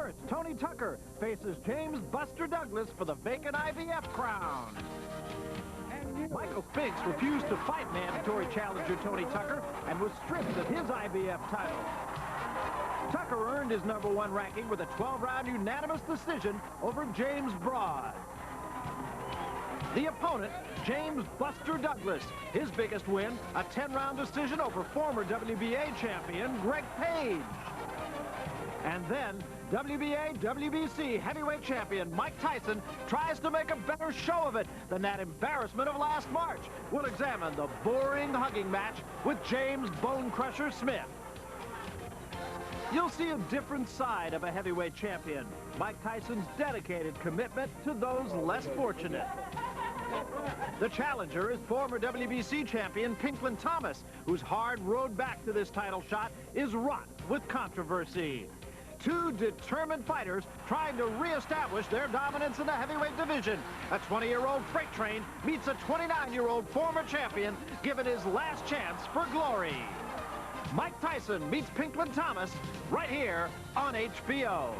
First, Tony Tucker faces James Buster Douglas for the vacant IBF crown. Michael Spinks refused to fight mandatory challenger Tony Tucker and was stripped of his IBF title. Tucker earned his #1 ranking with a 12-round unanimous decision over James Broad. The opponent, James Buster Douglas. His biggest win, a 10-round decision over former WBA champion Greg Page. And then, WBA, WBC heavyweight champion Mike Tyson tries to make a better show of it than that embarrassment of last March. We'll examine the boring hugging match with James Bone Crusher Smith. You'll see a different side of a heavyweight champion, Mike Tyson's dedicated commitment to those less fortunate. The challenger is former WBC champion Pinklon Thomas, whose hard road back to this title shot is wrought with controversy. Two determined fighters trying to reestablish their dominance in the heavyweight division. A 20-year-old freight train meets a 29-year-old former champion given his last chance for glory. Mike Tyson meets Pinklon Thomas right here on HBO.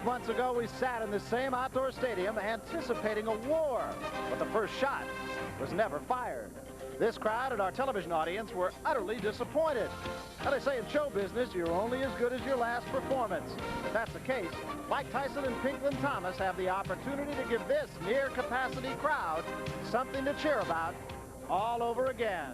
Months ago, we sat in the same outdoor stadium anticipating a war, but the first shot was never fired. This crowd and our television audience were utterly disappointed. Now, they say in show business, you're only as good as your last performance. If that's the case, Mike Tyson and Pinklon Thomas have the opportunity to give this near-capacity crowd something to cheer about all over again.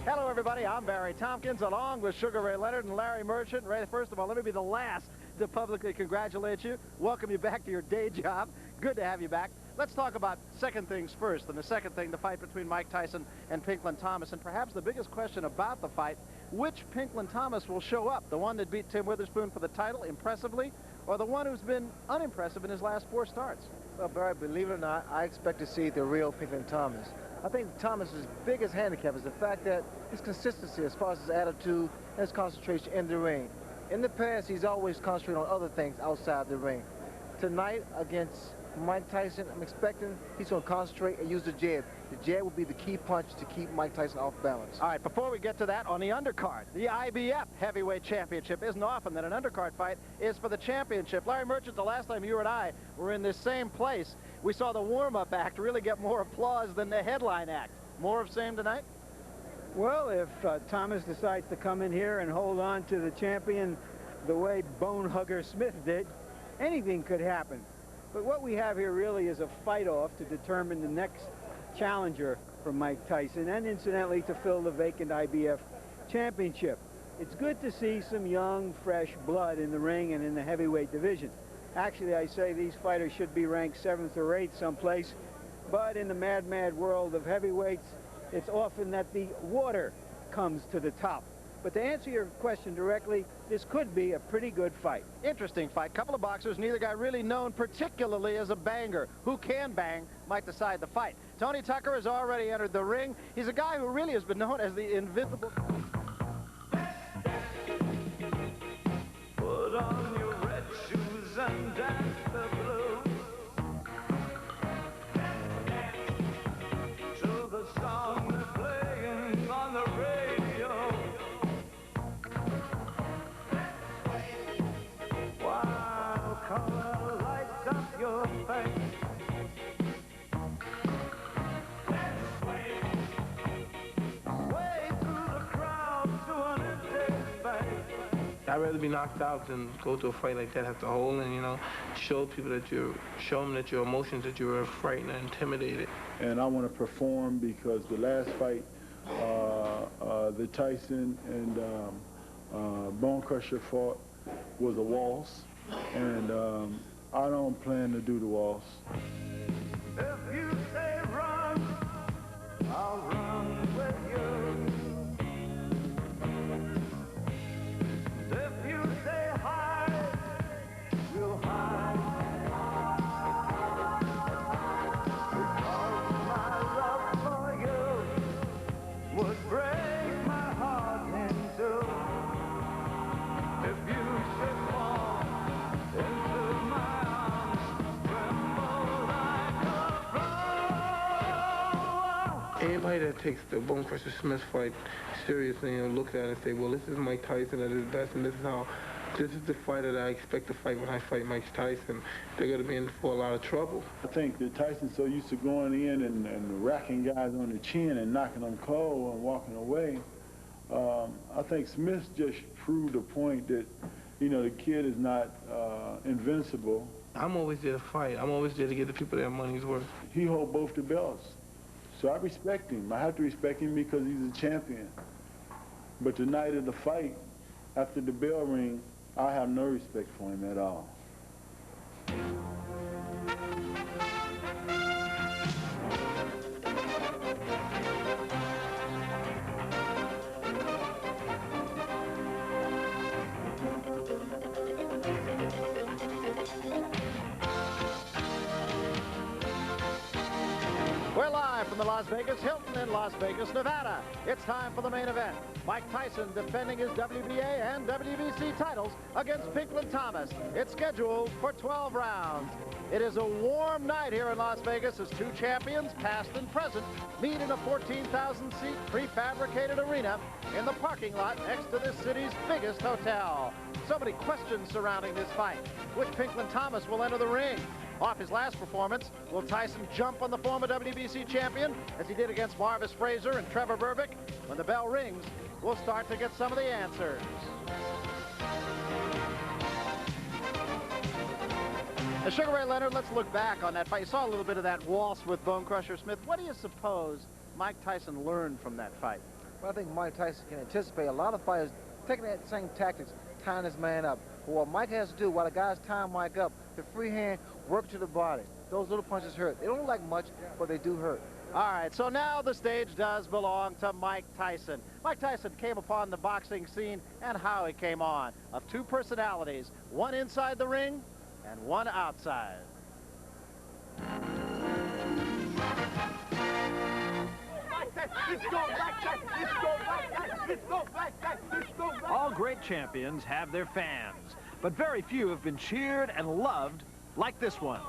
Hello, everybody. I'm Barry Tompkins, along with Sugar Ray Leonard and Larry Merchant. Ray, first of all, let me be the last to publicly congratulate you, welcome you back to your day job. Good to have you back. Let's talk about second things first, and the second thing, the fight between Mike Tyson and Pinklon Thomas, and perhaps the biggest question about the fight, which Pinklon Thomas will show up? The one that beat Tim Witherspoon for the title impressively, or the one who's been unimpressive in his last 4 starts? Well, Barry, believe it or not, I expect to see the real Pinklon Thomas. I think Thomas's biggest handicap is the fact that his consistency as far as his attitude and his concentration in the ring. In the past, he's always concentrated on other things outside the ring. Tonight, against Mike Tyson, I'm expecting he's going to concentrate and use the jab. The jab will be the key punch to keep Mike Tyson off balance. All right, before we get to that, on the undercard, the IBF Heavyweight Championship. Isn't often that an undercard fight is for the championship. Larry Merchant, the last time you and I were in this same place, we saw the warm-up act really get more applause than the headline act. More of same tonight? Well, if Thomas decides to come in here and hold on to the champion the way Bone Hugger Smith did, anything could happen. But what we have here really is a fight-off to determine the next challenger for Mike Tyson, and incidentally to fill the vacant IBF championship. It's good to see some young, fresh blood in the ring and in the heavyweight division. Actually, I say these fighters should be ranked 7th or 8th someplace, but in the mad, mad world of heavyweights, it's often that the water comes to the top. But to answer your question directly, this could be a pretty good fight. Interesting fight. Couple of boxers, neither guy really known particularly as a banger. Who can bang might decide the fight. Tony Tucker has already entered the ring. He's a guy who really has been known as the invisible... Put on your red shoes and dance the blues. To the song they're playing on the radio. While color lights up your face. Way through the crowd to an empty space. I'd rather be knocked out than go to a fight like that, have to hold and, you know, show people that show them that your emotions, that you were frightened and intimidated. And I want to perform because the last fight, the Tyson and Bone Crusher fought was a waltz, and I don't plan to do the waltz. If you say run, I'll run with you. If you say hide, we'll hide. Anybody that takes the Bone Crusher Smith fight seriously and look at it and say, well, this is Mike Tyson at his best, and this is the fighter that I expect to fight when I fight Mike Tyson, they're going to be in for a lot of trouble. I think that Tyson's so used to going in and racking guys on the chin and knocking them cold and walking away. I think Smith just proved a point that, you know, the kid is not invincible. I'm always there to fight. I'm always there to give the people their money's worth. He holds both the belts. So I respect him. I have to respect him because he's a champion. But the night of the fight, after the bell ring, I have no respect for him at all. We're live from the Las Vegas Hilton in Las Vegas, Nevada. It's time for the main event. Mike Tyson defending his WBA and WBC titles against Pinklon Thomas. It's scheduled for 12 rounds. It is a warm night here in Las Vegas as two champions, past and present, meet in a 14,000-seat prefabricated arena in the parking lot next to this city's biggest hotel. So many questions surrounding this fight. Which Pinklon Thomas will enter the ring? Off his last performance, will Tyson jump on the former WBC champion as he did against Marvis Frazier and Trevor Berbick? When the bell rings, we'll start to get some of the answers. Now, Sugar Ray Leonard, let's look back on that fight. You saw a little bit of that waltz with Bone Crusher Smith. What do you suppose Mike Tyson learned from that fight? Well, I think Mike Tyson can anticipate a lot of fighters taking that same tactics, tying his man up. But what Mike has to do while the guy's tying Mike up, the free hand, work to the body. Those little punches hurt. They don't look like much, but they do hurt. All right, so now the stage does belong to Mike Tyson. Mike Tyson came upon the boxing scene and how he came on. Of two personalities, one inside the ring and one outside. All great champions have their fans, but very few have been cheered and loved like this one.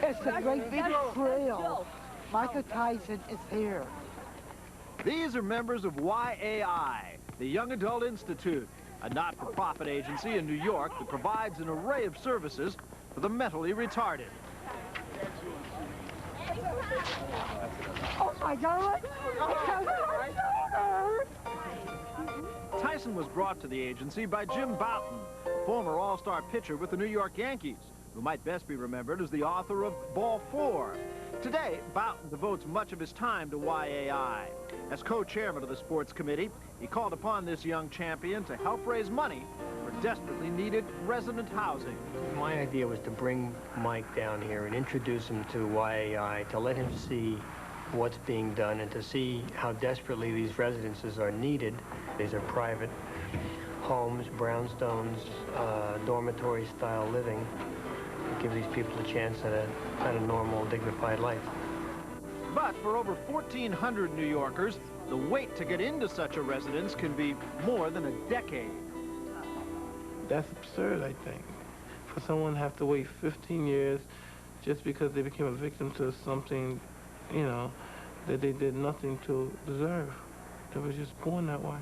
It's a great big thrill. Michael Tyson is here. These are members of YAI, the Young Adult Institute, a not-for-profit agency in New York that provides an array of services for the mentally retarded. Oh my God! Tyson was brought to the agency by Jim Bouton, former all-star pitcher with the New York Yankees, who might best be remembered as the author of Ball 4. Today, Bouton devotes much of his time to YAI. As co-chairman of the sports committee, he called upon this young champion to help raise money for desperately needed resident housing. My idea was to bring Mike down here and introduce him to YAI, to let him see what's being done and to see how desperately these residences are needed. These are private homes, brownstones, dormitory-style living. Give these people a chance at a normal, dignified life. But for over 1,400 New Yorkers, the wait to get into such a residence can be more than a decade. That's absurd, I think. For someone to have to wait 15 years just because they became a victim to something, you know, that they did nothing to deserve. They were just born that way.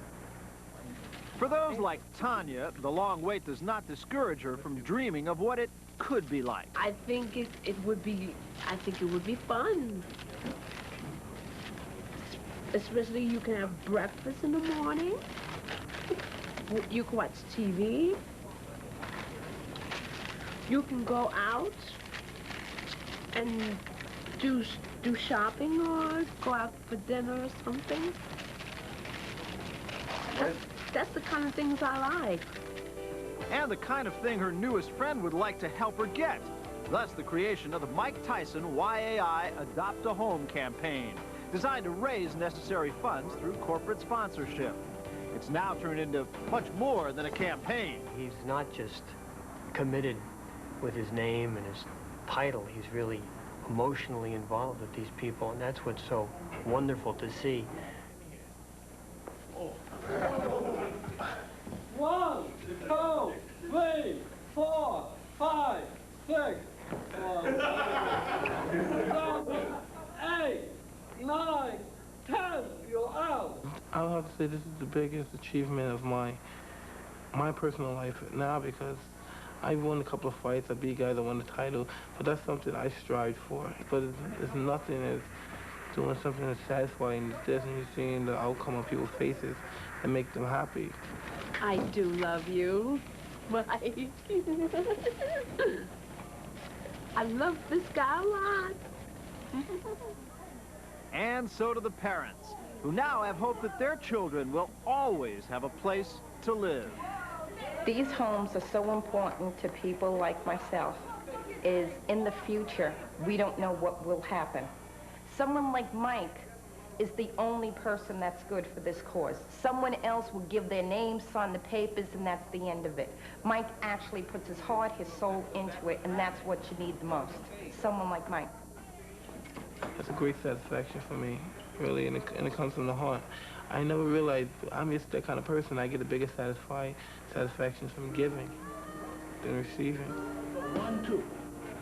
For those like Tanya, the long wait does not discourage her from dreaming of what it could be like. I think it would be fun. Especially you can have breakfast in the morning. You can watch TV. You can go out and do shopping or go out for dinner or something. That's the kind of things I like. And the kind of thing her newest friend would like to help her get. Thus, the creation of the Mike Tyson YAI Adopt a Home campaign, designed to raise necessary funds through corporate sponsorship. It's now turned into much more than a campaign. He's not just committed with his name and his title. He's really emotionally involved with these people, and that's what's so wonderful to see. 1, 2, 3, 4, 5, 6, 7, 8, 9, say this is the biggest achievement of my personal life now, because I won a couple of fights, I beat guys, I won the title, but that's something I strive for. But it's nothing as doing something as satisfying as this, and you're seeing the outcome on people's faces and make them happy. I do love you, Mike. I love this guy a lot. And so do the parents, who now have hope that their children will always have a place to live. These homes are so important to people like myself. Is in the future, we don't know what will happen. Someone like Mike is the only person that's good for this cause. Someone else will give their names on the papers, and that's the end of it. Mike actually puts his heart, his soul into it, and that's what you need the most. Someone like Mike. That's a great satisfaction for me, really, and it comes from the heart. I never realized I'm just that kind of person. I get the biggest satisfaction from giving than receiving. 1, 2.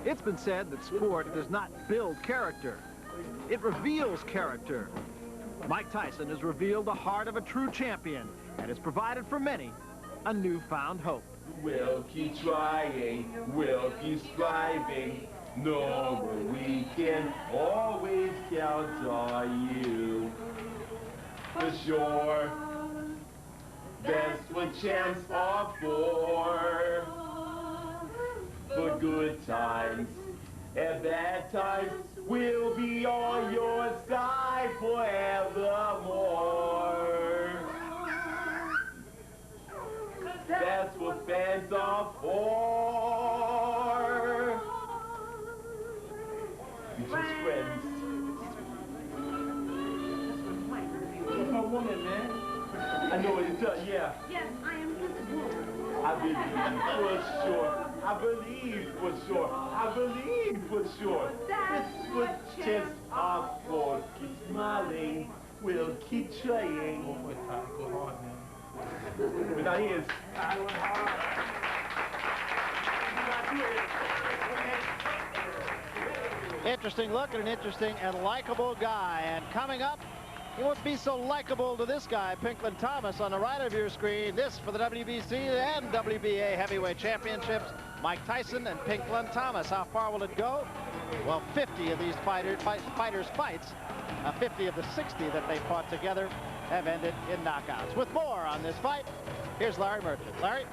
It's been said that sport does not build character. It reveals character. Mike Tyson has revealed the heart of a true champion and has provided for many a newfound hope. We'll keep trying, we'll keep striving. No, but we can always count on you. For sure, that's what champs are for. For good times and bad times, we'll be on your side forevermore. That's what fans are for. We're just friends. You're my woman, man. I know what it does, yeah. Yes, I am his woman. I believe for sure. I believe for sure. I believe for sure. That's what chance are for. Keep smiling. We'll keep trying. One more time, go hard, man. Without his. Interesting look at an interesting and likable guy. And coming up, he won't be so likable to this guy, Pinklon Thomas, on the right of your screen. This for the WBC and WBA heavyweight championships, Mike Tyson and Pinklon Thomas. How far will it go? Well, 50 of these fighters' fights, 50 of the 60 that they fought together have ended in knockouts. With more on this fight, here's Larry Murphy. Larry?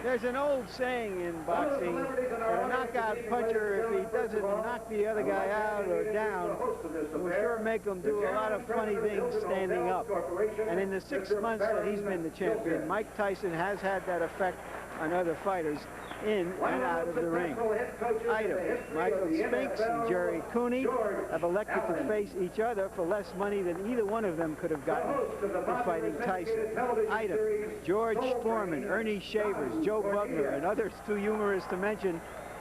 There's an old saying in boxing that a knockout puncher, if he doesn't knock the other guy out or down, will sure make him do a lot of funny things standing up. And in the 6 months that he's been the champion, Mike Tyson has had that effect on other fighters in and out of the ring. Item, Michael Spinks and Jerry Cooney have elected to face each other for less money than either one of them could have gotten for fighting Tyson. Item, George Foreman, Ernie Shavers, Joe Bugner, and others too humorous to mention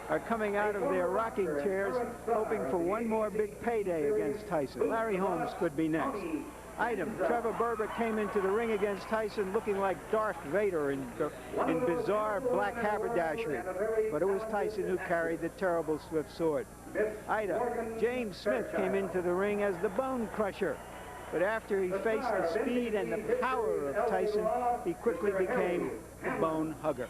are coming out of their rocking chairs hoping for one more big payday against Tyson. Larry Holmes could be next. Item, Trevor Berber came into the ring against Tyson looking like Darth Vader in bizarre black haberdashery, but it was Tyson who carried the terrible swift sword. Item, James Smith came into the ring as the Bone Crusher, but after he faced the speed and the power of Tyson, he quickly became the Bone Hugger.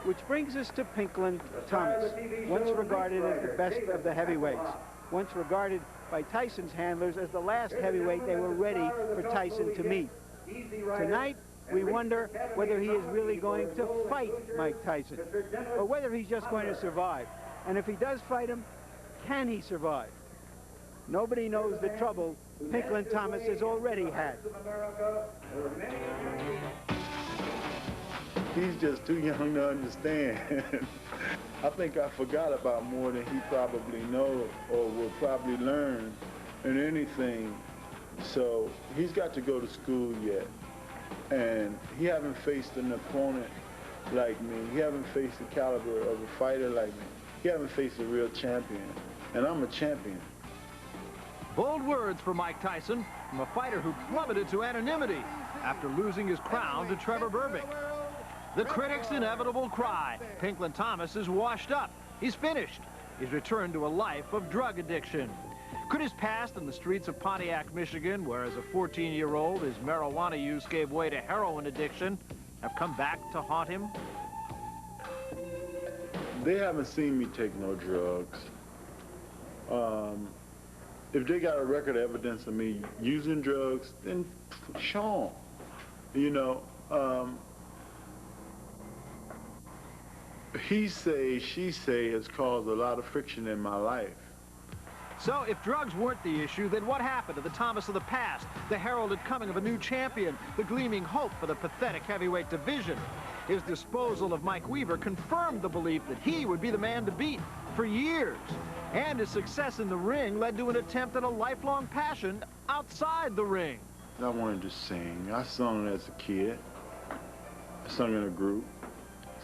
Which brings us to Pinklon Thomas, once regarded as the best of the heavyweights, once regarded by Tyson's handlers as the last heavyweight they were ready for Tyson to meet. Tonight, we wonder whether he is really going to fight Mike Tyson, or whether he's just going to survive. And if he does fight him, can he survive? Nobody knows the trouble Pinklon Thomas has already had. He's just too young to understand. I think I forgot about more than he probably knows or will probably learn in anything. So he's got to go to school yet. And he haven't faced an opponent like me. He haven't faced the caliber of a fighter like me. He haven't faced a real champion. And I'm a champion. Bold words for Mike Tyson from a fighter who plummeted to anonymity after losing his crown to Trevor Berbick. The critics' inevitable cry, Pinklon Thomas is washed up. He's finished. He's returned to a life of drug addiction. Could his past in the streets of Pontiac, Michigan, where as a 14-year-old his marijuana use gave way to heroin addiction, have come back to haunt him? They haven't seen me take no drugs. If they got a record of evidence of me using drugs, then show 'em. You know, he say, she say has caused a lot of friction in my life. So if drugs weren't the issue, then what happened to the Thomas of the past, the heralded coming of a new champion, the gleaming hope for the pathetic heavyweight division? His disposal of Mike Weaver confirmed the belief that he would be the man to beat for years. And his success in the ring led to an attempt at a lifelong passion outside the ring. I wanted to sing. I sung as a kid. I sung in a group.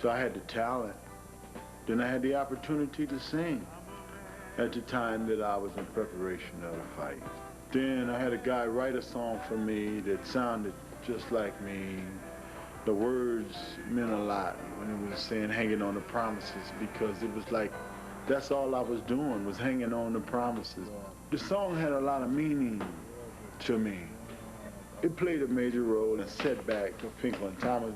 So I had the talent. Then I had the opportunity to sing at the time that I was in preparation of the fight. Then I had a guy write a song for me that sounded just like me. The words meant a lot when it was saying hanging on the promises, because it was like that's all I was doing, was hanging on the promises. The song had a lot of meaning to me. It played a major role in setback of Pinklon Thomas.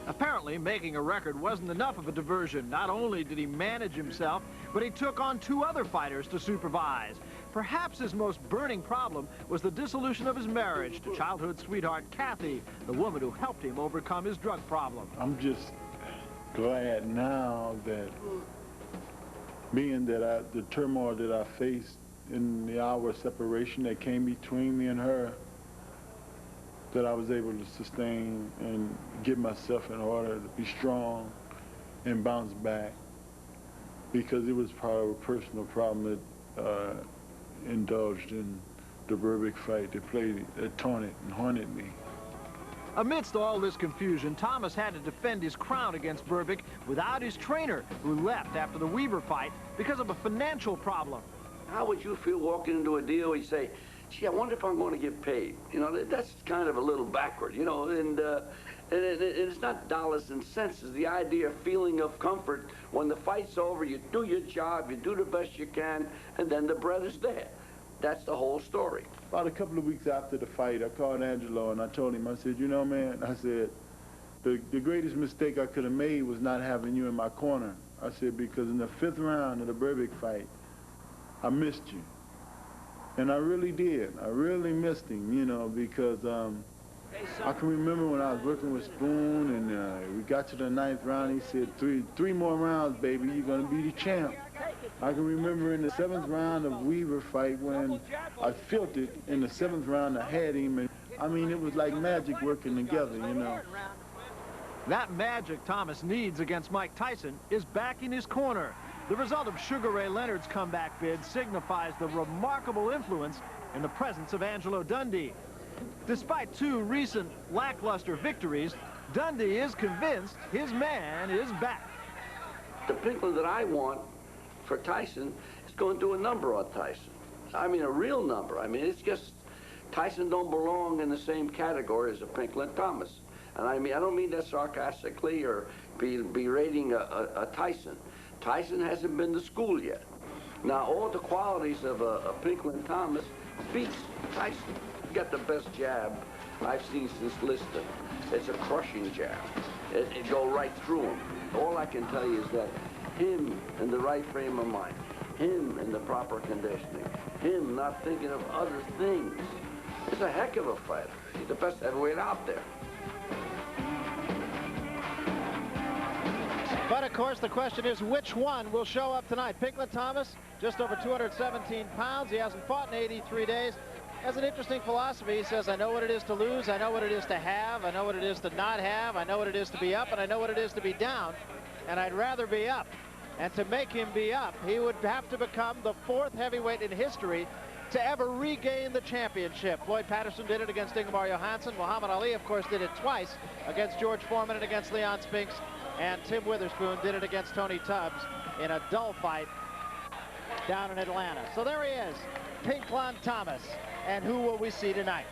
Apparently, making a record wasn't enough of a diversion. Not only did he manage himself, but he took on 2 other fighters to supervise. Perhaps his most burning problem was the dissolution of his marriage to childhood sweetheart Kathy, the woman who helped him overcome his drug problem. I'm just glad now that, being that the turmoil that I faced in the hour of separation that came between me and her, that I was able to sustain and get myself in order to be strong and bounce back, because it was part of a personal problem that indulged in the Berbick fight that taunted and haunted me. Amidst all this confusion, Thomas had to defend his crown against Berbick without his trainer, who left after the Weaver fight because of a financial problem. How would you feel walking into a deal where you say, gee, I wonder if I'm going to get paid? You know, that's kind of a little backward, you know, and it's not dollars and cents. It's the idea of feeling of comfort. When the fight's over, you do your job, you do the best you can, and then the bread is there. That's the whole story. About a couple of weeks after the fight, I called Angelo and I told him, I said, you know, man, I said, the greatest mistake I could have made was not having you in my corner. I said, because in the 5th round of the Berbick fight, I missed you. And I really did. I really missed him, you know, because I can remember when I was working with Spoon and we got to the 9th round, he said, three more rounds, baby, you're going to be the champ. I can remember in the 7th round of Weaver fight when I felt it. In the 7th round, I had him. And I mean, it was like magic working together, you know. That magic Thomas needs against Mike Tyson is back in his corner. The result of Sugar Ray Leonard's comeback bid signifies the remarkable influence in the presence of Angelo Dundee. Despite 2 recent lackluster victories, Dundee is convinced his man is back. The Pinklon that I want for Tyson is going to do a number on Tyson. I mean, a real number. I mean, it's just Tyson don't belong in the same category as a Pinklon Thomas. And I mean, I don't mean that sarcastically or berating a Tyson. Tyson hasn't been to school yet. Now, all the qualities of a Pinklon Thomas beats Tyson. He's got the best jab I've seen since Liston. It's a crushing jab. It go right through him. All I can tell you is that him in the right frame of mind, him in the proper conditioning, him not thinking of other things, is a heck of a fighter. He's the best heavyweight out there. But, of course, the question is which one will show up tonight? Pinklon Thomas, just over 217 pounds. He hasn't fought in 83 days. Has an interesting philosophy. He says, I know what it is to lose. I know what it is to have. I know what it is to not have. I know what it is to be up, and I know what it is to be down. And I'd rather be up. And to make him be up, he would have to become the 4th heavyweight in history to ever regain the championship. Floyd Patterson did it against Ingemar Johansson. Muhammad Ali, of course, did it twice against George Foreman and against Leon Spinks. And Tim Witherspoon did it against Tony Tubbs in a dull fight down in Atlanta. So there he is, Pinklon Thomas. And who will we see tonight?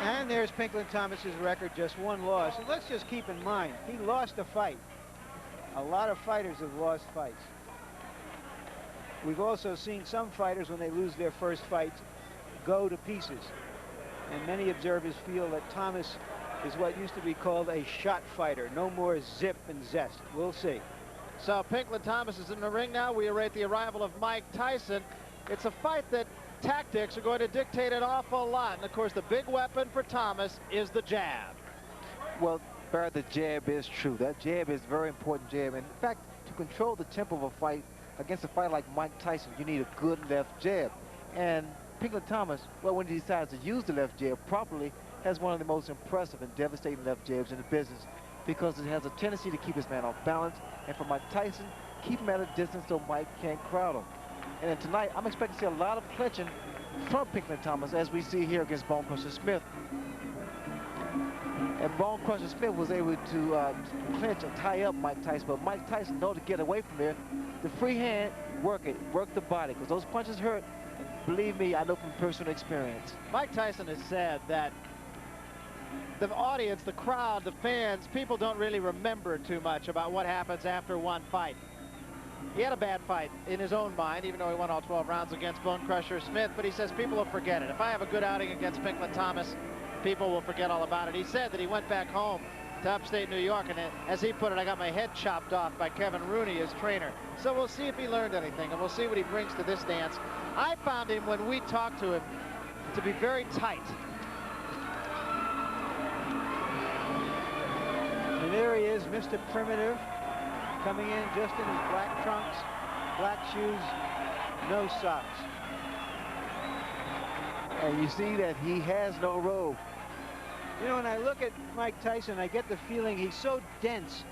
And there's Pinklon Thomas's record, just 1 loss. And let's just keep in mind, he lost a fight. A lot of fighters have lost fights. We've also seen some fighters, when they lose their first fights, go to pieces. And many observers feel that Thomas is what used to be called a shot fighter. No more zip and zest. We'll see. So Pinklon Thomas is in the ring now. We await the arrival of Mike Tyson. It's a fight that tactics are going to dictate an awful lot. And, of course, the big weapon for Thomas is the jab. Well, Barry, the jab is true. That jab is a very important jab. And in fact, to control the tempo of a fight against a fighter like Mike Tyson, you need a good left jab. And Pinklon Thomas, well, when he decides to use the left jab properly, has one of the most impressive and devastating left jabs in the business, because it has a tendency to keep his man off balance, and for Mike Tyson, keep him at a distance so Mike can't crowd him. And then tonight, I'm expecting to see a lot of clinching from Pinklon Thomas, as we see here against Bone Crusher Smith. And Bone Crusher Smith was able to clinch and tie up Mike Tyson, but Mike Tyson knows to get away from there. The free hand, work the body, because those punches hurt. Believe me, I know from personal experience. Mike Tyson has said that the audience, the crowd, the fans, people don't really remember too much about what happens after one fight. He had a bad fight in his own mind, even though he won all 12 rounds against Bone Crusher Smith, but he says people will forget it. If I have a good outing against Pinklon Thomas, people will forget all about it. He said that he went back home to upstate New York, and as he put it, I got my head chopped off by Kevin Rooney, his trainer. So we'll see if he learned anything, and we'll see what he brings to this dance. I found him, when we talked to him, to be very tight. And there he is, Mr. Primitive, coming in just in his black trunks, black shoes, no socks. And you see that he has no robe. You know, when I look at Mike Tyson, I get the feeling he's so dense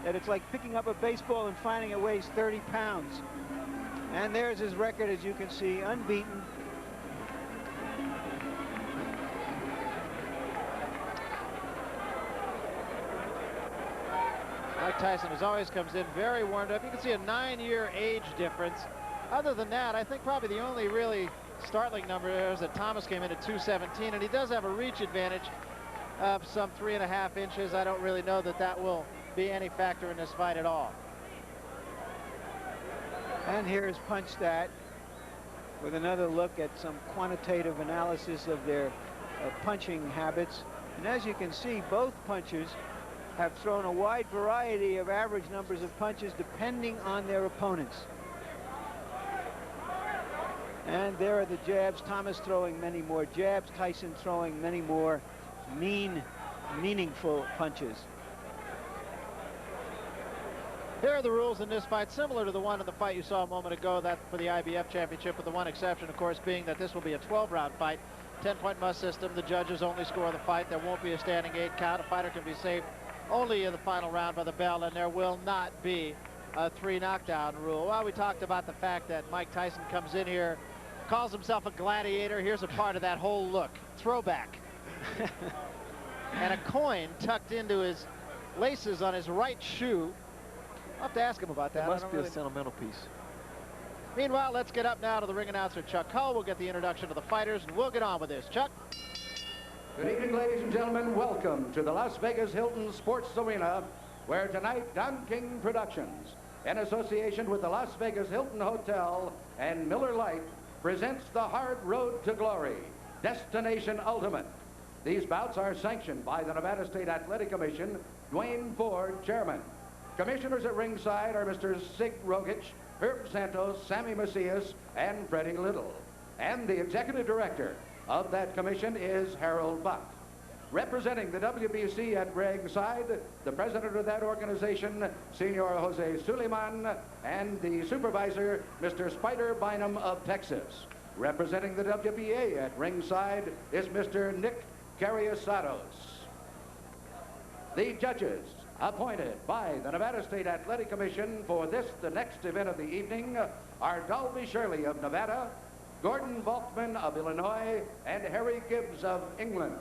that it's like picking up a baseball and finding it weighs 30 pounds. And there's his record, as you can see, unbeaten. Mike Tyson, as always, comes in very warmed up. You can see a 9-year age difference. Other than that, I think probably the only really startling number is that Thomas came in at 217, and he does have a reach advantage of some 3.5 inches. I don't really know that that will be any factor in this fight at all. And here's Punch Stat with another look at some quantitative analysis of their punching habits. And as you can see, both punchers have thrown a wide variety of average numbers of punches depending on their opponents. And there are the jabs. Thomas throwing many more jabs. Tyson throwing many more meaningful punches. Here are the rules in this fight, similar to the one in the fight you saw a moment ago, that for the IBF championship, with the one exception, of course, being that this will be a 12-round fight. 10-point must system. The judges only score the fight. There won't be a standing 8 count. A fighter can be saved only in the final round by the bell, and there will not be a 3 knockdown rule. Well, we talked about the fact that Mike Tyson comes in here, calls himself a gladiator. Here's a part of that whole look. Throwback. And a coin tucked into his laces on his right shoe. I'll have to ask him about that. It must be a sentimental piece. Meanwhile, let's get up now to the ring announcer, Chuck Hull. We'll get the introduction to the fighters, and we'll get on with this. Chuck? Good evening, ladies and gentlemen. Welcome to the Las Vegas Hilton Sports Arena, where tonight Don King Productions, in association with the Las Vegas Hilton Hotel and Miller Lite, presents the Hard Road to Glory, Destination Ultimate. These bouts are sanctioned by the Nevada State Athletic Commission, Dwayne Ford, chairman. Commissioners at ringside are Mr. Sig Rogich, Herb Santos, Sammy Macias, and Freddie Little. And the executive director of that commission is Harold Buck. Representing the WBC at ringside, the president of that organization, Senor Jose Suleiman, and the supervisor, Mr. Spider Bynum of Texas. Representing the WBA at ringside is Mr. Nick Carriasados. The judges appointed by the Nevada State Athletic Commission for this, the next event of the evening, are Dalby Shirley of Nevada, Gordon Volkman of Illinois, and Harry Gibbs of England.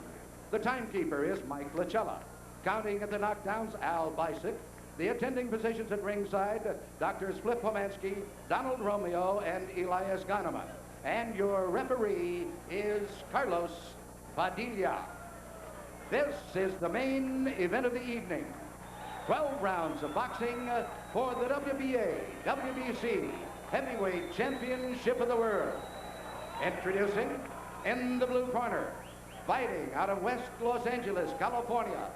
The timekeeper is Mike Lachella. Counting at the knockdowns, Al Bisick. The attending positions at ringside, Drs. Flip Pomansky, Donald Romeo, and Elias Gahneman. And your referee is Carlos Padilla. This is the main event of the evening. 12 rounds of boxing for the WBA, WBC, Heavyweight Championship of the World. Introducing, in the blue corner, fighting out of West Los Angeles, California,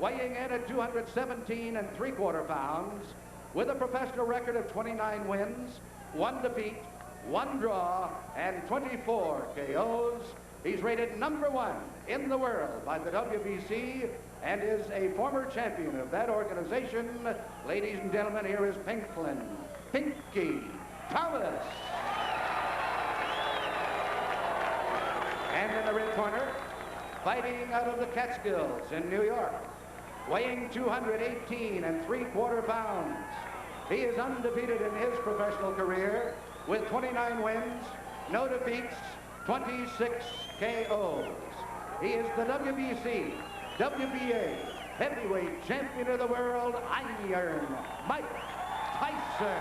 weighing in at 217 3/4 pounds, with a professional record of 29 wins, 1 defeat, 1 draw, and 24 KOs. He's rated #1 in the world by the WBC and is a former champion of that organization. Ladies and gentlemen, here is Pinklon, Pinky Thomas. And in the red corner, fighting out of the Catskills in New York, weighing 218 3/4 pounds. He is undefeated in his professional career with 29 wins, no defeats, 26 KOs. He is the WBC, WBA Heavyweight Champion of the World, Iron Mike Tyson.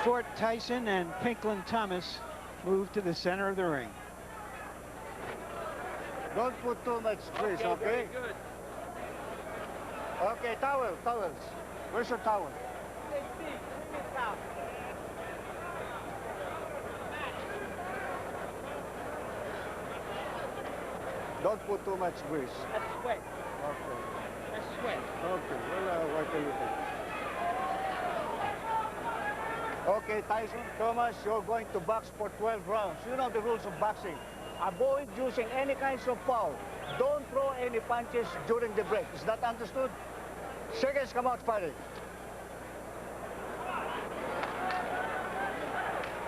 Fort Tyson and Pinklon Thomas move to the center of the ring. Don't put too much grease, okay? Very good. Okay, towels. Where's your towel? Don't put too much grease. That's sweat. Okay. That's sweat. Okay, well, wipe everything. Okay, Tyson, Thomas, you're going to box for 12 rounds. You know the rules of boxing. Avoid using any kinds of foul. Don't throw any punches during the break. Is that understood? Seconds come out fighting.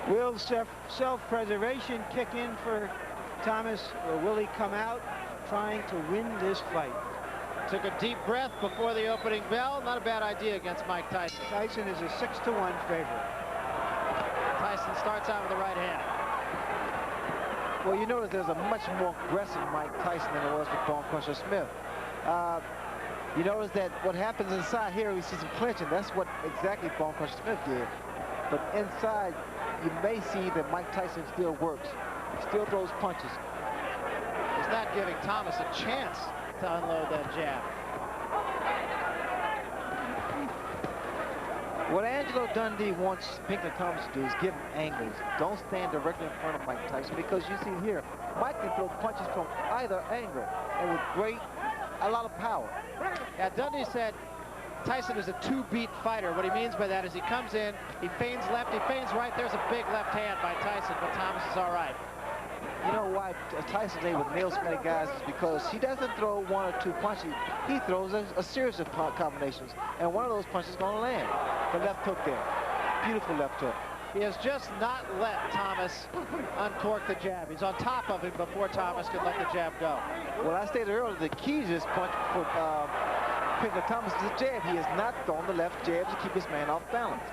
Will self-preservation kick in for Thomas, or will he come out trying to win this fight? Took a deep breath before the opening bell. Not a bad idea against Mike Tyson. Tyson is a 6-1 favorite. Tyson starts out with the right hand. Well, you notice there's a much more aggressive Mike Tyson than there was with Bone Crusher Smith. You notice that what happens inside here, we see some clinching. That's what exactly Bone Crusher Smith did. But inside, you may see that Mike Tyson still works. He still throws punches. He's not giving Thomas a chance to unload that jab. What Angelo Dundee wants Pinklon Thomas to do is give him angles. Don't stand directly in front of Mike Tyson, because you see here, Mike can throw punches from either angle and with a lot of power. Yeah, Dundee said Tyson is a two-beat fighter. What he means by that is he comes in, he feigns left, he feigns right. There's a big left hand by Tyson, but Thomas is all right. You know why Tyson's able to nail so many guys is because he doesn't throw 1 or 2 punches. He throws a series of combinations, and one of those punches is going to land. The left hook there. Beautiful left hook. He has just not let Thomas uncork the jab. He's on top of him before Thomas could let the jab go. Well, I stated earlier, the key to this punch for Pinklon Thomas is the jab. He has not thrown the left jab to keep his man off balance.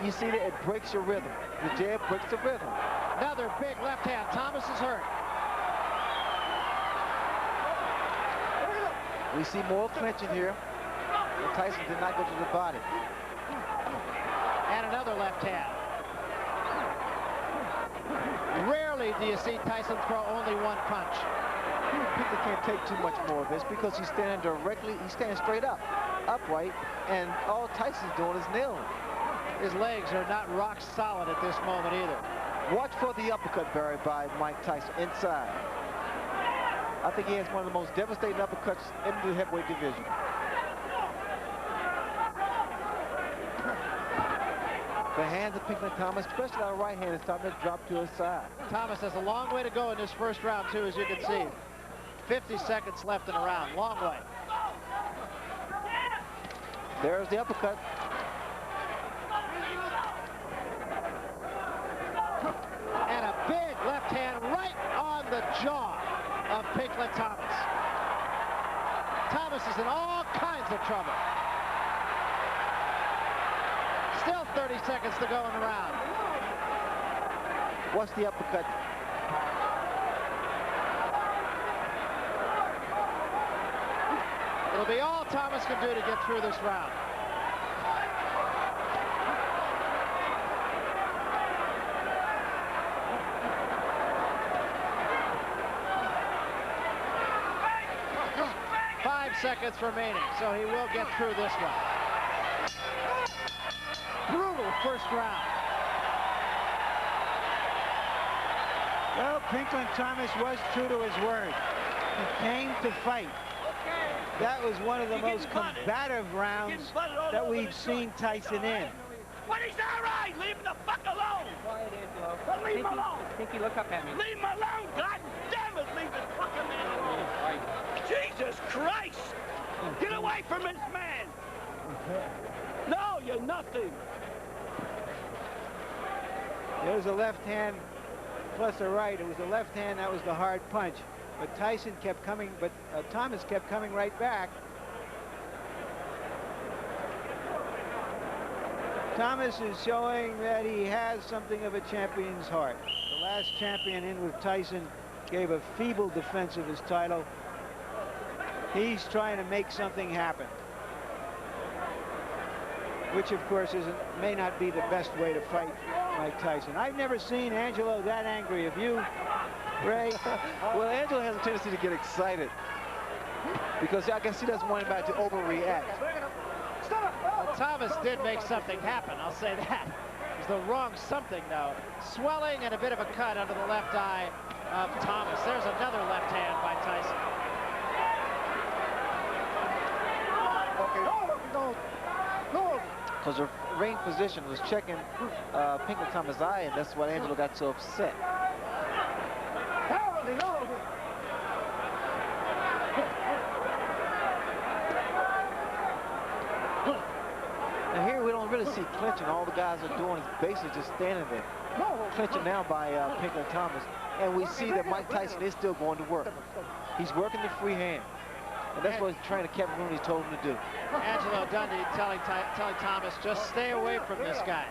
You see that it breaks your rhythm. The jab breaks the rhythm. Another big left hand. Thomas is hurt. We see more clinching here. And Tyson did not go to the body. And another left hand. Rarely do you see Tyson throw only 1 punch. Pinklon can't take too much more of this because he's standing straight up, upright, and all Tyson's doing is nailing. His legs are not rock solid at this moment either. Watch for the uppercut, Barry, by Mike Tyson inside. I think he has one of the most devastating uppercuts in the heavyweight division. The hands of Pinklon Thomas, especially our right hand, is starting to drop to his side. Thomas has a long way to go in this first round, too, as you can see. 50 seconds left in the round. Long way. There's the uppercut. And a big left hand right on the jaw of Pinklon Thomas. Thomas is in all kinds of trouble. Still 30 seconds to go in the round. What's the uppercut? It'll be all Thomas can do to get through this round. seconds remaining, so he will get through this one. Brutal first round. Well, Pinklon Thomas was true to his word. He came to fight. That was one of the most combative rounds that we've seen Tyson in. But he's all right. Leave him the fuck alone. Quiet, Angelo. Leave him alone. Pinky, look up at me. Leave him alone. God damn it. Leave this fucking man alone. Jesus Christ. Get away from this man. No, you're nothing. There was a left hand plus a right. It was the left hand that was the hard punch. But Tyson kept coming, but Thomas kept coming right back. Thomas is showing that he has something of a champion's heart. The last champion in with Tyson gave a feeble defense of his title. He's trying to make something happen, which of course may not be the best way to fight Mike Tyson. I've never seen Angelo that angry. Have you, Ray? Well, Angelo has a tendency to get excited because I guess he doesn't want anybody to overreact. Thomas did make something happen, I'll say that. It was the wrong something, though. Swelling and a bit of a cut under the left eye of Thomas. There's another left hand by Tyson. Because the ring position was checking Pinklon Thomas' eye, and that's why Angelo got so upset. Now here we don't really see clinching. All the guys are doing is basically just standing there. Clinching now by Pinklon Thomas. And we see that Mike Tyson is still going to work. He's working the free hand. And that's what trainer Kevin Rooney told him to do. Angelo Dundee telling Thomas, just stay away from this guy.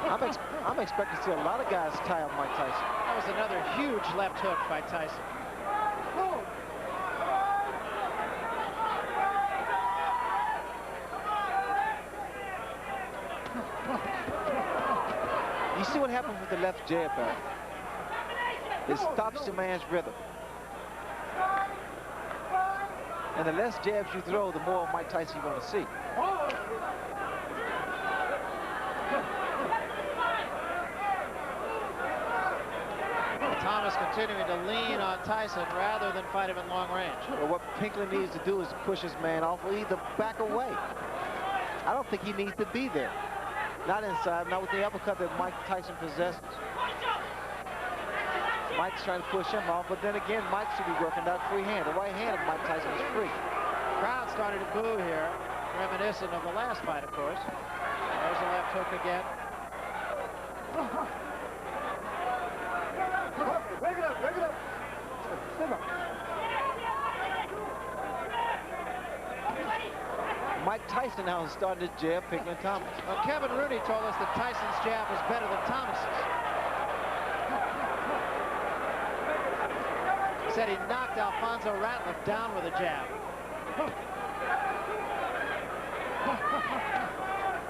I'm expecting to see a lot of guys tie up Mike Tyson. That was another huge left hook by Tyson. You see what happens with the left jab, Barry? It stops the man's rhythm. And the less jabs you throw, the more Mike Tyson you're going to see. Thomas continuing to lean on Tyson rather than fight him in long range. Well, what Pinklon needs to do is push his man off or either back away. I don't think he needs to be there. Not inside, not with the uppercut that Mike Tyson possesses. Mike's trying to push him off, but then again, Mike should be working that free hand. The right hand of Mike Tyson is free. Crowd started to boo here, reminiscent of the last fight, of course. There's a left hook again. Break it up, break it up. Mike Tyson now has started to jab Pinklon Thomas. Well, Kevin Rooney told us that Tyson's jab was better than Thomas's. He said he knocked Alfonso Ratliff down with a jab.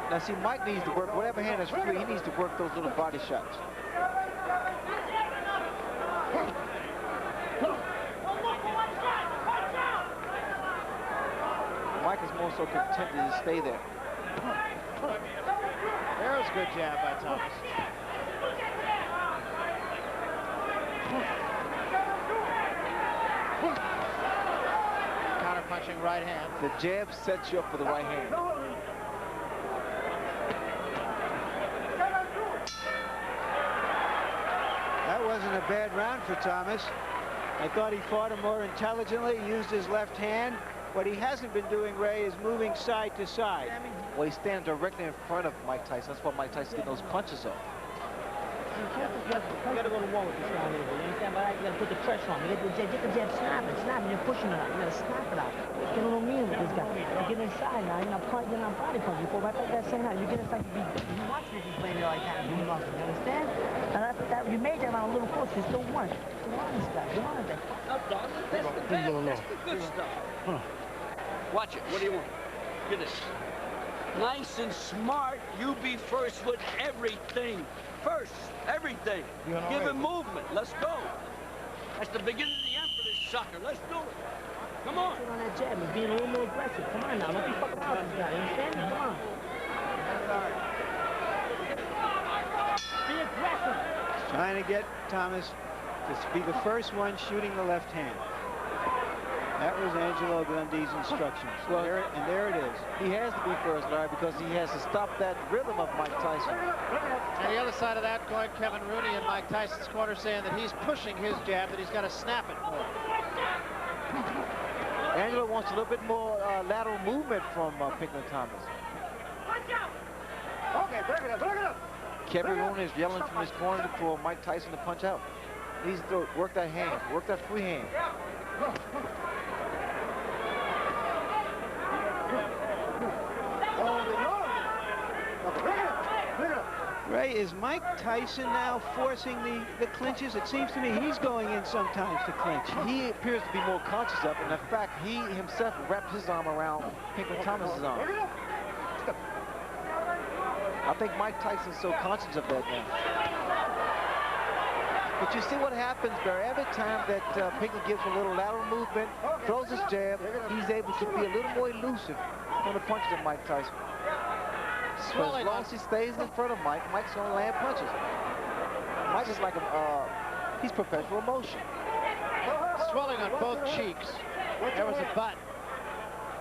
Now see, Mike needs to work, whatever hand is free, he needs to work those little body shots. Mike is more so contented to stay there. There's a good jab by Thomas. Counter punching right hand. The jab sets you up for the right hand. That wasn't a bad round for Thomas. I thought he fought him more intelligently, used his left hand. What he hasn't been doing, Ray, is moving side to side. Well, he's standing directly in front of Mike Tyson. That's why Mike Tyson getting those punches off. You gotta go to war with this guy a little bit, you understand? But you gotta put the pressure on him. Get the jab snapping, you're pushing it out. You gotta snap it out. Get a little mean with this guy. You get inside now, you're not body punch. You go right back that same night. You get inside, you watch me if he's playing there like that and doing nothing, you understand? And after that, you made that round a little closer, you still won. Come on, this guy, come on, there. Up, dog. That's the good stuff. Watch it. What do you want? Get this. Nice and smart. You be first with everything. First, everything. Give him movement. Let's go. That's the beginning of the end for this sucker. Let's do it. Come on. On that jab and being a little more aggressive. Come on now, don't be fucking out this guy. You understand? Come on. Be aggressive. Trying to get Thomas to be the first one shooting the left hand. That was Angelo Gundy's instructions. Well, there it is. He has to be first, Larry, because he has to stop that rhythm of Mike Tyson. On the other side of that coin, Kevin Rooney in Mike Tyson's corner saying that he's pushing his jab, that he's got to snap it more. Angelo wants a little bit more lateral movement from Pinklon Thomas. Okay, break it up. Kevin Rooney is yelling from his corner for Mike Tyson to punch out. He needs to work that hand, work that free hand. Ray, is Mike Tyson now forcing the clinches? It seems to me he's going in sometimes to clinch. He appears to be more conscious of it, and in fact, he himself wrapped his arm around Pinklon Thomas's arm. I think Mike Tyson's so conscious of that now. But you see what happens, Barry, every time that Pinklon gives a little lateral movement, throws his jab, he's able to be a little more elusive on the punches of Mike Tyson. So as long as he stays in front of Mike, Mike's going to land punches. Mike is like he's perpetual motion. Swelling on both cheeks. There was a butt.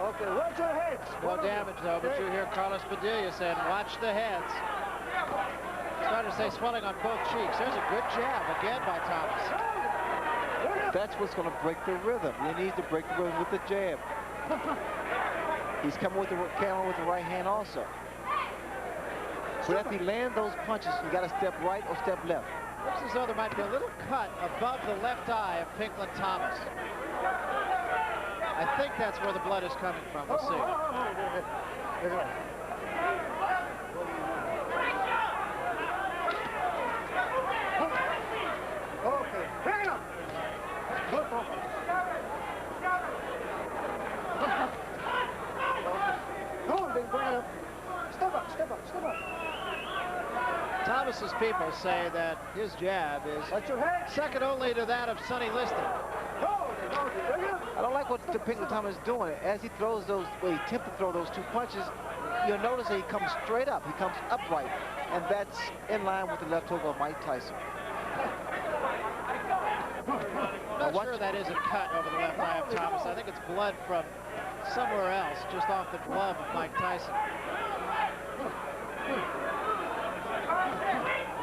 Okay, watch your heads. No damage, though, but you hear Carlos Padilla saying, watch the heads. Started to say swelling on both cheeks. There's a good jab again by Thomas. That's what's going to break the rhythm. He needs to break the rhythm with the jab. He's coming with the right hand also. But if he lands those punches, you got to step right or step left. Looks as though there might be a little cut above the left eye of Pinklon Thomas. I think that's where the blood is coming from. We'll see. Okay, bring it up. Come on, big, bring it up. Step up. Thomas's people say that his jab is second only to that of Sonny Liston. I don't like what Pinklon Thomas is doing. As he throws those, he attempts to throw those two punches, you'll notice that he comes straight up. He comes upright, and that's in line with the left hook of Mike Tyson. I'm not sure that is a cut over the left eye of Thomas. I think it's blood from somewhere else, just off the glove of Mike Tyson.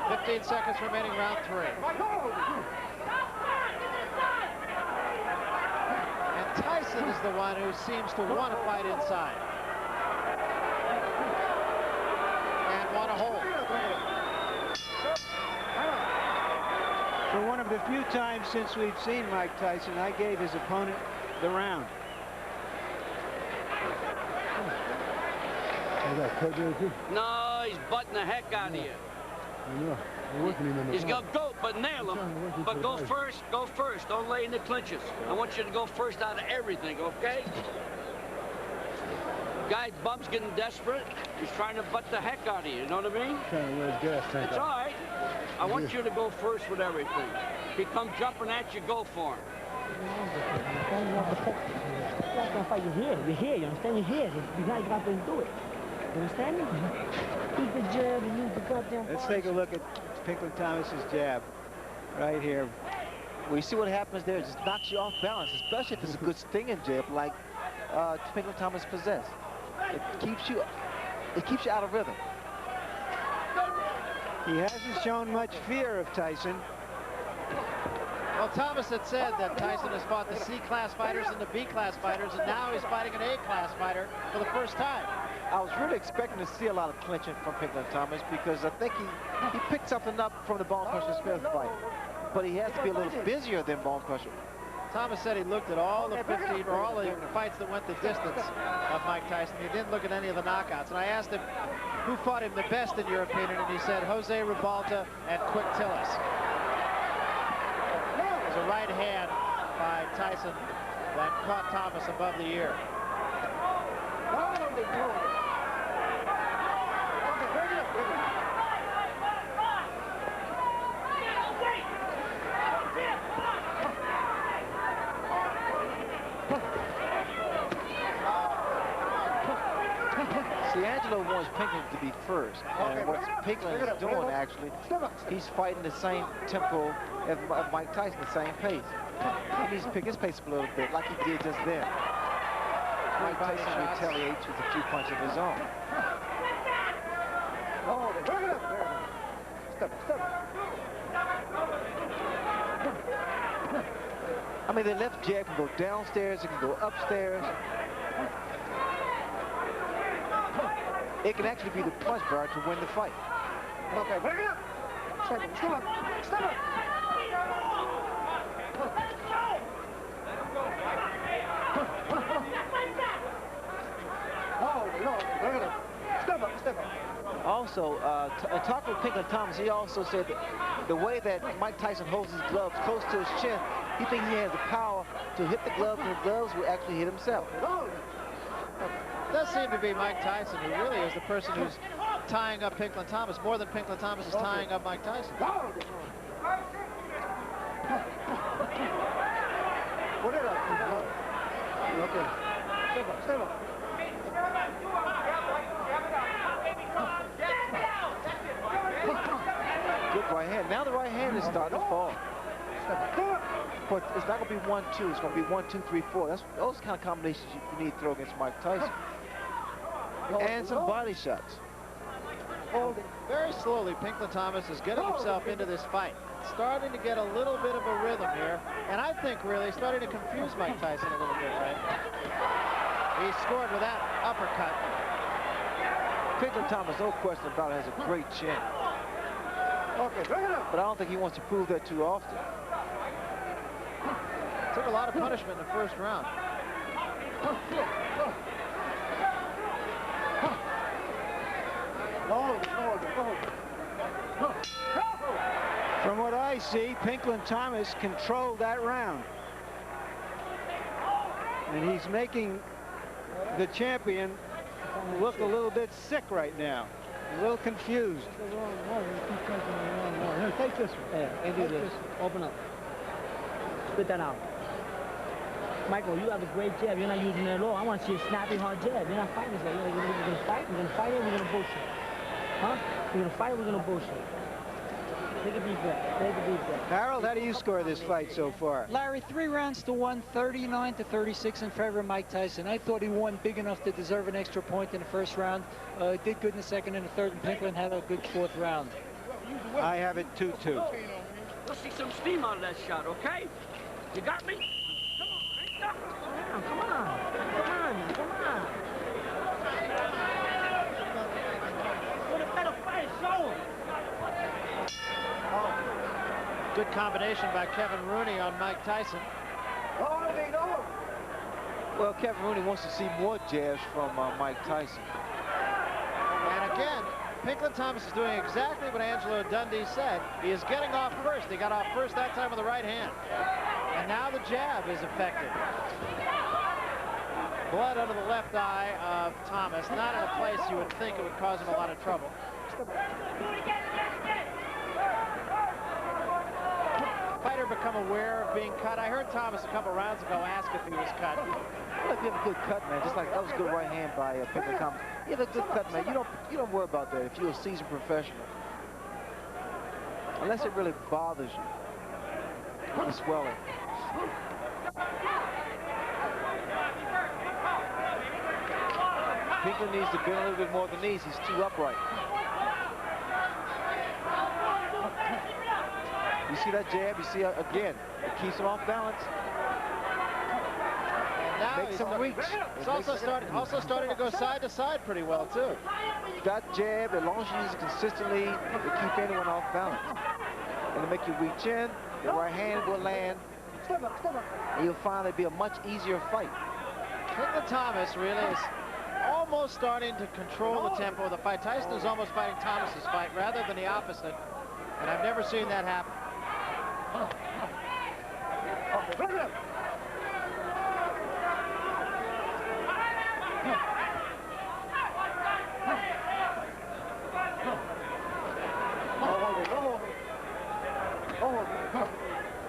15 seconds remaining, round 3. And Tyson is the one who seems to want to fight inside. And want to hold. For one of the few times since we've seen Mike Tyson, I gave his opponent the round. No, he's butting the heck out of you. He's going to go, but nail him. But go first. Don't lay in the clinches. I want you to go first out of everything, okay? Guy's bum's getting desperate. He's trying to butt the heck out of you, you know what I mean? Trying to wear his gas tank. It's all right. I want you to go first with everything. He comes jumping at you, go for him. You're here, you understand? You're here. You gotta go out there and do it. You understand me? Eat the jab and use the goddamn. Let's take a look at Pinklon Thomas's jab right here. Well, you see what happens there? It just knocks you off balance, especially if it's a good stinging jab like Pinklon Thomas possessed. It keeps you out of rhythm. He hasn't shown much fear of Tyson. Well, Thomas had said that Tyson has fought the C-class fighters and the B-class fighters, and now he's fighting an A-class fighter for the first time. I was really expecting to see a lot of clinching from Pinklon Thomas because I think he picked something up from the Bone Crusher Smith fight. But he has to be a little busier than Bone Crusher. Thomas said he looked at all the 15 or all the fights that went the distance of Mike Tyson. He didn't look at any of the knockouts. And I asked him who fought him the best in your opinion, and he said Jose Ribalta and Quick Tillis. It was a right hand by Tyson that caught Thomas above the ear. wants Pinklon to be first. And what Pinklon is doing, actually, he's fighting the same tempo as Mike Tyson, the same pace. He needs to pick his pace up a little bit, like he did just then. Mike Tyson retaliates with a few punches of his own. Bring it up. Step. I mean, the left jab can go downstairs, it can go upstairs. It can actually be the punch bar to win the fight. Okay, bring it up. Step up. Oh, no, bring it up. Step up. Also, talking with Pinklon Thomas, he also said that the way that Mike Tyson holds his gloves close to his chin, he thinks he has the power to hit the gloves, and the gloves will actually hit himself. It does seem to be Mike Tyson who really is the person who's tying up Pinklon Thomas more than Pinklon Thomas is tying up Mike Tyson. Put it up. Okay. Step up. Good right hand. Now the right hand is starting to fall. But it's not going to be 1-2. It's going to be 1-2-3-4. That's those kind of combinations you need to throw against Mike Tyson. And some body shots. Very slowly, Pinklon Thomas is getting himself into this fight. Starting to get a little bit of a rhythm here. And I think really starting to confuse Mike Tyson a little bit, right? He scored with that uppercut. Pinklon Thomas, no question about it, has a great chin. Okay, bring it up. But I don't think he wants to prove that too often. Took a lot of punishment in the first round. From what I see, Pinklon Thomas controlled that round. And he's making the champion look a little bit sick right now. A little confused. Take this one. Yeah, and do this. Open up. Spit that out. Michael, you have a great jab. You're not using it at all. I want to see a snappy, hard jab. You're not fighting this guy. We're going to fight. We're going to fight it. We're going to bullshit. Huh? We're going to fight. We're going to bullshit. Take a deep breath. Take a deep breath. Harold, how do you score this fight so far? Larry, 3 rounds to 1, 39-36 in favor of Mike Tyson. I thought he won big enough to deserve an extra point in the first round. Did good in the second and the third, and Pinklon had a good fourth round. I have it 2-2. Let's see some steam out of that shot, okay? You got me? Come on. What a better fight, show him. Good combination by Kevin Rooney on Mike Tyson. Well, Kevin Rooney wants to see more jabs from Mike Tyson. And again, Pinklon Thomas is doing exactly what Angelo Dundee said. He is getting off first. He got off first that time with the right hand. And now the jab is effective. Blood under the left eye of Thomas. Not in a place you would think it would cause him a lot of trouble. Fighter become aware of being cut. I heard Thomas a couple rounds ago ask if he was cut. Well, if you have a good cut, man, just like that was a good right hand by Pinklon Thomas. You have a good cut, man. You don't worry about that if you're a seasoned professional. Unless it really bothers you. The swelling. Pinklon needs to bend a little bit more than these. He's too upright. You see that jab? You see, again, it keeps him off balance. And now Makes him reach. It's also starting to go side to side pretty well, too. That jab, as long as you use it consistently, will keep anyone off balance. It'll make you reach in, the right hand will land, and you'll find it'll be a much easier fight. Pinklon Thomas really is almost starting to control the tempo of the fight. Tyson is almost fighting Thomas's fight rather than the opposite, and I've never seen that happen.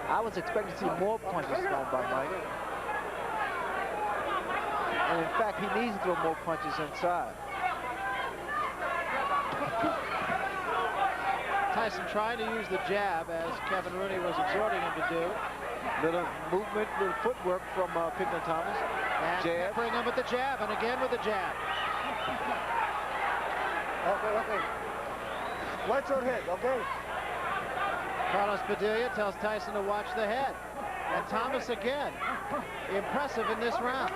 I was expecting to see more punches thrown by Mike. And in fact, he needs to throw more punches inside. Tyson trying to use the jab, as Kevin Rooney was exhorting him to do. Little movement, little footwork from Pinklon Thomas. And Jab. peppering him with the jab, and again with the jab. Okay. Watch your head, okay? Carlos Padilla tells Tyson to watch the head. And Thomas again, impressive in this round.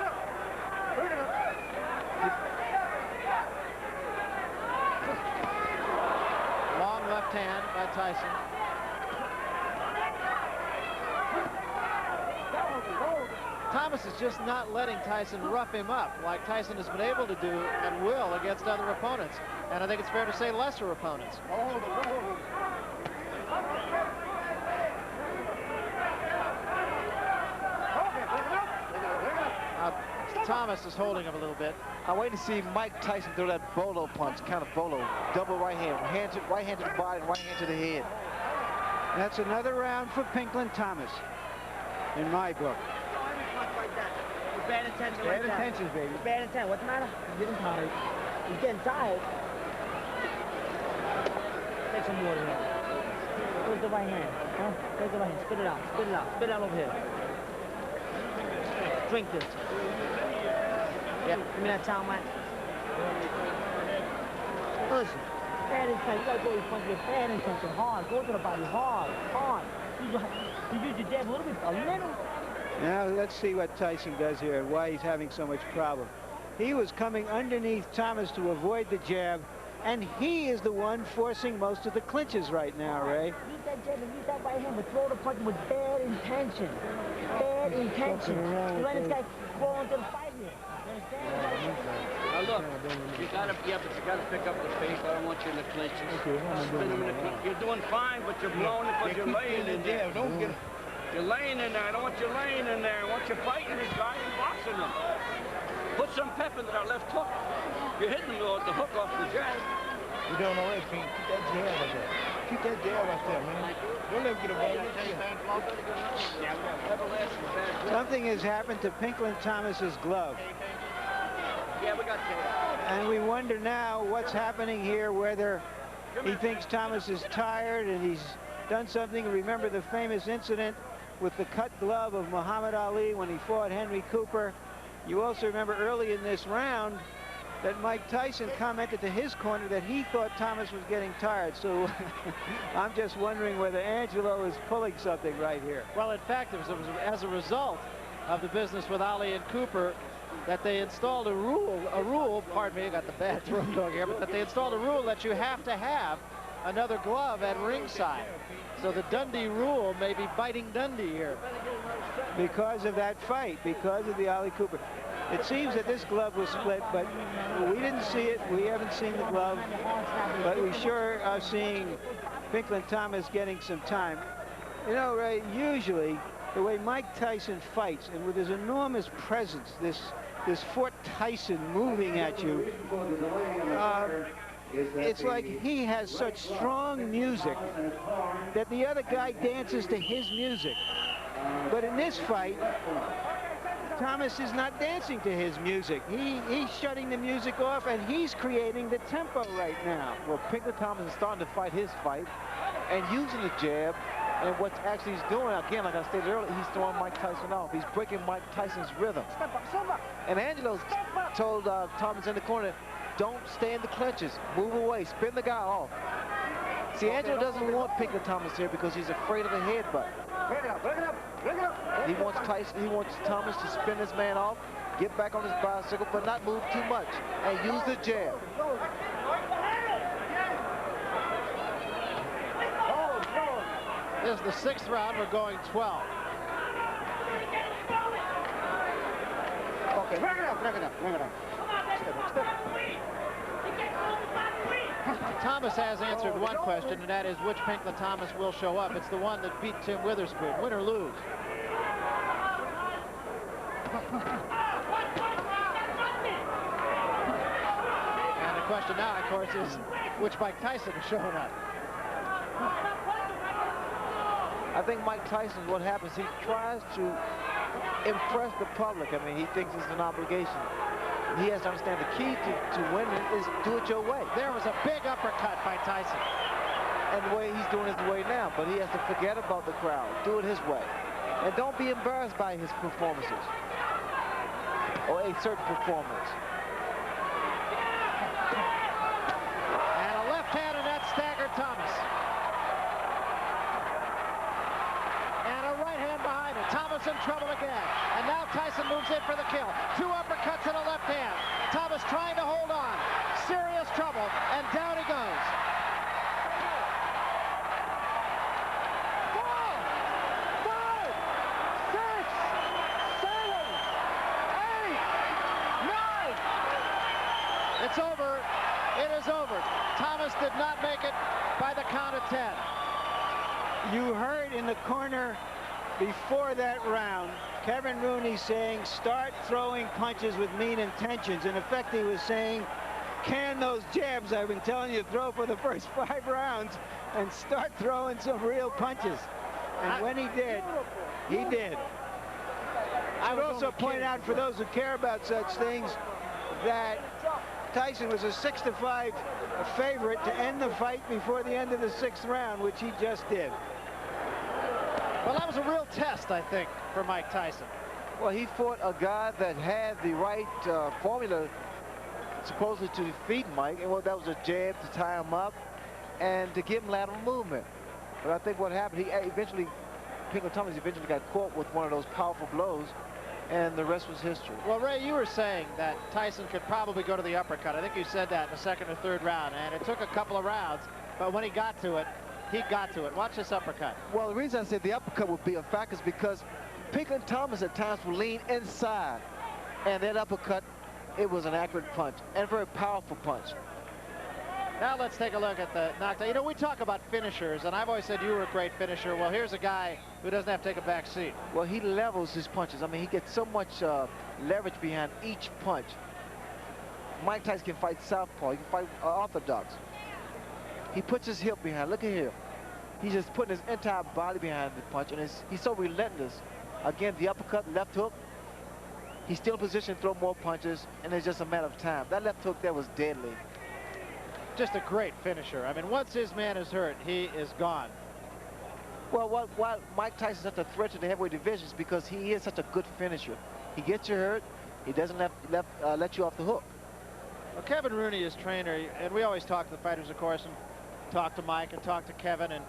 Long left hand by Tyson. Thomas is just not letting Tyson rough him up like Tyson has been able to do and will against other opponents. And I think it's fair to say lesser opponents. Thomas is holding him a little bit. I'm waiting to see Mike Tyson throw that bolo punch, kind of bolo, double right hand to the body and right hand to the head. That's another round for Pinklon Thomas, in my book. Bad intentions. Bad intentions, baby. Bad intent. What's the matter? He's getting tired. He's getting tired. Take some water here. Where's the right hand? Huh? Where's the right hand? Spit it out. Spit it out. Spit it out over here. Drink this. Yeah. Give me that towel, Mike. Listen. Bad intent. You gotta go with punch with bad intention. Hard. Go to the body. Hard. Hard. You use your jab a little bit. A little. Now let's see what Tyson does here and why he's having so much problem. He was coming underneath Thomas to avoid the jab, and he is the one forcing most of the clinches right now, Ray. Use that jab and use that right hand, but throw the punch with bad intention. Bad intention. You let this guy fall into the fight here. You understand? Now look, you gotta pick up the pace. I don't want you in the clinches. Spin him in the clinches. You're doing fine, but you're blowing it because you're laying in there. Don't get. You're laying in there. I don't want you laying in there. I want you fighting this guy and boxing him. Put some pep into that left hook. You're hitting him with the hook off the jab. You're doing all right, Pink. Keep that jab right there. Keep that jab right there, man. Don't let him get a ball. Something has happened to Pinklon Thomas's glove. Yeah, we got jab. And we wonder now what's happening here, whether he thinks Thomas is tired and he's done something. Remember the famous incident with the cut glove of Muhammad Ali when he fought Henry Cooper. You also remember early in this round that Mike Tyson commented to his corner that he thought Thomas was getting tired. So I'm just wondering whether Angelo is pulling something right here. Well, in fact, it was as a result of the business with Ali and Cooper that they installed a rule, pardon me, I got the bad throat dog here, but that they installed a rule that you have to have another glove at ringside. So the Dundee rule may be biting Dundee here. Because of that fight, because of the Ali Cooper. It seems that this glove was split, but we didn't see it. We haven't seen the glove, but we sure are seeing Pinklon Thomas getting some time. You know, Ray, usually the way Mike Tyson fights, and with his enormous presence, this Fort Tyson moving at you, it's like he has such strong music that the other guy dances to his music. But in this fight, Thomas is not dancing to his music. He's shutting the music off, and he's creating the tempo right now. Well, Pinklon Thomas is starting to fight his fight and using the jab. And what actually he's doing, again, like I stated earlier, he's throwing Mike Tyson off. He's breaking Mike Tyson's rhythm. And Angelo told Thomas in the corner, don't stay in the clinches. Move away. Spin the guy off. See, Angelo doesn't want Pinklon Thomas here because he's afraid of a headbutt. He wants Thomas to spin this man off, get back on his bicycle, but not move too much, and use the jab. This is the 6th round. We're going 12. Okay, bring it up. Thomas has answered one question, and that is which Pinklon Thomas will show up. It's the one that beat Tim Witherspoon, win or lose. And the question now, of course, is which Mike Tyson is showing up. I think Mike Tyson, what happens, he tries to impress the public. I mean, he thinks it's an obligation. He has to understand the key to winning is do it your way. There was a big uppercut by Tyson. and the way he's doing it the way now. But he has to forget about the crowd. Do it his way. And don't be embarrassed by his performances or a certain performance. And a left hand, and that staggered Thomas. And a right hand behind it. Thomas in trouble again. And now Tyson moves in for the kill. 2 uppercuts and a left hand. Thomas trying to hold on. Serious trouble, and down he goes. 4, 5, 6, 7, 8, 9. It's over. It is over. Thomas did not make it by the count of 10. You heard in the corner before that round, Kevin Rooney saying, start throwing punches with mean intentions. In effect, he was saying, can those jabs I've been telling you to throw for the first 5 rounds and start throwing some real punches. And when he did, he did. I would also point out for those who care about such things that Tyson was a 6-5 favorite to end the fight before the end of the 6th round, which he just did. Well, that was a real test, I think, for Mike Tyson. Well, he fought a guy that had the right formula supposedly to defeat Mike, and well, that was a jab to tie him up and to give him lateral movement. But I think what happened, Pinklon Thomas eventually got caught with one of those powerful blows, and the rest was history. Well, Ray, you were saying that Tyson could probably go to the uppercut. I think you said that in the 2nd or 3rd round, and it took a couple of rounds, but when he got to it, he got to it. Watch this uppercut. Well, the reason I said the uppercut would be a factor is because Pinklon Thomas at times will lean inside, and that uppercut, it was an accurate punch and a very powerful punch. Now let's take a look at the knockdown. You know, we talk about finishers, and I've always said you were a great finisher. Well, here's a guy who doesn't have to take a back seat. Well, he levels his punches. I mean, he gets so much leverage behind each punch. Mike Tyson can fight southpaw. He can fight orthodox. He puts his hip behind. Look at here. He's just putting his entire body behind the punch, and he's so relentless. Again, the uppercut, left hook. He's still in position to throw more punches, and it's just a matter of time. That left hook there was deadly. Just a great finisher. I mean, once his man is hurt, he is gone. Well, why Mike Tyson's such a threat to the heavyweight division is because he is such a good finisher. He gets you hurt. He doesn't let you off the hook. Well, Kevin Rooney is trainer, and we always talk to the fighters, of course, and talk to Mike and talk to Kevin. And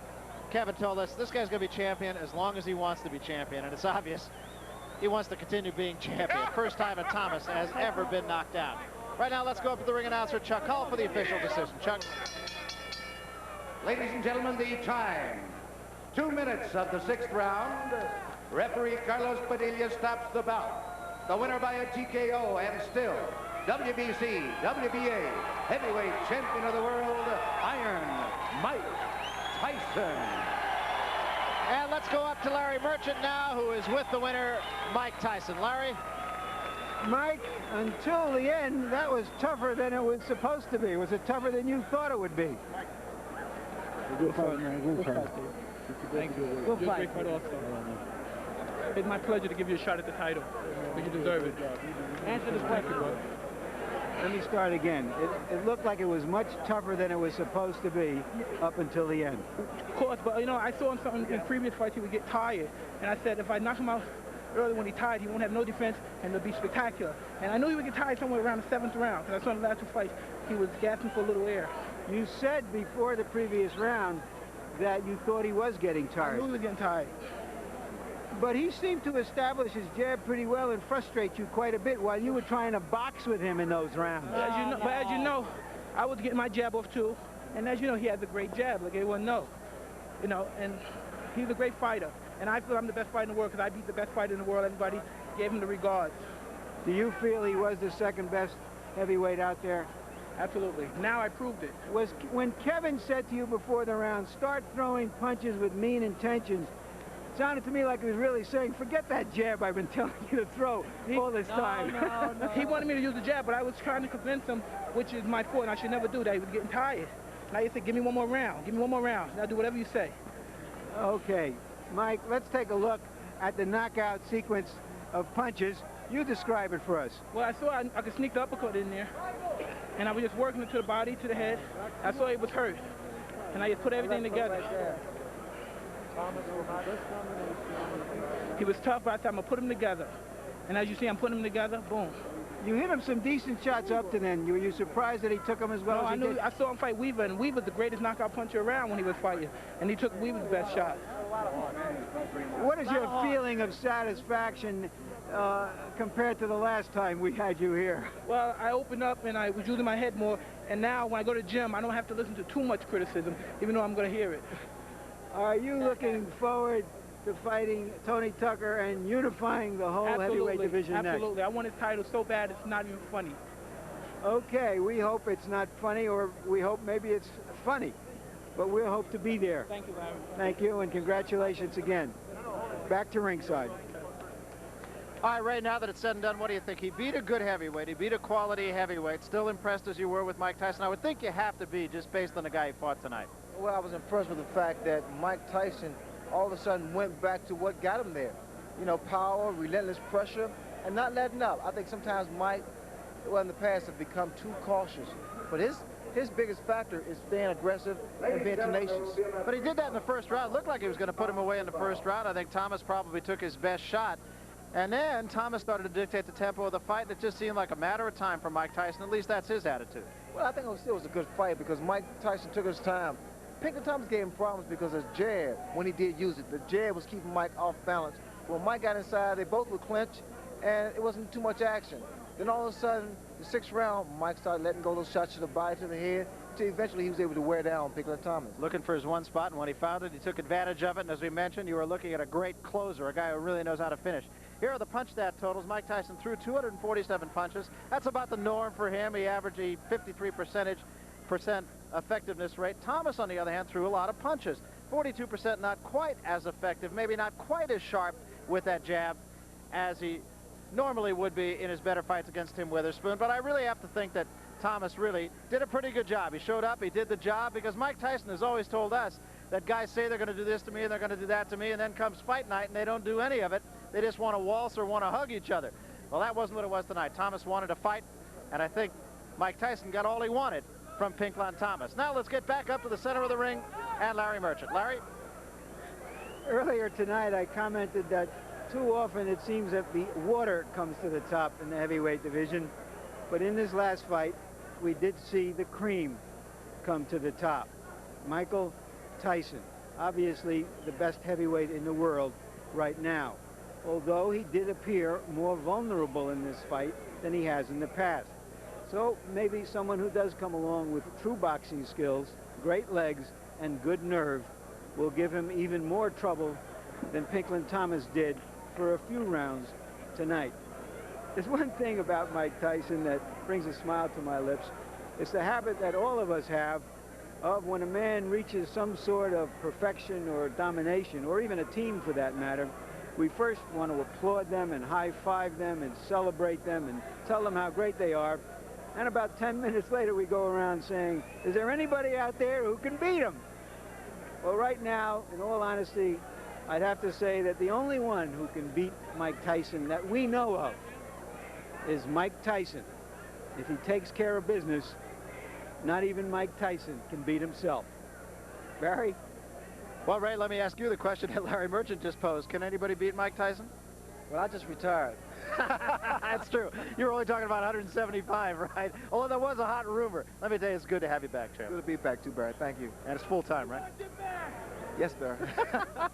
Kevin told us this guy's going to be champion as long as he wants to be champion. And it's obvious he wants to continue being champion. First time a Thomas has ever been knocked out. Right now, let's go up to the ring announcer, Chuck Hull, for the official decision. Chuck. Ladies and gentlemen, the time. 2 minutes of the 6th round. Referee Carlos Padilla stops the bout. The winner by a TKO and still WBC, WBA heavyweight champion of the world, Iron Mike Tyson. And let's go up to Larry Merchant now, who is with the winner, Mike Tyson. Larry? Mike, until the end, that was tougher than it was supposed to be. Was it tougher than you thought it would be? Good fight, man. Good fight. Thank you. Good fight. Great fight also. It's my pleasure to give you a shot at the title. But you deserve it. Answer this question. Let me start again. It looked like it was much tougher than it was supposed to be up until the end. Of course, but you know, I saw in some in previous fights he would get tired, and I said if I knock him out early when he tired, he won't have no defense, and it'll be spectacular. And I knew he would get tired somewhere around the 7th round, because I saw in the last 2 fights he was gasping for a little air. You said before the previous round that you thought he was getting tired. I knew he was getting tired. But he seemed to establish his jab pretty well and frustrate you quite a bit while you were trying to box with him in those rounds. As you know, I was getting my jab off too. And as you know, he has a great jab, like everyone knows. You know, and he's a great fighter. And I feel I'm the best fighter in the world because I beat the best fighter in the world. Everybody gave him the regards. Do you feel he was the second best heavyweight out there? Absolutely. Now I proved it. When Kevin said to you before the round, start throwing punches with mean intentions, it sounded to me like he was really saying, forget that jab I've been telling you to throw all this time. No. He wanted me to use the jab, but I was trying to convince him, which is my fault, and I should never do that. He was getting tired. Now he said, give me one more round. Give me one more round. Now do whatever you say. Okay. Mike, let's take a look at the knockout sequence of punches. You describe it for us. Well, I saw I could sneak the uppercut in there, and I was just working it to the body, to the head. I saw he was hurt. and I just put everything together. He was tough, but I said, I'm going to put him together. And as you see, I'm putting him together, boom. You hit him some decent shots up to then. Were you surprised that he took them as well as he did? I saw him fight Weaver, and Weaver's the greatest knockout puncher around when he was fighting. And he took Weaver's best shot. What is your feeling of satisfaction compared to the last time we had you here? Well, I opened up and I was using my head more, and now when I go to the gym, I don't have to listen to too much criticism, even though I'm going to hear it. Are you looking forward to fighting Tony Tucker and unifying the whole heavyweight division next? Absolutely. I want his title so bad it's not even funny. Okay, we hope it's not funny, or we hope maybe it's funny. But we'll hope to be there. Thank you, Larry. Thank you, and congratulations again. Back to ringside. All right, Ray, now that it's said and done, what do you think? He beat a good heavyweight. He beat a quality heavyweight. Still impressed as you were with Mike Tyson? I would think you have to be, just based on the guy he fought tonight. Well, I was impressed with the fact that Mike Tyson all of a sudden went back to what got him there. You know, power, relentless pressure, and not letting up. I think sometimes Mike, well, in the past, has become too cautious. But his biggest factor is staying aggressive and being tenacious. But he did that in the first round. Looked like he was going to put him away in the first round. I think Thomas probably took his best shot. And then Thomas started to dictate the tempo of the fight, and it just seemed like a matter of time for Mike Tyson. At least that's his attitude. Well, I think it still was a good fight because Mike Tyson took his time. Pinklon Thomas gave him problems because his jab, when he did use it, the jab was keeping Mike off balance. When Mike got inside, they both would clinch, and it wasn't too much action. Then all of a sudden, the sixth round, Mike started letting go those shots to the body, to the head, until eventually he was able to wear down Pinklon Thomas. Looking for his one spot, and when he found it, he took advantage of it. And as we mentioned, you were looking at a great closer, a guy who really knows how to finish. Here are the punch stat totals. Mike Tyson threw 247 punches. That's about the norm for him. He averaged a 53% effectiveness rate. Thomas, on the other hand, threw a lot of punches. 42% not quite as effective, maybe not quite as sharp with that jab as he normally would be in his better fights against Tim Witherspoon. But I really have to think that Thomas really did a pretty good job. He showed up, he did the job, because Mike Tyson has always told us that guys say they're going to do this to me and they're going to do that to me, and then comes fight night and they don't do any of it. They just want to waltz or want to hug each other. Well, that wasn't what it was tonight. Thomas wanted to fight, and I think Mike Tyson got all he wanted from Pinklon Thomas. Now let's get back up to the center of the ring and Larry Merchant. Larry? Earlier tonight, I commented that too often it seems that the water comes to the top in the heavyweight division. But in this last fight, we did see the cream come to the top. Michael Tyson, obviously the best heavyweight in the world right now, although he did appear more vulnerable in this fight than he has in the past. So maybe someone who does come along with true boxing skills, great legs, and good nerve will give him even more trouble than Pinklon Thomas did for a few rounds tonight. There's one thing about Mike Tyson that brings a smile to my lips. It's the habit that all of us have of when a man reaches some sort of perfection or domination, or even a team for that matter, we first want to applaud them and high-five them and celebrate them and tell them how great they are. And about 10 minutes later, we go around saying, is there anybody out there who can beat him? Well, right now, in all honesty, I'd have to say that the only one who can beat Mike Tyson that we know of is Mike Tyson. If he takes care of business, not even Mike Tyson can beat himself. Barry? Well, Ray, let me ask you the question that Larry Merchant just posed. Can anybody beat Mike Tyson? Well, I just retired. That's true. You were only talking about 175, right? Although there was a hot rumor. Let me tell you, it's good to have you back, champ. Good to be back too, Barry. Thank you. And it's full time, right? Yes, Barry. All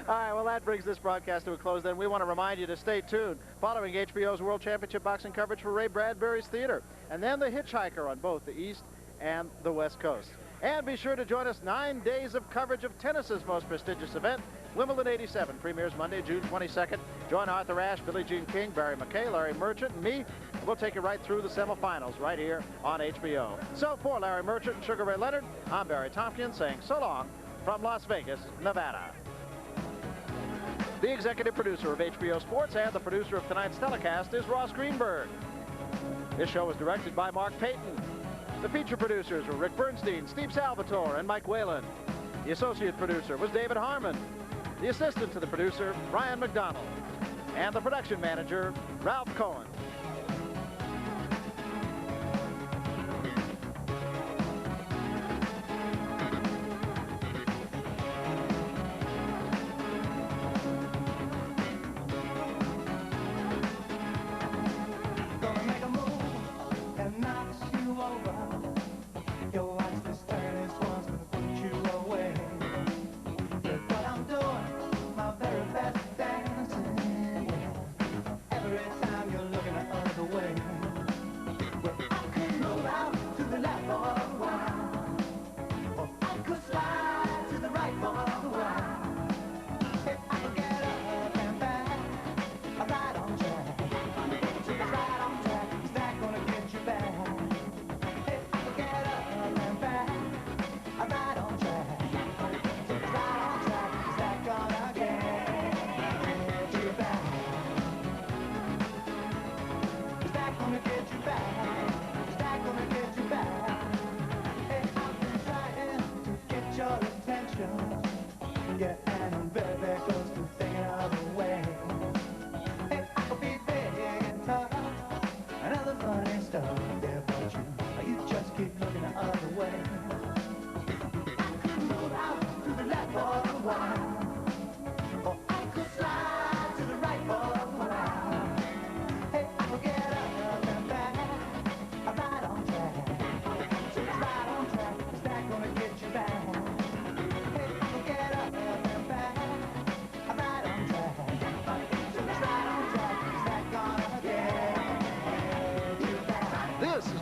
right, well, that brings this broadcast to a close then. We want to remind you to stay tuned following HBO's World Championship Boxing coverage for Ray Bradbury's Theater, and then The Hitchhiker on both the East and the West Coast. And be sure to join us 9 days of coverage of tennis's most prestigious event, Wimbledon 87, premieres Monday, June 22nd. Join Arthur Ashe, Billie Jean King, Barry McKay, Larry Merchant, and me. And we'll take you right through the semifinals right here on HBO. So for Larry Merchant and Sugar Ray Leonard, I'm Barry Tompkins saying so long from Las Vegas, Nevada. The executive producer of HBO Sports and the producer of tonight's telecast is Ross Greenberg. This show was directed by Mark Payton. The feature producers were Rick Bernstein, Steve Salvatore, and Mike Whalen. The associate producer was David Harmon. The assistant to the producer, Brian McDonald. And the production manager, Ralph Cohen.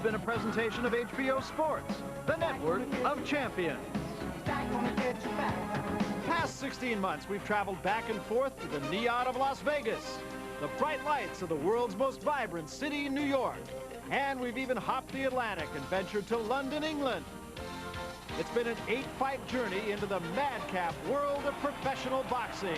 been a presentation of HBO Sports, the network of champions. Past 16 months, we've traveled back and forth to the neon of Las Vegas, the bright lights of the world's most vibrant city, New York. And we've even hopped the Atlantic and ventured to London, England. It's been an 8-fight journey into the madcap world of professional boxing.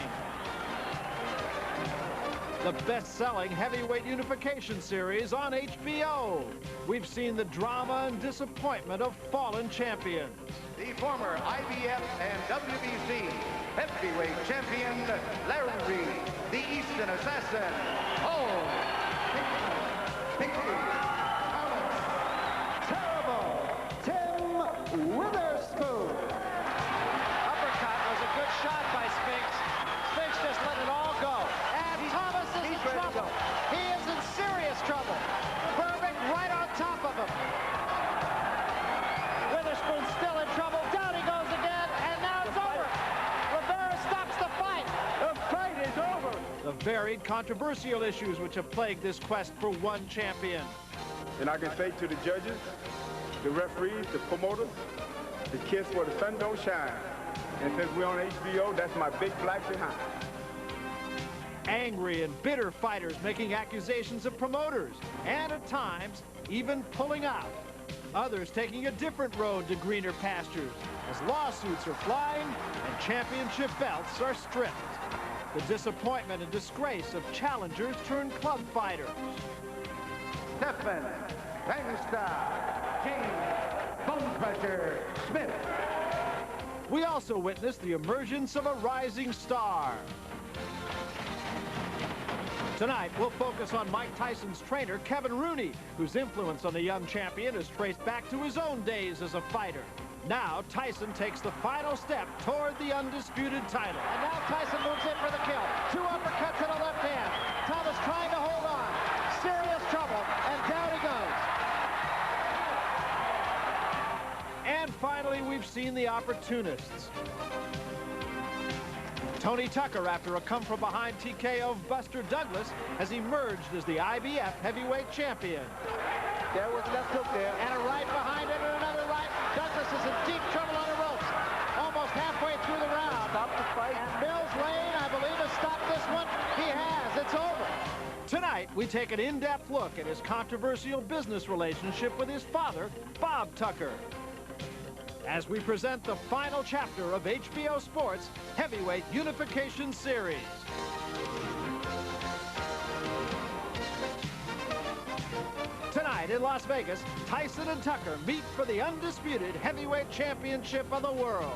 The best-selling heavyweight unification series on HBO. We've seen the drama and disappointment of fallen champions. The former IBF and WBC heavyweight champion, Larry, the Eastern Assassin, Pinklon. Witherspoon. Uppercut was a good shot by Spinks. Spinks just let it all go. And Thomas is in trouble. He is in serious trouble. Burbick right on top of him. Witherspoon's still in trouble. Down he goes again, and now it's over. Rivera stops the fight. The fight is over. The varied controversial issues which have plagued this quest for one champion. And I can say to the judges, the referees, the promoters, the kiss where the sun don't shine. And since we're on HBO, that's my big black behind. Angry and bitter fighters making accusations of promoters, and at times, even pulling out. Others taking a different road to greener pastures, as lawsuits are flying and championship belts are stripped. The disappointment and disgrace of challengers turned club fighters. Stephen Gangsta King Bone Crusher Smith. We also witnessed the emergence of a rising star. Tonight, we'll focus on Mike Tyson's trainer, Kevin Rooney, whose influence on the young champion is traced back to his own days as a fighter. Now, Tyson takes the final step toward the undisputed title. And now Tyson moves in for the kill. 2 uppercuts to the left hand. Thomas trying to hold on. Serious trouble, and down he goes. And finally, we've seen the opportunists. Tony Tucker, after a come-from-behind TKO of Buster Douglas, has emerged as the IBF heavyweight champion. There was left hook there. And a right behind it and another right. Douglas is in deep trouble on the ropes. Almost halfway through the round. Stop the fight. And Mills Lane, I believe, has stopped this one. He has. It's over. Tonight, we take an in-depth look at his controversial business relationship with his father, Bob Tucker, as we present the final chapter of HBO Sports Heavyweight Unification Series. Tonight in Las Vegas, Tyson and Tucker meet for the undisputed heavyweight championship of the world.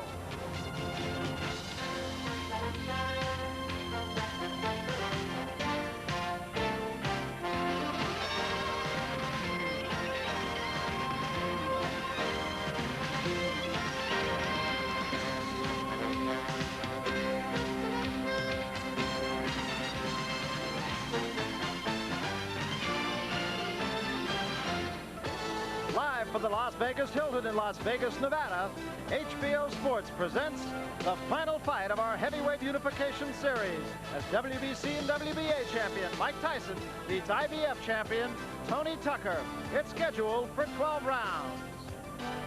From the Las Vegas Hilton in Las Vegas, Nevada, HBO Sports presents the final fight of our heavyweight unification series as WBC and WBA champion Mike Tyson beats IBF champion Tony Tucker. It's scheduled for 12 rounds.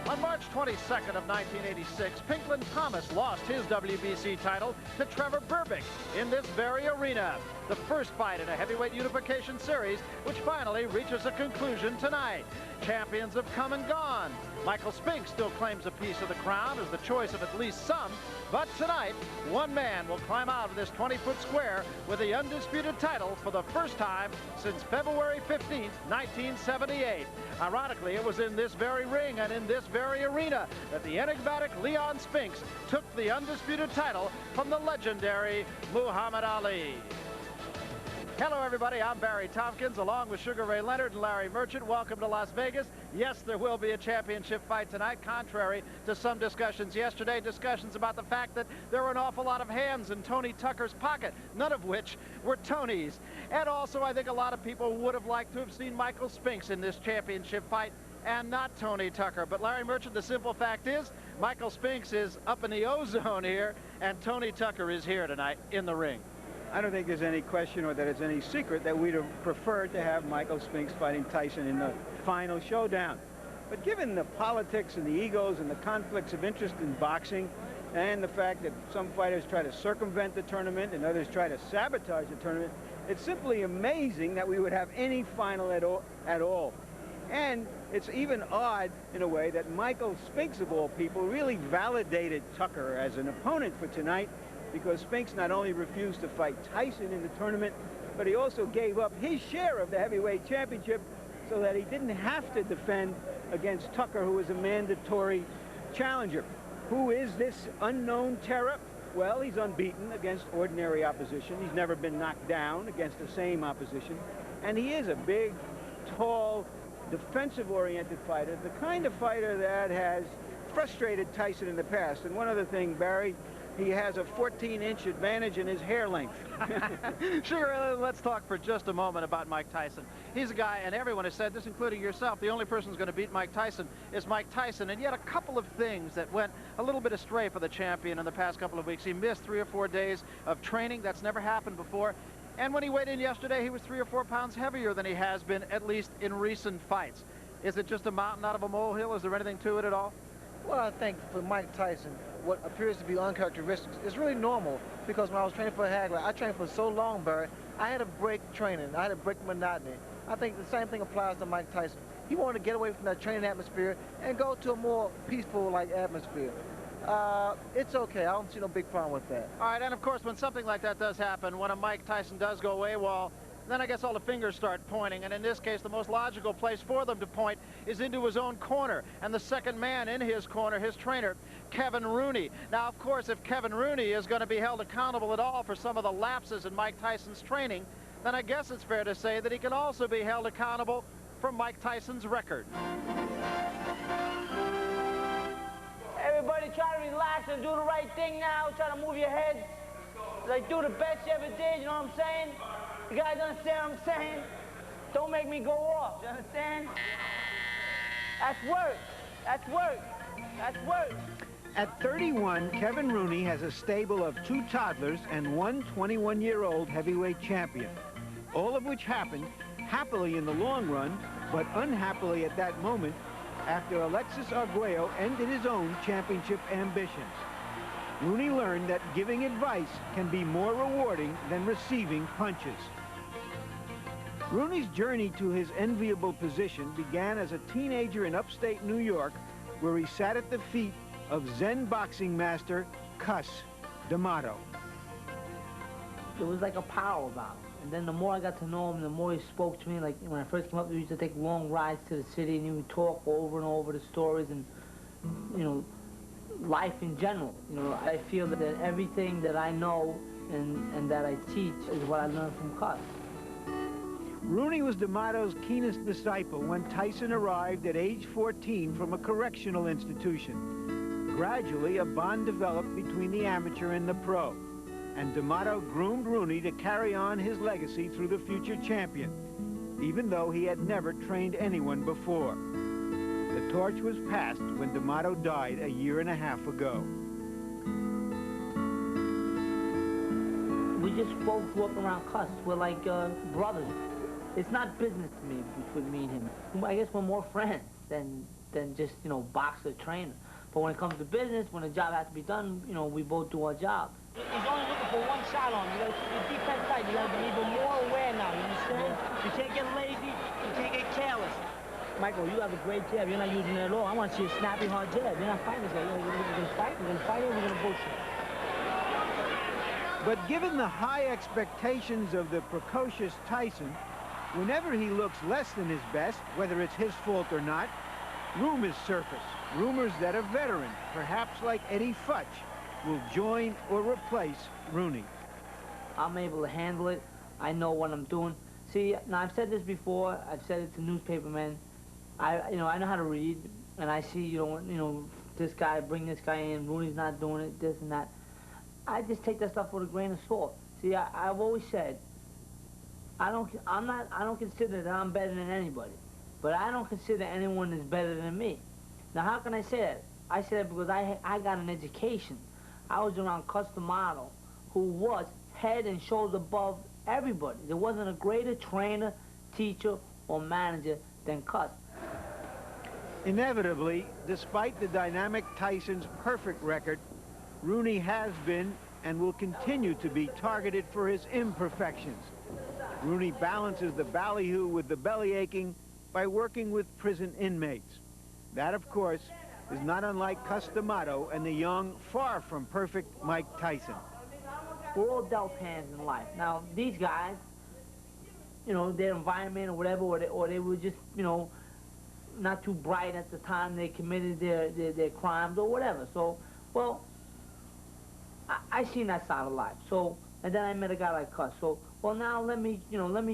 On March 22nd of 1986, Pinklon Thomas lost his WBC title to Trevor Burbick in this very arena. The first fight in a heavyweight unification series, which finally reaches a conclusion tonight. Champions have come and gone. Michael Spinks still claims a piece of the crown as the choice of at least some, but tonight, one man will climb out of this 20-foot square with the undisputed title for the first time since February 15th, 1978. Ironically, it was in this very ring and in this very arena that the enigmatic Leon Spinks took the undisputed title from the legendary Muhammad Ali. Hello, everybody. I'm Barry Tompkins, along with Sugar Ray Leonard and Larry Merchant. Welcome to Las Vegas. Yes, there will be a championship fight tonight, contrary to some discussions yesterday, discussions about the fact that there were an awful lot of hands in Tony Tucker's pocket, none of which were Tony's. And also, I think a lot of people would have liked to have seen Michael Spinks in this championship fight and not Tony Tucker. But Larry Merchant, the simple fact is, Michael Spinks is up in the ozone here, and Tony Tucker is here tonight in the ring. I don't think there's any question or that it's any secret that we'd have preferred to have Michael Spinks fighting Tyson in the final showdown. But given the politics and the egos and the conflicts of interest in boxing, and the fact that some fighters try to circumvent the tournament and others try to sabotage the tournament, it's simply amazing that we would have any final at all. And it's even odd, in a way, that Michael Spinks, of all people, really validated Tucker as an opponent for tonight, because Spinks not only refused to fight Tyson in the tournament, but he also gave up his share of the heavyweight championship so that he didn't have to defend against Tucker, who was a mandatory challenger. Who is this unknown terror? Well, he's unbeaten against ordinary opposition. He's never been knocked down against the same opposition. And he is a big, tall, defensive-oriented fighter, the kind of fighter that has frustrated Tyson in the past. And one other thing, Barry, he has a 14-inch advantage in his hair length. Sure, let's talk for just a moment about Mike Tyson. He's a guy, and everyone has said this, including yourself, the only person who's going to beat Mike Tyson is Mike Tyson. And yet a couple of things that went a little bit astray for the champion in the past couple of weeks. He missed 3 or 4 days of training. That's never happened before. And when he weighed in yesterday, he was 3 or 4 pounds heavier than he has been, at least in recent fights. Is it just a mountain out of a molehill? Is there anything to it at all? Well, I think for Mike Tyson, what appears to be uncharacteristics is really normal, because when I was training for Hagler, I trained for so long, Barry, I had to break training. I had to break monotony. I think the same thing applies to Mike Tyson. He wanted to get away from that training atmosphere and go to a more peaceful-like atmosphere. It's okay. I don't see no big problem with that. All right, and of course, when something like that does happen, when a Mike Tyson does go AWOL, then I guess all the fingers start pointing, and in this case, the most logical place for them to point is into his own corner, and the second man in his corner, his trainer, Kevin Rooney. Now, of course, if Kevin Rooney is going to be held accountable at all for some of the lapses in Mike Tyson's training, then I guess it's fair to say that he can also be held accountable for Mike Tyson's record. Everybody try to relax and do the right thing now. Try to move your heads. Like, do the best you ever did, you know what I'm saying? You guys understand what I'm saying? Don't make me go off, you understand? That's work. That's work. That's work. At 31, Kevin Rooney has a stable of 2 toddlers and 1 21-year-old heavyweight champion, all of which happened happily in the long run, but unhappily at that moment after Alexis Arguello ended his own championship ambitions. Rooney learned that giving advice can be more rewarding than receiving punches. Rooney's journey to his enviable position began as a teenager in upstate New York, where he sat at the feet of Zen boxing master Cus D'Amato. There was like a power about him. And then the more I got to know him, the more he spoke to me. Like when I first came up, we used to take long rides to the city, and he would talk over and over the stories and, you know, life in general. You know, I feel that everything that I know and that I teach is what I learned from Cus. Rooney was D'Amato's keenest disciple when Tyson arrived at age 14 from a correctional institution. Gradually, a bond developed between the amateur and the pro, and D'Amato groomed Rooney to carry on his legacy through the future champion, even though he had never trained anyone before. The torch was passed when D'Amato died a year and a half ago. We just both walk around Cus. We're like brothers. It's not business to me between me and him. I guess we're more friends than just, you know, boxer trainer. But when it comes to business, when a job has to be done, you know, we both do our job. He's only looking for one shot on you. You gotta keep your defense tight. You gotta be even more aware now, you understand? You can't get lazy, you can't get careless. Michael, you have a great jab. You're not using it at all. I want to see a snappy, hard jab. You're not fighting this guy. We're gonna fight, or we're gonna bullshit. But given the high expectations of the precocious Tyson, whenever he looks less than his best, whether it's his fault or not, rumors surface. Rumors that a veteran, perhaps like Eddie Futch, will join or replace Rooney. I'm able to handle it. I know what I'm doing. See, now I've said this before. I've said it to newspapermen. I know how to read, and I see, you know, this guy, bring this guy in, Rooney's not doing it, this and that. I just take that stuff with a grain of salt. See, I've always said, I don't consider that I'm better than anybody, but I don't consider anyone is better than me. Now, how can I say that? I say that because I got an education. I was around Cus D'Amato, who was head and shoulders above everybody. There wasn't a greater trainer, teacher, or manager than Cus. Inevitably, despite the dynamic Tyson's perfect record, Rooney has been and will continue to be targeted for his imperfections. Rooney balances the ballyhoo with the belly aching by working with prison inmates. That, of course, is not unlike Cus D'Amato and the young, far from perfect Mike Tyson. We're all dealt hands in life. Now, these guys, you know, their environment or whatever, or they were just, you know, not too bright at the time they committed their crimes or whatever. So, well, I seen that side of life. So, and then I met a guy like Cus. So, well, now let me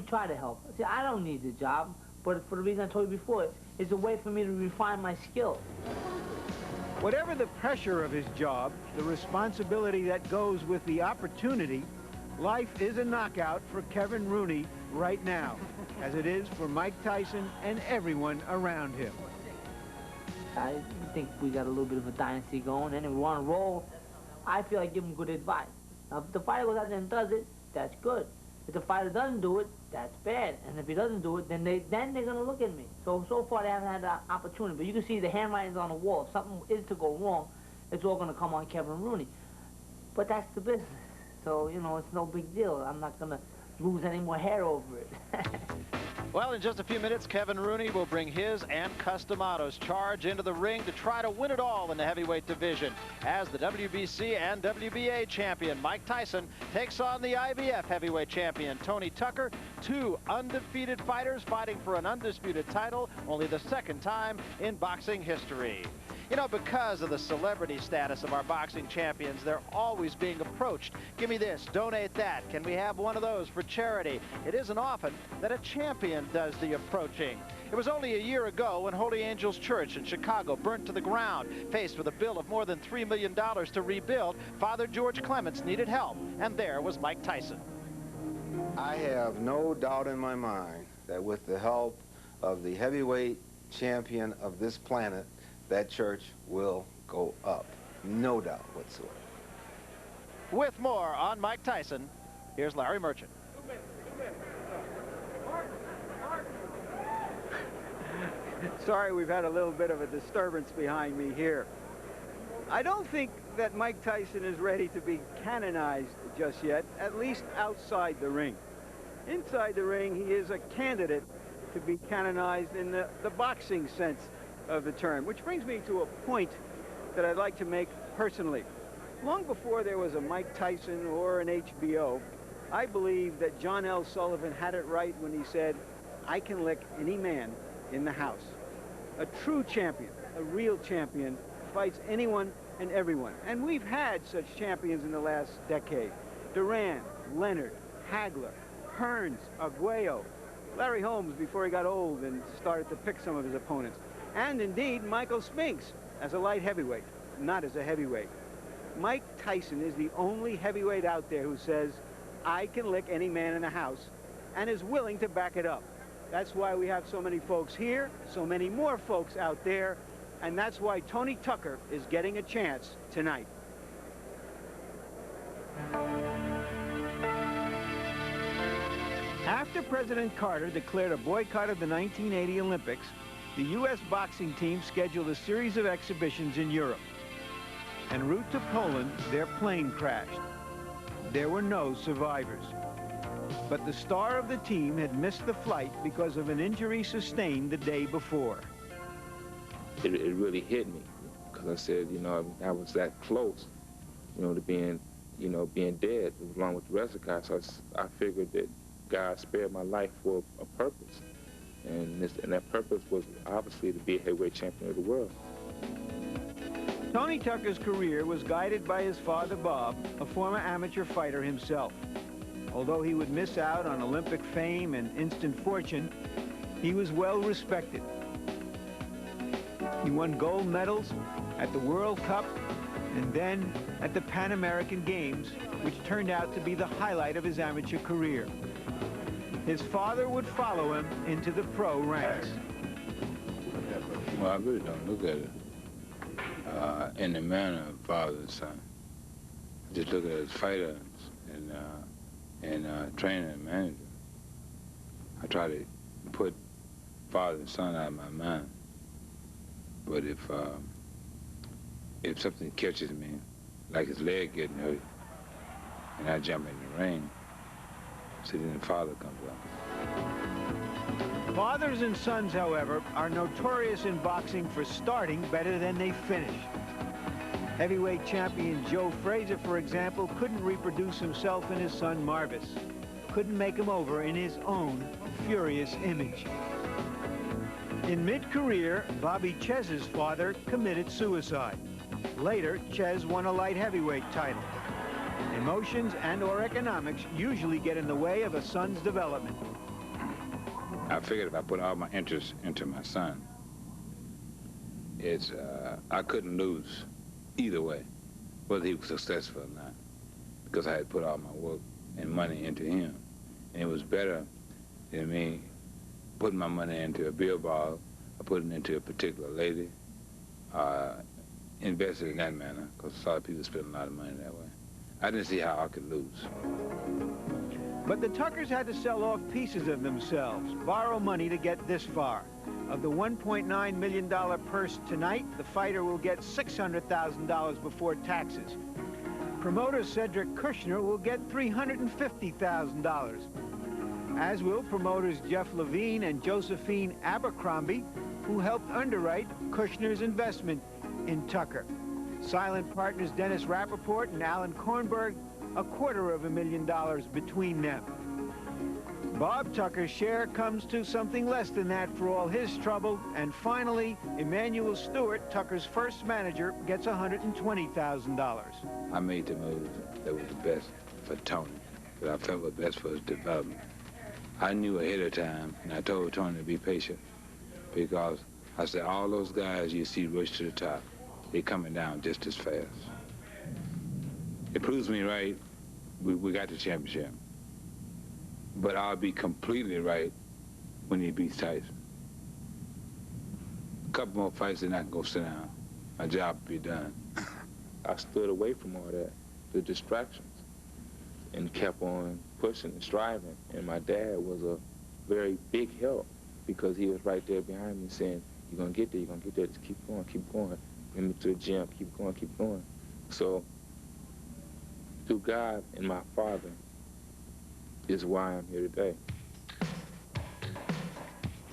try to help. See, I don't need the job, but for the reason I told you before, it's a way for me to refine my skill. Whatever the pressure of his job, the responsibility that goes with the opportunity, life is a knockout for Kevin Rooney right now, as it is for Mike Tyson and everyone around him. I think we got a little bit of a dynasty going, and if we want to roll, I feel like give him good advice. Now, if the fighter goes out there and does it, that's good. If the fighter doesn't do it, that's bad. And if he doesn't do it, then they're going to look at me. So far they haven't had the opportunity. But you can see the handwriting's on the wall. If something is to go wrong, it's all going to come on Kevin Rooney. But that's the business. So, you know, it's no big deal. I'm not going to lose any more hair over it. Well, in just a few minutes, Kevin Rooney will bring his and Cus D'Amato's charge into the ring to try to win it all in the heavyweight division. As the WBC and WBA champion, Mike Tyson takes on the IBF heavyweight champion, Tony Tucker. Two undefeated fighters fighting for an undisputed title, only the second time in boxing history. You know, because of the celebrity status of our boxing champions, they're always being approached. Give me this, donate that. Can we have one of those for charity? It isn't often that a champion does the approaching. It was only a year ago when Holy Angels Church in Chicago burnt to the ground. Faced with a bill of more than $3 million to rebuild, Father George Clements needed help, and there was Mike Tyson. I have no doubt in my mind that with the help of the heavyweight champion of this planet, that church will go up. No doubt whatsoever. With more on Mike Tyson, here's Larry Merchant. Sorry, we've had a little bit of a disturbance behind me here. I don't think that Mike Tyson is ready to be canonized just yet, at least outside the ring. Inside the ring, he is a candidate to be canonized in the boxing sense of the term, which brings me to a point that I'd like to make personally. Long before there was a Mike Tyson or an HBO, I believe that John L. Sullivan had it right when he said, "I can lick any man in the house." A true champion, a real champion, fights anyone and everyone. And we've had such champions in the last decade. Duran, Leonard, Hagler, Hearns, Arguello, Larry Holmes before he got old and started to pick some of his opponents. And indeed, Michael Spinks as a light heavyweight, not as a heavyweight. Mike Tyson is the only heavyweight out there who says, "I can lick any man in the house," and is willing to back it up. That's why we have so many folks here, so many more folks out there, and that's why Tony Tucker is getting a chance tonight. After President Carter declared a boycott of the 1980 Olympics, the U.S. boxing team scheduled a series of exhibitions in Europe. En route to Poland, their plane crashed. There were no survivors. But the star of the team had missed the flight because of an injury sustained the day before. It really hit me, because I said, you know, I was that close, you know, to being dead along with the rest of the guys. So I figured that God spared my life for a purpose. And that purpose was obviously to be a heavyweight champion of the world. Tony Tucker's career was guided by his father, Bob, a former amateur fighter himself. Although he would miss out on Olympic fame and instant fortune, he was well respected. He won gold medals at the World Cup and then at the Pan American Games, which turned out to be the highlight of his amateur career. His father would follow him into the pro ranks. Well, I really don't look at it in the manner of father and son. I just look at it as fighter and trainer and manager. I try to put father and son out of my mind. But if something catches me, like his leg getting hurt, and I jump in the ring, so then the father comes up. Fathers and sons, however, are notorious in boxing for starting better than they finish. Heavyweight champion Joe Frazier, for example, couldn't reproduce himself in his son Marvis. Couldn't make him over in his own furious image. In mid-career, Bobby Ches's father committed suicide. Later, Ches won a light heavyweight title. Emotions and/or economics usually get in the way of a son's development. I figured if I put all my interest into my son, I couldn't lose either way, whether he was successful or not, because I had put all my work and money into him. And it was better than me putting my money into a beer ball or putting it into a particular lady, invested in that manner, because a lot of people spend a lot of money that way. I didn't see how I could lose. But the Tuckers had to sell off pieces of themselves, borrow money to get this far. Of the $1.9 million purse tonight, the fighter will get $600,000 before taxes. Promoter Cedric Kushner will get $350,000, as will promoters Jeff Levine and Josephine Abercrombie, who helped underwrite Kushner's investment in Tucker. Silent partners Dennis Rappaport and Alan Kornberg, $250,000 between them. Bob Tucker's share comes to something less than that for all his trouble. And finally, Emmanuel Stewart, Tucker's first manager, gets $120,000. I made the move that was the best for Tony, that I felt was best for his development. I knew ahead of time, and I told Tony to be patient, because I said, all those guys you see rush to the top, they're coming down just as fast. It proves me right, we got the championship. But I'll be completely right when he beats Tyson. A couple more fights and I can go sit down. My job will be done. I stood away from all that, the distractions, and kept on pushing and striving. And my dad was a very big help, because he was right there behind me saying, you're gonna get there, you're gonna get there, just keep going, bring me to the gym, keep going. So, through God and my father is why I'm here today.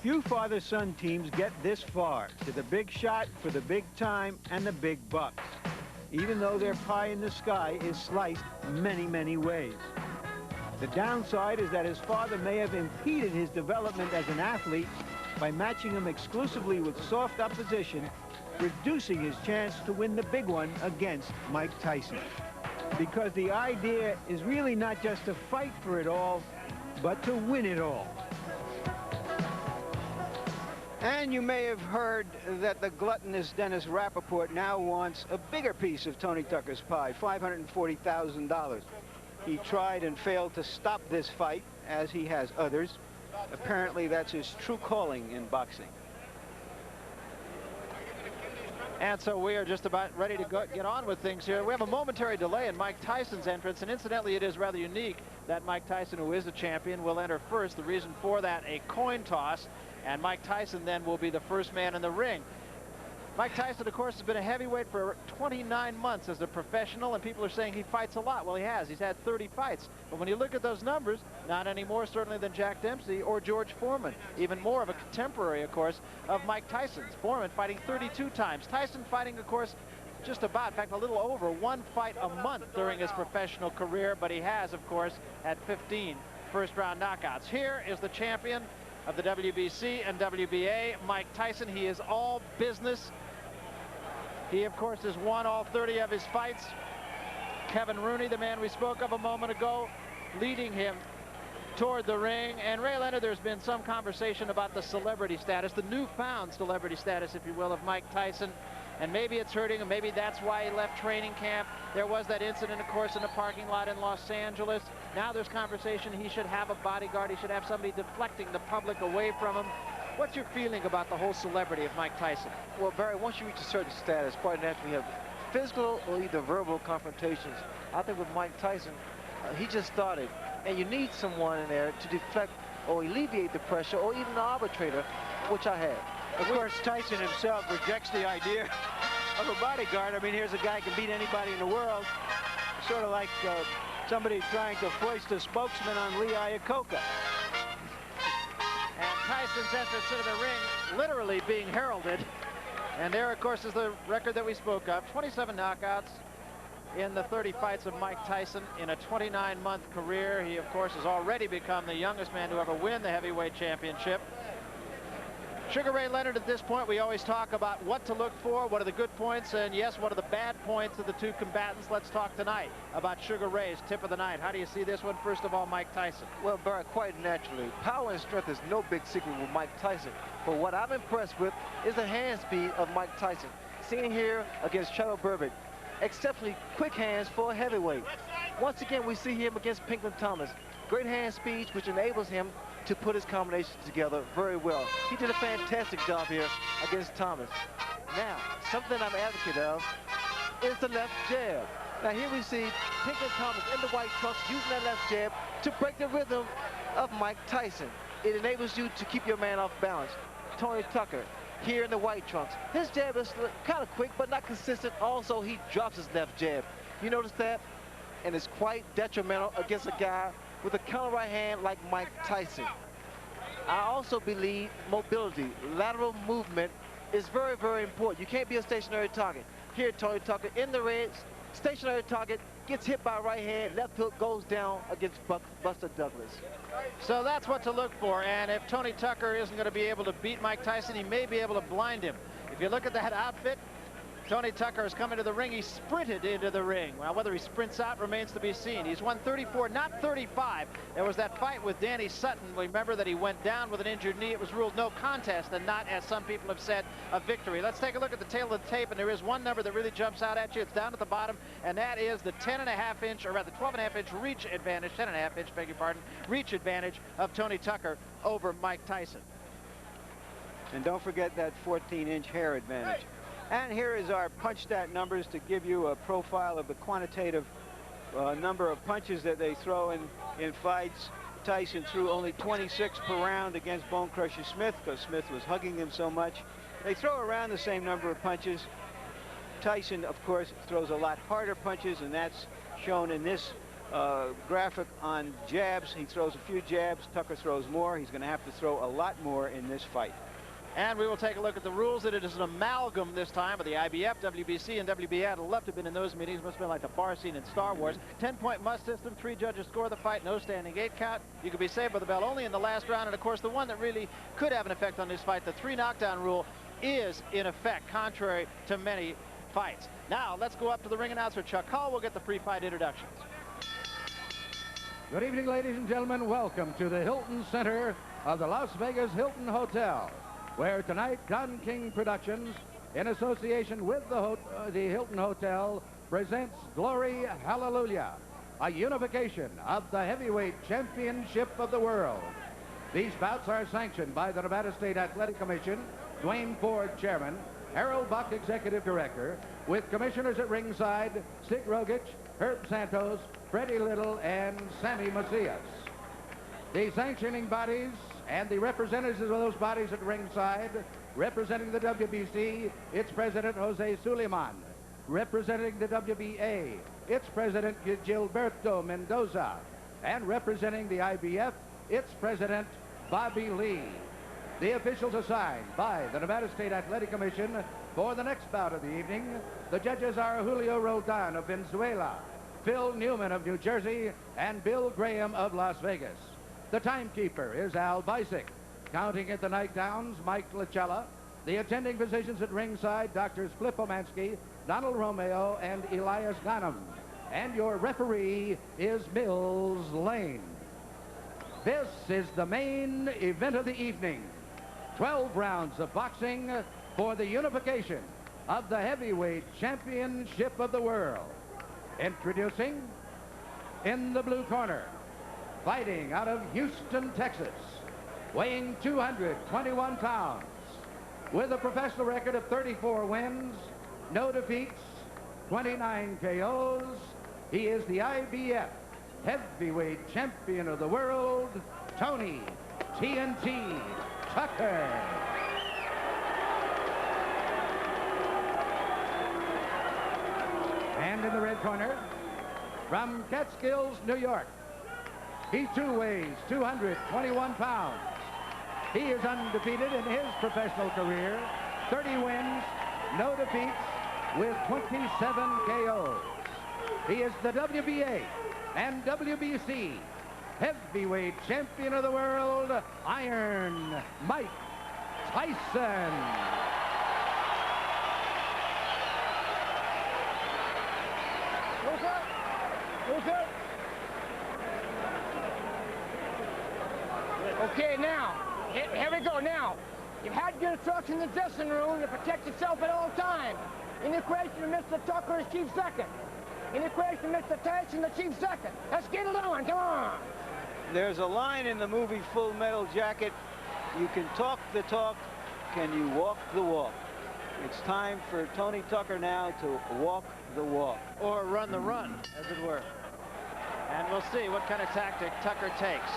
Few father-son teams get this far, to the big shot for the big time and the big bucks, even though their pie in the sky is sliced many, many ways. The downside is that his father may have impeded his development as an athlete by matching him exclusively with soft opposition, reducing his chance to win the big one against Mike Tyson. Because the idea is really not just to fight for it all, but to win it all. And you may have heard that the gluttonous Dennis Rappaport now wants a bigger piece of Tony Tucker's pie, $540,000. He tried and failed to stop this fight, as he has others. Apparently, that's his true calling in boxing. And so we are just about ready to get on with things here. We have a momentary delay in Mike Tyson's entrance, and incidentally, it is rather unique that Mike Tyson, who is the champion, will enter first. The reason for that, a coin toss, and Mike Tyson then will be the first man in the ring. Mike Tyson, of course, has been a heavyweight for 29 months as a professional, and people are saying he fights a lot. Well, he has. He's had 30 fights. But when you look at those numbers, not any more certainly than Jack Dempsey or George Foreman. Even more of a contemporary, of course, of Mike Tyson's. Foreman fighting 32 times. Tyson fighting, of course, just about, in fact, a little over one fight a month during his professional career. But he has, of course, had 15 first-round knockouts. Here is the champion of the WBC and WBA, Mike Tyson. He is all business. He, of course, has won all 30 of his fights. Kevin Rooney, the man we spoke of a moment ago, leading him toward the ring. And Ray Leonard, there's been some conversation about the celebrity status, the newfound celebrity status, if you will, of Mike Tyson. And maybe it's hurting him. Maybe that's why he left training camp. There was that incident, of course, in the parking lot in Los Angeles. Now there's conversation he should have a bodyguard. He should have somebody deflecting the public away from him. What's your feeling about the whole celebrity of Mike Tyson? Well, Barry, once you reach a certain status, quite naturally you have physical or either verbal confrontations. I think with Mike Tyson, He just started, and you need someone in there to deflect or alleviate the pressure, or even an arbitrator, which I have. Of course, Tyson himself rejects the idea of a bodyguard. I mean, here's a guy who can beat anybody in the world. Sort of like somebody trying to foist a spokesman on Lee Iacocca. And Tyson's entrance into the ring literally being heralded. And there, of course, is the record that we spoke of. 27 knockouts in the 30 fights of Mike Tyson in a 29-month career. He, of course, has already become the youngest man to ever win the heavyweight championship. Sugar Ray Leonard, at this point, we always talk about what to look for, what are the good points, and yes, what are the bad points of the two combatants. Let's talk tonight about Sugar Ray's tip of the night. How do you see this one? First of all, Mike Tyson. Well, Barrett, quite naturally, power and strength is no big secret with Mike Tyson. But what I'm impressed with is the hand speed of Mike Tyson. Seen here against Tyrell, exceptionally quick hands for a heavyweight. Once again, we see him against Pinklon Thomas. Great hand speeds, which enables him to put his combinations together very well. He did a fantastic job here against Thomas. Now, something I'm an advocate of is the left jab. Now here we see Pinklon Thomas in the white trunks using that left jab to break the rhythm of Mike Tyson. It enables you to keep your man off balance. Tony Tucker here in the white trunks. His jab is kind of quick, but not consistent. Also, he drops his left jab. You notice that? And it's quite detrimental against a guy with a counter right hand like Mike Tyson. I also believe mobility, lateral movement is very, very important. You can't be a stationary target. Here, Tony Tucker in the red, stationary target, gets hit by a right hand, left hook goes down against Buster Douglas. So that's what to look for, and if Tony Tucker isn't going to be able to beat Mike Tyson, he may be able to blind him. If you look at that outfit, Tony Tucker has come into the ring. He sprinted into the ring. Well, whether he sprints out remains to be seen. He's won 34, not 35. There was that fight with Danny Sutton. Remember that he went down with an injured knee. It was ruled no contest and not, as some people have said, a victory. Let's take a look at the tail of the tape, and there is one number that really jumps out at you. It's down at the bottom, and that is the 10.5-inch, or rather 12.5-inch reach advantage, 10.5-inch, beg your pardon, reach advantage of Tony Tucker over Mike Tyson. And don't forget that 14-inch hair advantage. And here is our punch stat numbers to give you a profile of the quantitative number of punches that they throw in fights. Tyson threw only 26 per round against Bone Crusher Smith because Smith was hugging him so much. They throw around the same number of punches. Tyson, of course, throws a lot harder punches, and that's shown in this graphic on jabs. He throws a few jabs. Tucker throws more. He's going to have to throw a lot more in this fight. And we will take a look at the rules. That it is an amalgam this time of the IBF, WBC, and WBA. I'd love to have been in those meetings. Must have been like the bar scene in Star Wars. 10-point must system. 3 judges score the fight. No standing 8 count. You can be saved by the bell only in the last round. And, of course, the one that really could have an effect on this fight, the 3 knockdown rule, is in effect, contrary to many fights. Now, let's go up to the ring announcer, Chuck Hull. We'll get the pre-fight introductions. Good evening, ladies and gentlemen. Welcome to the Hilton Center of the Las Vegas Hilton Hotel, where tonight Don King Productions, in association with the Hilton Hotel, presents Glory Hallelujah, a unification of the heavyweight championship of the world. These bouts are sanctioned by the Nevada State Athletic Commission, Dwayne Ford, chairman, Harold Buck, executive director, with commissioners at ringside, Sig Rogich, Herb Santos, Freddie Little, and Sammy Macias. The sanctioning bodies and the representatives of those bodies at ringside, representing the WBC, its president, Jose Suleiman. Representing the WBA, its president, Gilberto Mendoza. And representing the IBF, its president, Bobby Lee. The officials assigned by the Nevada State Athletic Commission for the next bout of the evening. The judges are Julio Roldan of Venezuela, Phil Newman of New Jersey, and Bill Graham of Las Vegas. The timekeeper is Al Bisick. Counting at the nightdowns, Mike Lachella. The attending physicians at ringside, Doctors Flip Omansky, Donald Romeo, and Elias Ghanem. And your referee is Mills Lane. This is the main event of the evening. 12 rounds of boxing for the unification of the heavyweight championship of the world. Introducing, in the blue corner, fighting out of Houston, Texas, weighing 221 pounds, with a professional record of 34 wins, no defeats, 29 KOs. He is the IBF heavyweight champion of the world, Tony TNT Tucker. And in the red corner, from Catskills, New York, he too weighs 221 pounds. He is undefeated in his professional career, 30 wins, no defeats, with 27 KOs. He is the WBA and WBC heavyweight champion of the world, Iron Mike Tyson. Okay, now, here we go. Now, you've had your instructions in the dressing room to protect yourself at all times. In the equation of Mr. Tucker is chief second. In the equation of Mr. Tyson, the chief second. Let's get it on. Come on. There's a line in the movie Full Metal Jacket. You can talk the talk. Can you walk the walk? It's time for Tony Tucker now to walk the walk. Or run the run, as it were. And we'll see what kind of tactic Tucker takes.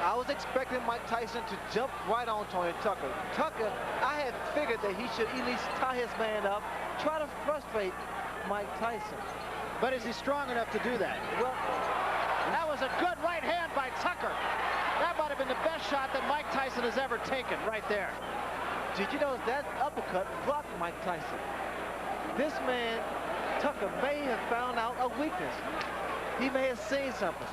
I was expecting Mike Tyson to jump right on Tony Tucker. Tucker, I had figured that he should at least tie his man up, try to frustrate Mike Tyson. But is he strong enough to do that? Well, that was a good right hand by Tucker. That might have been the best shot that Mike Tyson has ever taken right there. Did you notice that uppercut blocked Mike Tyson? This man, Tucker, may have found out a weakness. He may have seen something.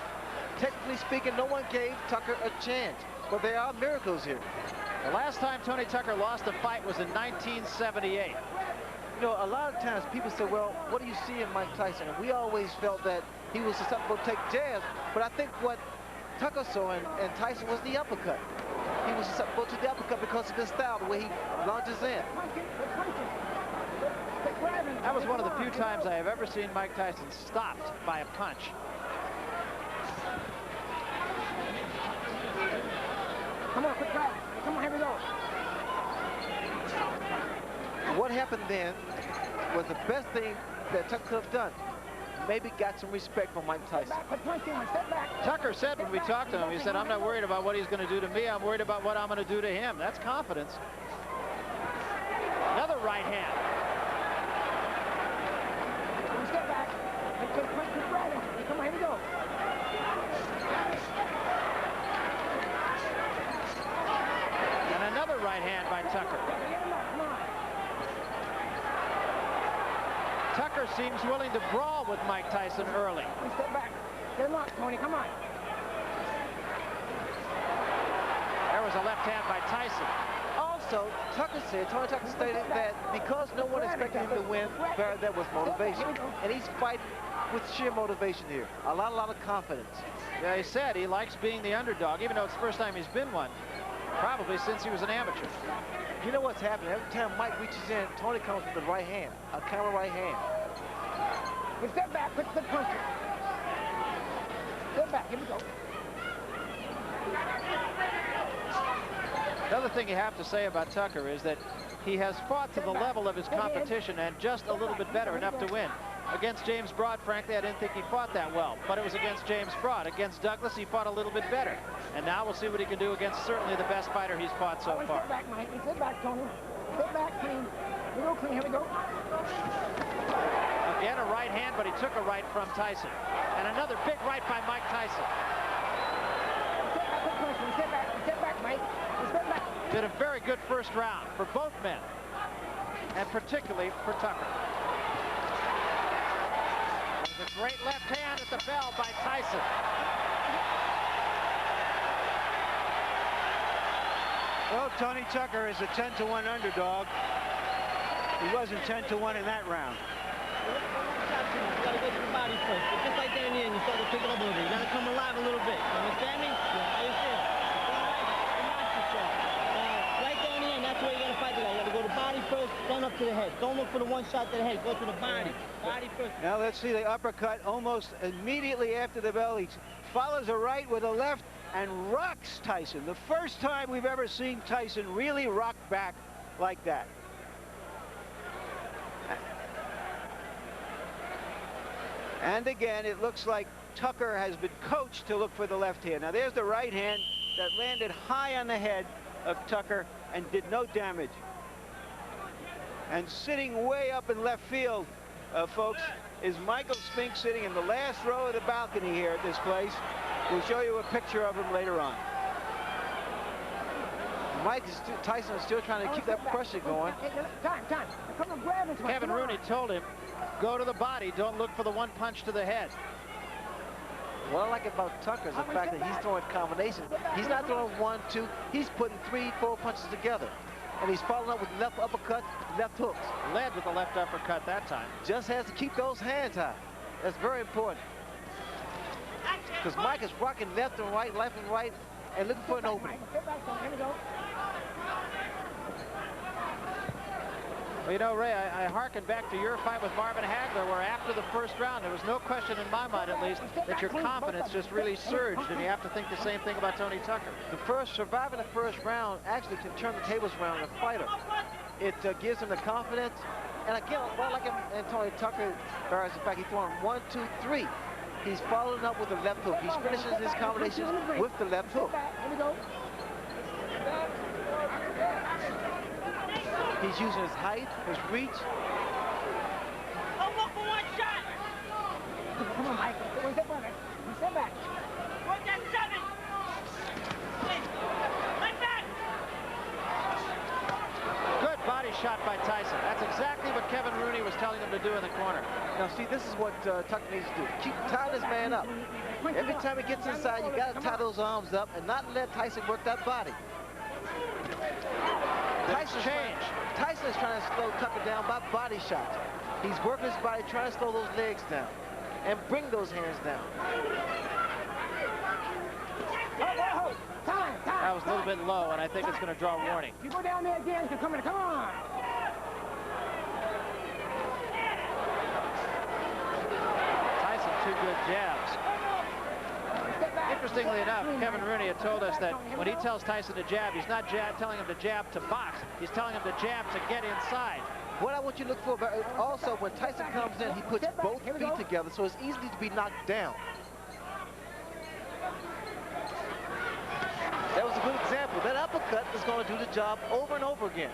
Technically speaking, no one gave Tucker a chance, but there are miracles here. The last time Tony Tucker lost a fight was in 1978. You know, a lot of times people say, well, what do you see in Mike Tyson? And we always felt that he was susceptible to take jabs, but I think what Tucker saw in Tyson was the uppercut. He was susceptible to the uppercut because of his style, the way he launches in. That was one of the few times I have ever seen Mike Tyson stopped by a punch. Come on, quick grab. Come on, here we go. What happened then was the best thing that Tucker could have done. Maybe got some respect from Mike Tyson. Tucker said when we talked to him, he said, I'm not worried about what he's going to do to me. I'm worried about what I'm going to do to him. That's confidence. Another right hand. Step back. Come on, here we go. And another right hand by Tucker. Tucker seems willing to brawl with Mike Tyson early. Step back. Get him up, Tony. Come on. There was a left hand by Tyson. Also, Tony Tucker stated that because no one expected him to win, that was motivation. And he's fighting with sheer motivation here. A lot of confidence. Yeah, he said he likes being the underdog, even though it's the first time he's been one. Probably since he was an amateur. You know what's happening? Every time Mike reaches in, Tony comes with the right hand, a counter right hand. We step back, quick punch. Step back, here we go. Another thing you have to say about Tucker is that he has fought to the level of his competition and just a little bit better, enough to win. Against James Broad, frankly, I didn't think he fought that well, but it was against James Broad. Against Douglas, he fought a little bit better. And now we'll see what he can do against certainly the best fighter he's fought so far. Step back, Mike. Step back, Tony. Step back, clean. We go clean. Here we go. Again, a right hand, but he took a right from Tyson. And another big right by Mike Tyson. Step back, step back, Mike. Step back. Did a very good first round for both men, and particularly for Tucker. There's a great left hand at the bell by Tyson. Well, Tony Tucker is a 10-to-1 underdog. He wasn't 10-to-1 in that round. You gotta go to the body first. But just like that in the end, you start to pick it up a little bit. You gotta come alive a little bit. You understand me? How you feel? Right there in the end, that's where you gotta fight the guy. You gotta go to body first, then up to the head. Don't look for the one shot to the head. Go to the body. Body first. Now let's see the uppercut almost immediately after the bell. He follows a right with a left and rocks Tyson. The first time we've ever seen Tyson really rock back like that. And again, it looks like Tucker has been coached to look for the left hand. Now there's the right hand that landed high on the head of Tucker and did no damage. And sitting way up in left field, folks, is Michael Spinks, sitting in the last row of the balcony here at this place. We'll show you a picture of him later on. Tyson is still trying to keep that pressure going. Time. Come on, grab it. Kevin Rooney told him, go to the body, don't look for the one punch to the head. What I like about Tucker is the fact that he's throwing combinations. He's not throwing 1, 2. He's putting 3, 4 punches together. And he's following up with left uppercut, left hooks. Led with the left uppercut that time. Just has to keep those hands high. That's very important. Because Mike is rocking left and right, and looking for an opening. Well, you know, Ray, I hearken back to your fight with Marvin Hagler, where after the first round, there was no question in my mind, at least, that your confidence just really surged, and you have to think the same thing about Tony Tucker. Surviving the first round actually can turn the tables around a fighter. It gives him the confidence, and again, what I like in Tony Tucker, is the fact he's throwing 1, 2, 3. He's following up with the left hook. He's finishing his combinations with the left hook. He's using his height, his reach. Don't look for one shot. Come on, Mike. Step back. Work that 7. Like that. Good body shot by Tyson. That's exactly what Kevin Rooney was telling him to do in the corner. Now, see, this is what Tucker needs to do. Keep tying this man up. Every time he gets inside, you got to tie those arms up and not let Tyson work that body. Tyson is trying to slow Tucker down by body shots. He's working his body, trying to slow those legs down and bring those hands down. Time. That was a little bit low, and I think it's going to draw a warning. You go down there again. Come on. Tyson, 2 good jabs. Interestingly enough, Kevin Rooney had told us that when he tells Tyson to jab, he's not telling him to jab to box. He's telling him to jab to get inside. What I want you to look for, also when Tyson comes in, he puts both feet together, so it's easy to be knocked down. That was a good example. That uppercut is going to do the job over and over again.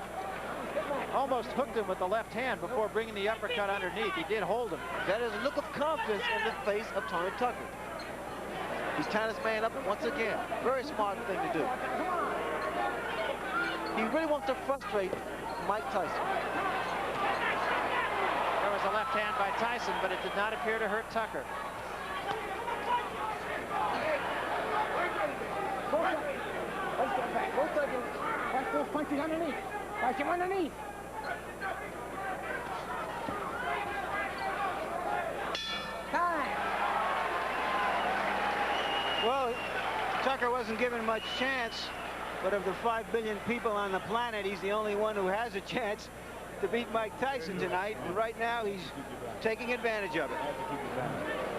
Almost hooked him with the left hand before bringing the uppercut underneath. He did hold him. That is a look of confidence in the face of Tony Tucker. He's tying his man up once again. Very smart thing to do. He really wants to frustrate Mike Tyson. There was a left hand by Tyson, but it did not appear to hurt Tucker. Watch those punches underneath. Watch him underneath. Time. Well, Tucker wasn't given much chance, but of the 5 billion people on the planet, he's the only one who has a chance to beat Mike Tyson tonight, and right now he's taking advantage of it.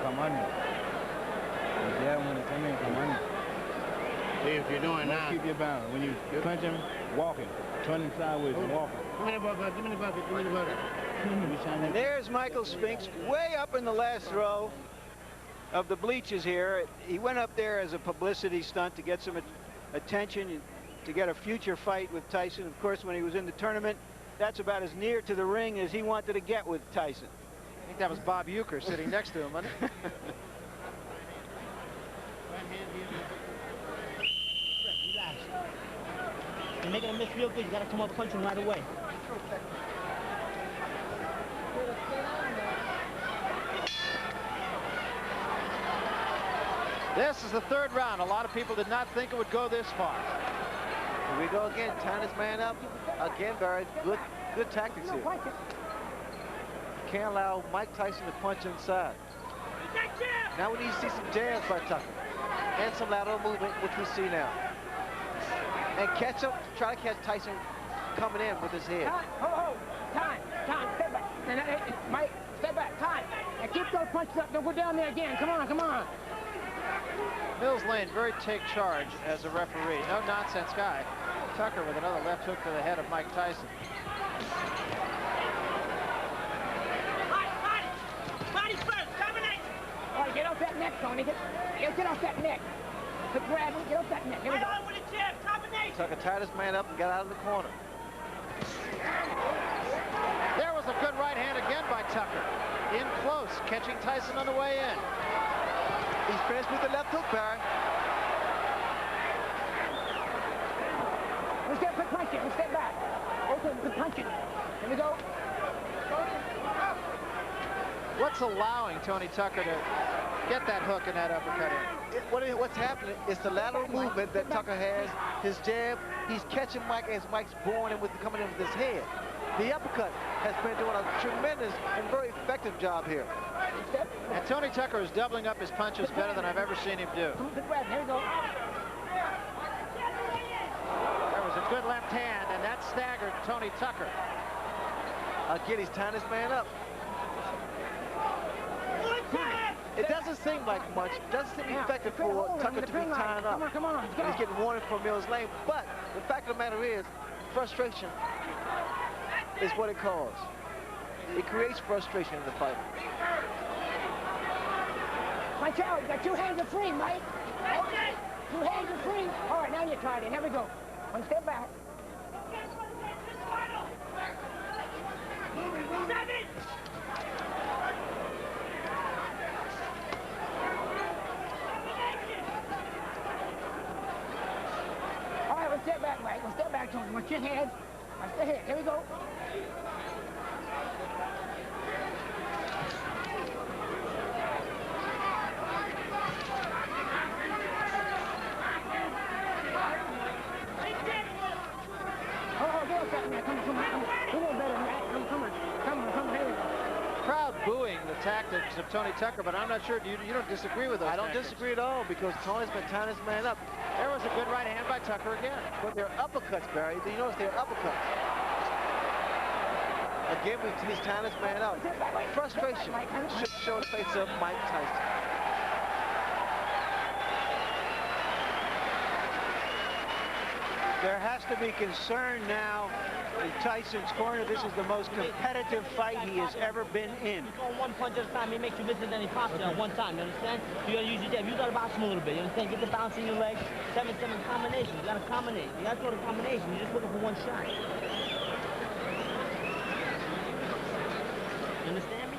Come on. Yeah, when it come in, come on. See, if you're doing now, keep your balance. When you punch him, walking, turning sideways and walking. Give me the bucket, give me the bucket, give me the bucket. And there's Michael Spinks, way up in the last row of the bleachers here. He went up there as a publicity stunt to get some attention, to get a future fight with Tyson. Of course, when he was in the tournament, that's about as near to the ring as he wanted to get with Tyson. I think that was Bob Euchre sitting next to him, wasn't it? You're making a miss real good. You got to come up punching right away. This is the 3rd round. A lot of people did not think it would go this far. Here we go again, tying his man up. Again, very good tactics here. Can't allow Mike Tyson to punch inside. Now we need to see some jabs by Tucker and some lateral movement, which we see now. And catch up, try to catch Tyson coming in with his head. Time, step back. Mike, step back, time. And keep those punches up, don't go down there again. Come on. Mills Lane, very take charge as a referee. No nonsense guy. Tucker with another left hook to the head of Mike Tyson. Body first, combination. All right, get off that neck, Tony. Get off that neck. Quit grabbing. Get off that neck. Here we go. With a jab, combination. Tucker tied his man up and got out of the corner. There was a good right hand again by Tucker. In close, catching Tyson on the way in. He's finished with the left hook, Barry. Let's get a quick punch here. Let's step back. Open, good punching. Here we go. What's allowing Tony Tucker to get that hook and that uppercut in? What's happening is the lateral movement that Tucker has, his jab. He's catching Mike as Mike's coming in with his head. The uppercut has been doing a tremendous and very effective job here. And Tony Tucker is doubling up his punches better than I've ever seen him do. Good grab. Here we go. There was a good left hand, and that staggered Tony Tucker. Again, he's tying his man up. It doesn't seem like much. It doesn't seem effective for Tucker to be tying up. Come on. And he's getting warning from Mills Lane. But the fact of the matter is, frustration is what it caused. It creates frustration in the fight. Watch out. You got 2 hands are free, Mike. Okay. 2 hands are free. All right, now you're tied in. Here we go. One step back. 7. All right, one step back, Mike. One step back, Tony. Watch your hands. Watch the head. Here we go. Crowd booing the tactics of Tony Tucker, but I'm not sure. You don't disagree with those I don't tactics. disagree at all because Tony's been tying his man up. There was a good right hand by Tucker again. But they're uppercuts, Barry. You notice they're uppercuts. Again, he's tying his man up. Frustration should show the face of Mike Tyson. There has to be concern now in Tyson's corner. This is the most competitive fight he has ever been in. Going one punch at a time, it makes you miss it any posture at one time, you understand? You gotta use your jab. You gotta box him a little bit, you understand? Get the bounce in your leg. 7-7 combination. You gotta combinate. You gotta throw the combination. You're just looking for one shot. You understand me?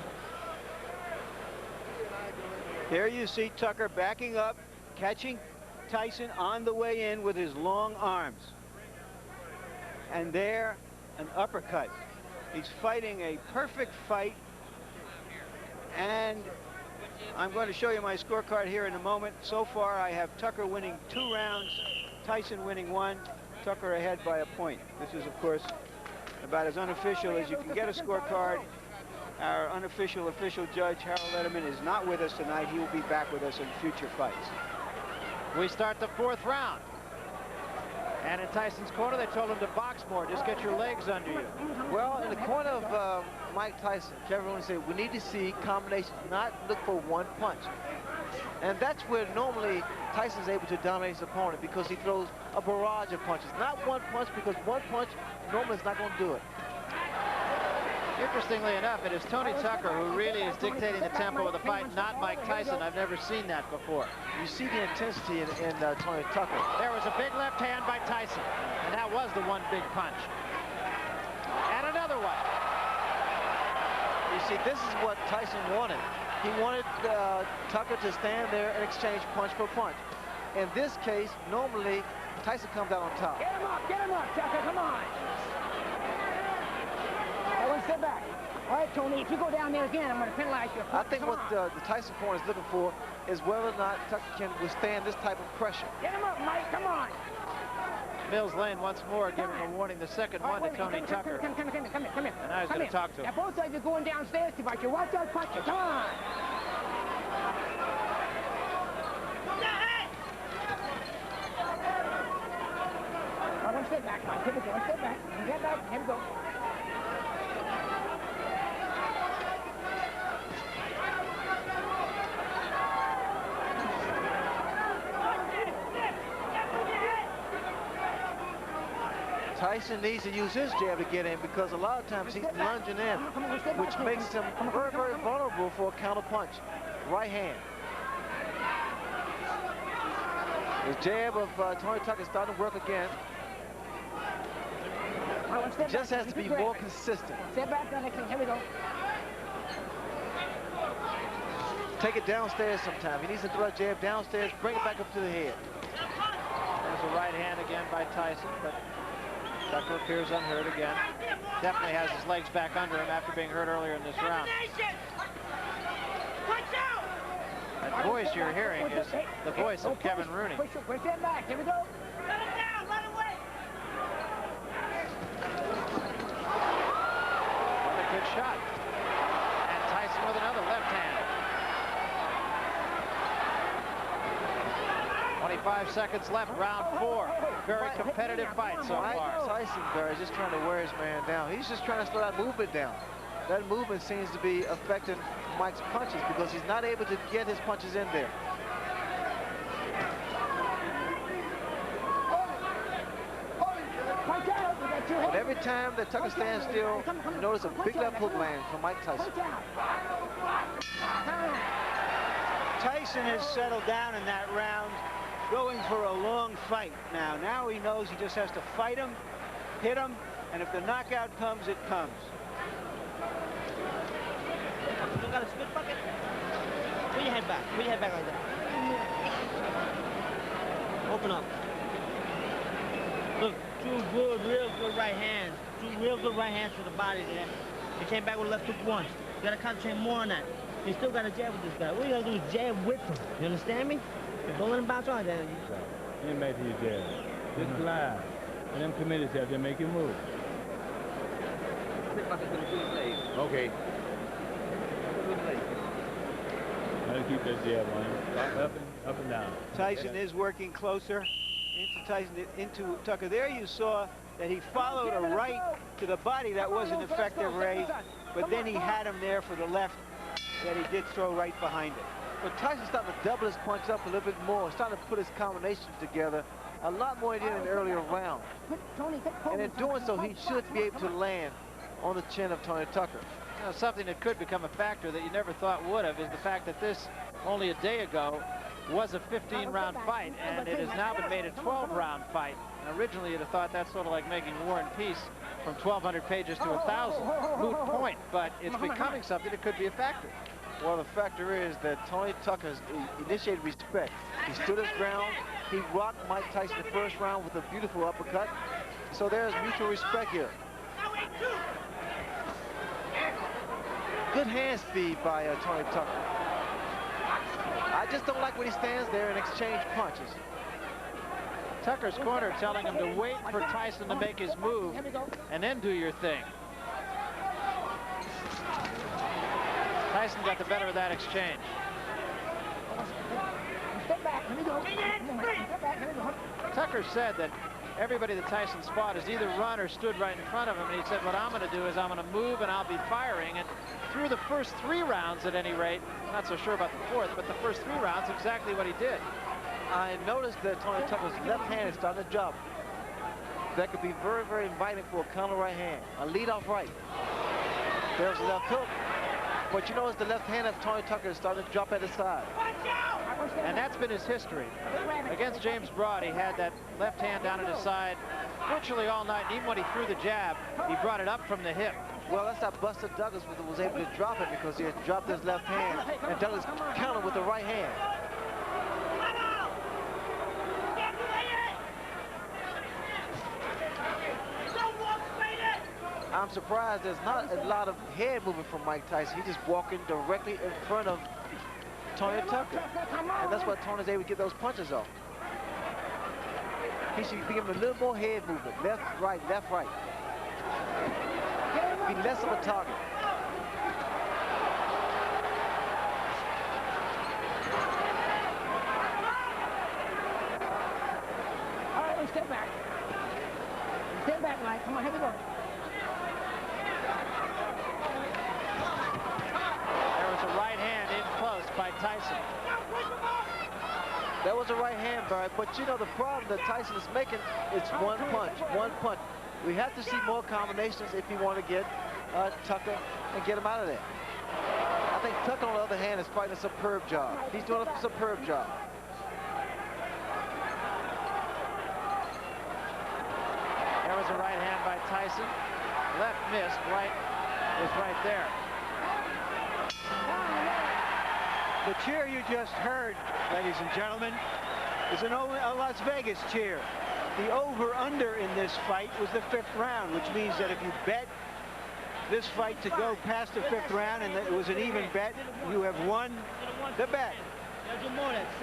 There you see Tucker backing up, catching Tyson on the way in with his long arms. And there, an uppercut. He's fighting a perfect fight. And I'm going to show you my scorecard here in a moment. So far, I have Tucker winning 2 rounds, Tyson winning 1, Tucker ahead by a point. This is, of course, about as unofficial as you can get a scorecard. Our unofficial official judge, Harold Letterman, is not with us tonight. He will be back with us in future fights. We start the 4th round. And in Tyson's corner, they told him to box more. Just get your legs under you. Well, in the corner of Mike Tyson, Kevin Rowan said, we need to see combinations, not look for one punch. And that's where normally Tyson's able to dominate his opponent because he throws a barrage of punches. Not one punch, because one punch normally is not going to do it. Interestingly enough, it is Tony Tucker who really is dictating the tempo of the fight, not Mike Tyson. I've never seen that before. You see the intensity in Tony Tucker. There was a big left hand by Tyson, and that was the one big punch. And another one. You see, this is what Tyson wanted. He wanted Tucker to stand there and exchange punch for punch. In this case, normally, Tyson comes out on top. Get him up, Tucker, come on. All right, one step back. All right, Tony, if you go down there again, I'm going to penalize you. I think what the Tyson corner is looking for is whether or not Tucker can withstand this type of pressure. Get him up, Mike, come on. Mills Lane once more giving a warning, the second one to Tony Tucker. Come here. And now he's going to talk to him. Now, both sides are going downstairs to fight you. Watch out, punches. Come on. All right, one step back, Mike. Here we go. One step back. Get back. Here we go. Tyson needs to use his jab to get in because a lot of times he's lunging in, which makes him very, very vulnerable for a counter punch. Right hand. The jab of Tony Tucker is starting to work again. He just has to be more consistent. Step back, here we go. Take it downstairs sometime. He needs to throw a jab downstairs, bring it back up to the head. There's a right hand again by Tyson, but Tucker appears unhurt again. Definitely has his legs back under him after being hurt earlier in this round. That voice you're hearing is the voice of Kevin Rooney. Push that back. Here we go. Let it down. Let it away. Another good shot. And Tyson with another left hand. 25 seconds left, round 4. Very competitive fight so far. Tyson, Barry, just trying to wear his man down. He's just trying to slow that movement down. That movement seems to be affecting Mike's punches because he's not able to get his punches in there. And every time that Tucker stands still, you notice a big left hook land from Mike Tyson. Tyson has settled down in that round, going for a long fight now. Now he knows he just has to fight him, hit him, and if the knockout comes, it comes. You got a spit bucket? Put your head back. Put your head back like that. Open up. Look, two good, real good right hands. Two real good right hands to the body there. He came back with a left hook once. You gotta concentrate more on that. You still got to jab with this guy. What you gotta do is jab with him. You understand me? Don't let him bounce on that. Get back to your jab. Just glide. And then commit yourself to make it move. Okay. Gotta keep that jab on him. Up and down. Tyson is working closer into Tucker. There you saw that he followed a right to the body. That wasn't effective, Ray. But then he had him there for the left that he did throw right behind it. But Tyson's starting to double his punch up a little bit more. He's starting to put his combinations together a lot more than in the earlier round. And in doing so, he should be able to land on the chin of Tony Tucker. You know, something that could become a factor that you never thought would have is the fact that this, only a day ago, was a 15-round fight, and it has now been made a 12-round fight. And originally, you'd have thought that's sort of like making War and Peace from 1,200 pages to 1,000. Moot point, but it's becoming something that could be a factor. Well, the factor is that Tony Tucker has initiated respect. He stood his ground. He rocked Mike Tyson the first round with a beautiful uppercut. So there's mutual respect here. Good hand speed by Tony Tucker. I just don't like when he stands there and exchange punches. Tucker's corner telling him to wait for Tyson to make his move and then do your thing. Tyson got the better of that exchange. Tucker said that everybody that Tyson spot has either run or stood right in front of him, and he said, what I'm going to do is I'm going to move and I'll be firing. And through the first 3 rounds, at any rate, I'm not so sure about the 4th, but the first 3 rounds, exactly what he did. I noticed that Tony Tucker's left hand is starting to drop. That could be very, very inviting for a counter right hand, a lead-off right. There's a left hook. But you notice the left hand of Tony Tucker is starting to drop at his side. And that's been his history. Against James Broad, he had that left hand down at his side virtually all night. And even when he threw the jab, he brought it up from the hip. Well, that's how Buster Douglas was able to drop it, because he had dropped his left hand, and Douglas countered with the right hand. I'm surprised there's not a lot of head movement from Mike Tyson. He's just walking directly in front of Tony Tucker. And that's why Tony's able to get those punches off. He should be giving a little more head movement. Left, right, left, right. Be less of a target. All right, step back. Step back, Mike. Come on, here we go. By Tyson. That was a right hand, Barry, but you know the problem that Tyson is making, it's one punch. We have to see more combinations if you want to get Tucker and get him out of there. I think Tucker, on the other hand, is fighting a superb job. He's doing a superb job. There was a right hand by Tyson. Left missed, right was right there. The cheer you just heard, ladies and gentlemen, is a Las Vegas cheer. The over-under in this fight was the 5th round, which means that if you bet this fight to go past the 5th round and it was an even bet, you have won the bet.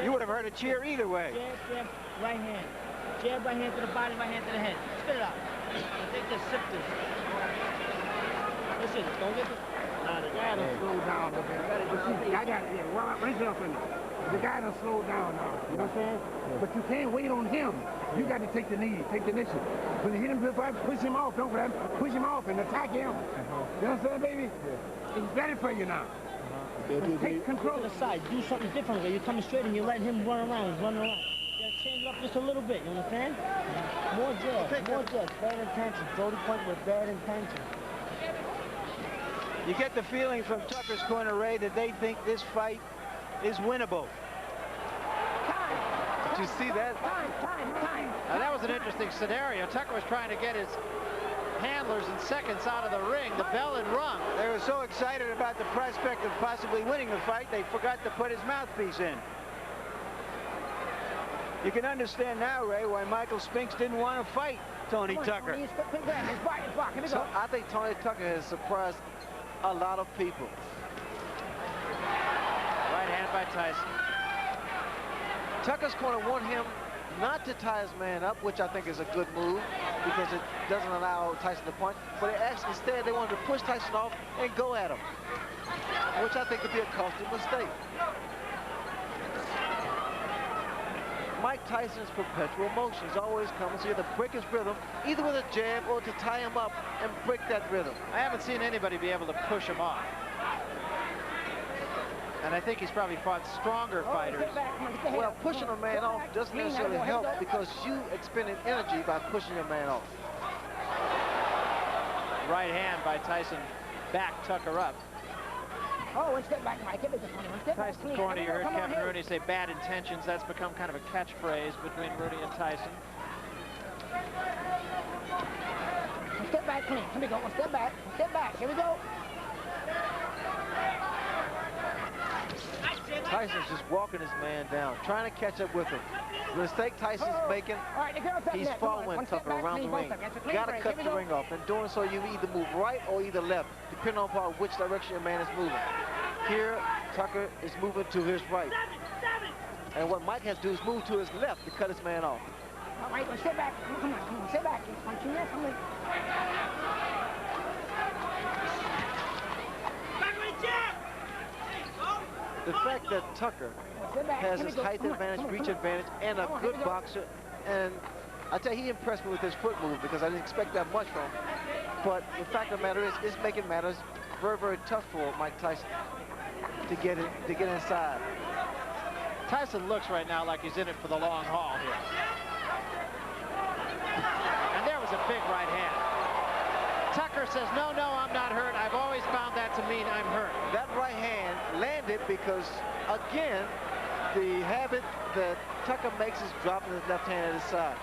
You would have heard a cheer either way. Jab, jab, right hand. Jab, right hand to the body, right hand to the head. Spit it out. I think just sip this. Listen, don't get the... Nah, the guy done slowed down a bit. I got it. Yeah, listen up for me. The guy done slowed down now. You know what I'm saying? But you can't wait on him. You got to take the knee, take the initiative. When you hit him, push him off. Don't grab him. Push him off and attack him. You know what I'm saying, baby? It's better for you now. Take control. To the side. Do something different. You're coming straight and you're letting him run around. He's running around. You gotta change it up just a little bit. You understand? More jabs. More jabs. Bad intention. Jody point with bad intention. You get the feeling from Tucker's corner, Ray, that they think this fight is winnable. Did you see that? Now, that was an interesting scenario. Tucker was trying to get his handlers in seconds out of the ring. The bell had rung. They were so excited about the prospect of possibly winning the fight, they forgot to put his mouthpiece in. You can understand now, Ray, why Michael Spinks didn't want to fight Tony Tucker. So I think Tony Tucker has surprised a lot of people. Right hand by Tyson. Tucker's corner want him not to tie his man up, which I think is a good move because it doesn't allow Tyson to punch. But instead, they wanted to push Tyson off and go at him, which I think could be a costly mistake. Mike Tyson's perpetual motion. He's always coming, so you have to break his rhythm, either with a jab or to tie him up and break that rhythm. I haven't seen anybody be able to push him off. And I think he's probably fought stronger fighters. Well, pushing a man off doesn't necessarily help because you expended energy by pushing your man off. Right hand by Tyson. Back Tucker up. Oh, one step back, Mike. Tyson's corner, you heard Kevin Rooney say bad intentions. That's become kind of a catchphrase between Rooney and Tyson. One step back, clean. Here we go. One step back. One step back. Here we go. Tyson's just walking his man down, trying to catch up with him. The mistake Tyson's making, he's following Tucker around the ring. Got to cut the ring off. In doing so, you either move right or either left, depending upon which direction your man is moving. Here, Tucker is moving to his right. And what Mike has to do is move to his left to cut his man off. All right, well, step back. Come on, step back. Punching this. Come on. The fact that Tucker has his height advantage, reach advantage, and a good boxer, and I tell you, he impressed me with his foot move because I didn't expect that much from him. But the fact of the matter is, it's making matters very, very tough for Mike Tyson to get inside. Tyson looks right now like he's in it for the long haul here. And there was a big right hand. Tucker says, no, I'm not hurt. I've always found that to mean I'm hurt. That right hand landed because, again, the habit that Tucker makes is dropping his left hand at his side.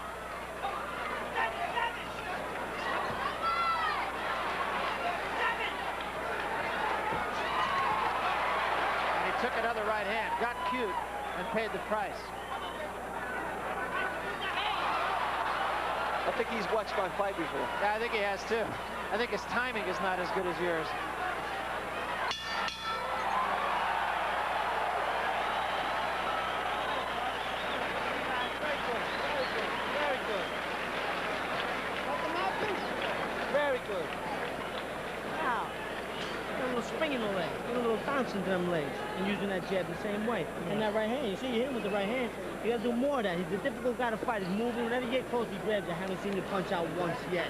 And he took another right hand, got cute, and paid the price. I think he's watched my fight before. Yeah, I think he has too. I think his timing is not as good as yours. Very good. Wow. Got a little spring in the leg. Got a little bounce into them legs. And using that jab the same way. And that right hand, you see you hit him with the right hand. You gotta do more of that. He's a difficult guy to fight. He's moving. Whenever you get close, he grabs you. I haven't seen you punch out once yet.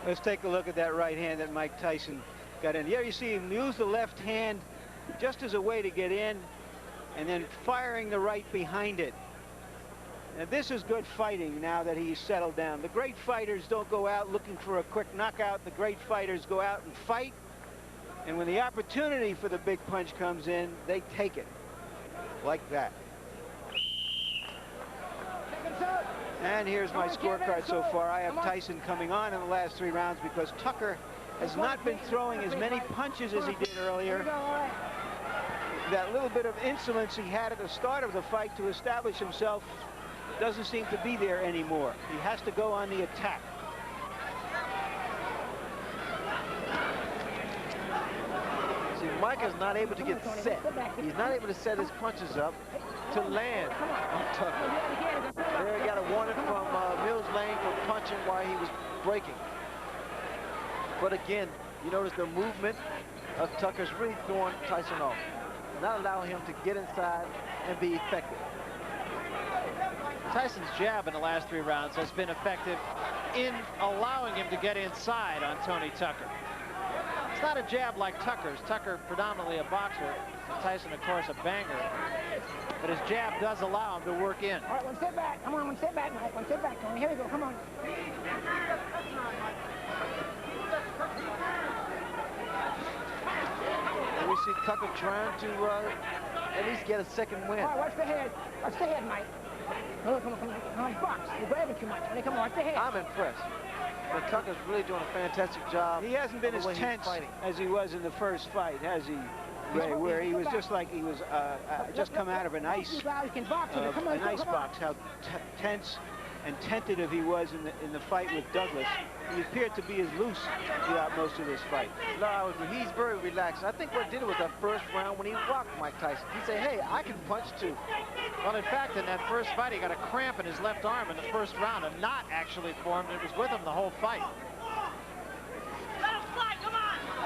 Let's take a look at that right hand that Mike Tyson got in. Here you see him use the left hand just as a way to get in and then firing the right behind it. Now this is good fighting now that he's settled down. The great fighters don't go out looking for a quick knockout. The great fighters go out and fight. And when the opportunity for the big punch comes in, they take it like that. Second shot. And here's my scorecard so far. I have Tyson coming on in the last 3 rounds because Tucker has not been throwing as many punches as he did earlier. That little bit of insolence he had at the start of the fight to establish himself doesn't seem to be there anymore. He has to go on the attack. See, Mike is not able to get set. He's not able to set his punches up to land on Tucker. There he got a warning from Mills Lane for punching while he was breaking. But again, you notice the movement of Tucker's really throwing Tyson off, not allowing him to get inside and be effective. Tyson's jab in the last 3 rounds has been effective in allowing him to get inside on Tony Tucker. It's not a jab like Tucker's. Tucker predominantly a boxer. Tyson, of course, a banger. But his jab does allow him to work in. All right, one step back. Come on, one step back, Mike. One step back, Tony. Here we go. Come on. And we see Tucker trying to at least get a second win. All right, watch the head. Watch the head, Mike. Come on, come on, come on. Come on, box. You're grabbing too much. Come on, watch the head. I'm impressed. But Tucker's really doing a fantastic job. He hasn't been as tense as he was in the first fight, has he, Ray? Where he was just like he was just come out of an ice box. How tense and tentative he was in the fight with Douglas. He appeared to be as loose throughout most of this fight. No, he's very relaxed. I think what did it was that first round when he rocked Mike Tyson. He said, hey, I can punch too. Well, in fact, in that first fight, he got a cramp in his left arm in the first round. A knot actually formed. It was with him the whole fight.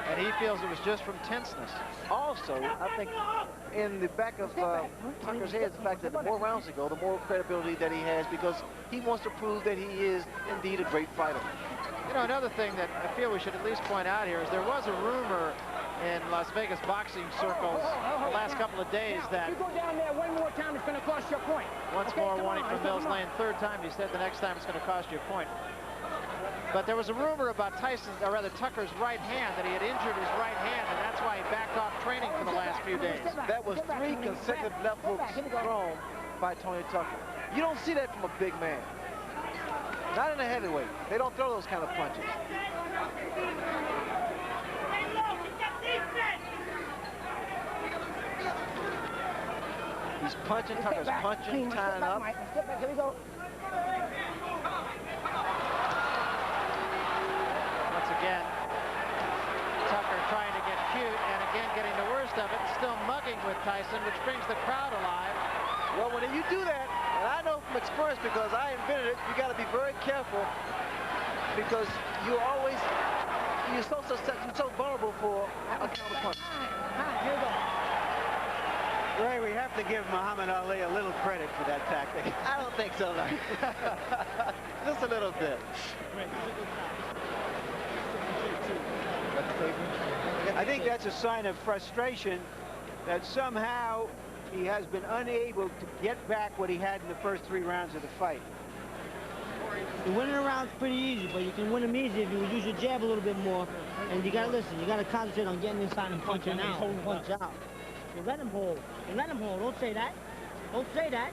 And he feels it was just from tenseness. Also, I think in the back of Tucker's head is the fact that the more rounds he go, the more credibility that he has, because he wants to prove that he is indeed a great fighter. You know, another thing that I feel we should at least point out here is there was a rumor in Las Vegas boxing circles the last couple of days that... If you go down there one more time, it's going to cost you a point. Once more warning from Mills Lane. 3rd time, he said the next time it's going to cost you a point. But there was a rumor about Tyson's, or rather Tucker's right hand, that he had injured his right hand, and that's why he backed off training for the last few days. That was 3 consecutive left hooks thrown by Tony Tucker. You don't see that from a big man. Not in a heavyweight. They don't throw those kind of punches. He's punching, Tucker's punching, tying up. Here we go. Once again, Tucker trying to get cute, and again getting the worst of it, and still mugging with Tyson, which brings the crowd alive. Well, when you do that, and I know from experience because I invented it, you got to be very careful because you're so vulnerable for a counter punch. Here we go. Ray, we have to give Muhammad Ali a little credit for that tactic. I don't think so, no. Just a little bit. I think that's a sign of frustration that somehow he has been unable to get back what he had in the first 3 rounds of the fight. The winning round's pretty easy, but you can win them easy if you use your jab a little bit more. And you gotta listen, you gotta concentrate on getting inside and punching out. Punch out. You let him hold. You let him hold. Don't say that. Don't say that.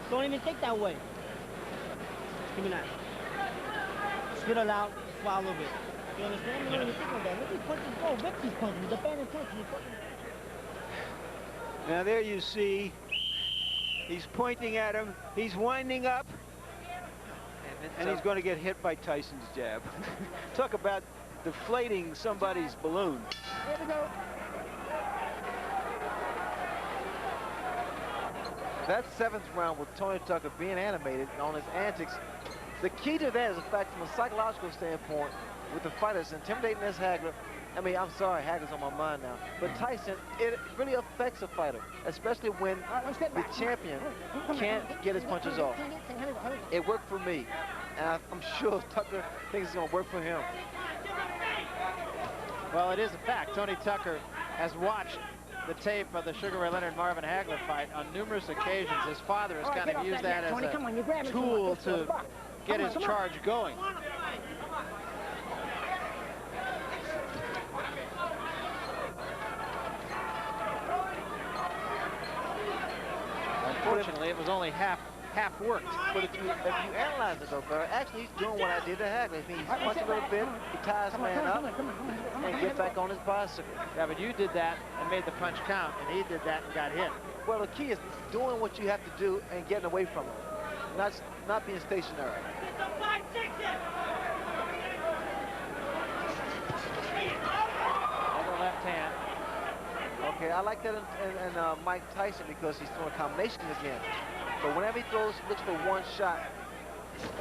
Don't even think that way. Give me that. Spit it out. Swallow it. You understand? You don't even think of that. Let these punches go. Rip these punches. The bandit punches. Now there you see, he's pointing at him. He's winding up. And he's going to get hit by Tyson's jab. Talk about deflating somebody's balloon. Here we go. That 7th round with Tony Tucker being animated on his antics, the key to that is the fact from a psychological standpoint, with the fighters intimidating this Hagler. I mean, I'm sorry, Hagler's on my mind now. But Tyson, it really affects a fighter, especially when the champion can't get his punches off. It worked for me, and I'm sure Tucker thinks it's going to work for him. Well, it is a fact. Tony Tucker has watched the tape of the Sugar Ray Leonard Marvin Hagler fight on numerous occasions. His father has kind of used that as a tool to get his charge going. Unfortunately, it was only half half-worked. But if you analyze it, though, Barry, actually he's doing what I did to Hagley. He's punch a little bit, he ties the man up, and get back on his bicycle. Yeah, but you did that and made the punch count, and he did that and got hit. Well, the key is doing what you have to do and getting away from him, not being stationary. On the left hand. Okay, I like that in Mike Tyson because he's throwing combinations again. But whenever he throws, looks for one shot,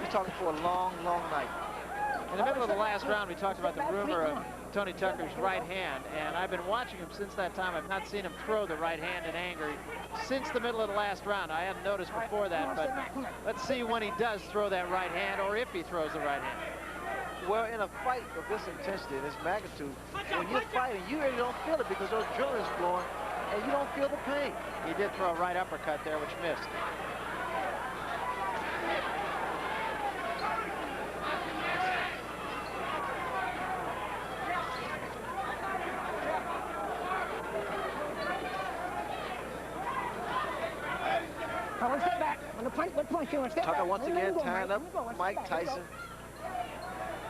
he's talking for a long, long night. In the middle of the last round, we talked about the rumor of Tony Tucker's right hand, and I've been watching him since that time. I've not seen him throw the right hand in anger since the middle of the last round. I hadn't noticed before that, but let's see when he does throw that right hand, or if he throws the right hand. Well, in a fight of this intensity, this magnitude, when you're fighting, you really don't feel it because those adrenaline's flowing, and you don't feel the pain. He did throw a right uppercut there, which missed. I want to step back. On the punch, you want to step back. Tucker once again tying up Mike Tyson,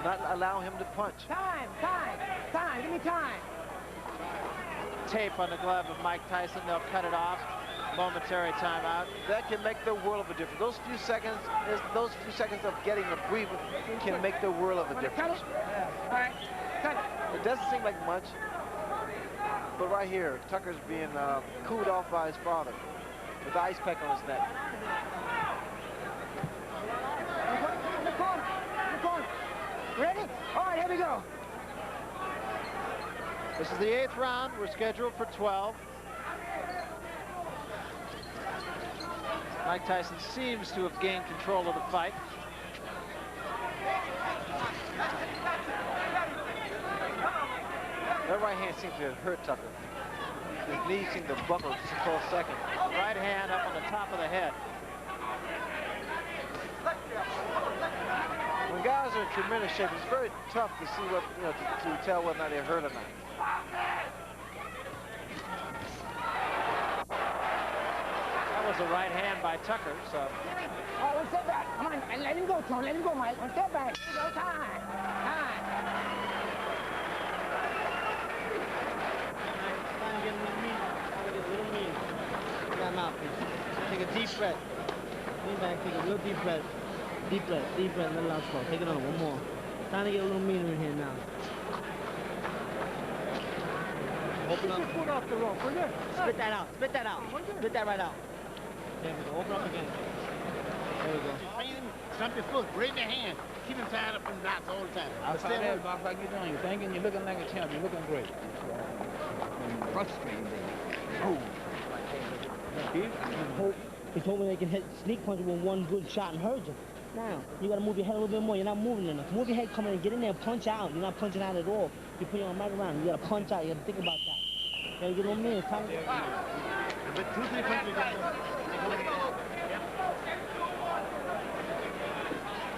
not allowing him to punch. Time, give me time. Tape on the glove of Mike Tyson. They'll cut it off. Momentary timeout. That can make the world of a difference. Those few seconds of getting a breather can make the world of a difference. All right, cut it. It doesn't seem like much, but right here, Tucker's being cooled off by his father with the ice pack on his neck. In the corner. Ready? All right, here we go. This is the 8th round. We're scheduled for 12. Mike Tyson seems to have gained control of the fight. That right hand seems to have hurt Tucker. His knees seem to buckle just for a second. Right hand up on the top of the head. When guys are in tremendous shape, it's very tough to see what, to tell whether or not they're hurt or not. That was a right hand by Tucker, so. Oh, one step back. Come on, and let him go, Tony. Let him go, Mike. One step back. Here we go. Time. Time out, please. Take a deep breath. Lean back, take a real deep breath. Deep breath, let it out slow. Take it on, one more. Time to get a little meaner in here now. Open up. Foot off the rope, will you? Spit that out. Spit that right out. There we go. Open up again. There we go. Stump your foot, raise your hand. Keep him tied up in knots all the time. Outside that box like you're doing, you're thinking you're looking like a champ. You're looking great. Frustrating, baby. He's hoping they can hit sneak punch with one good shot and hurt you. Now, you got to move your head a little bit more. You're not moving enough. Move your head, come in and get in there and punch out. You're not punching out at all. You put your arm right around. You got to punch out. You got to think about that. You got to get a little minute. Time to get But 2, 3 punches.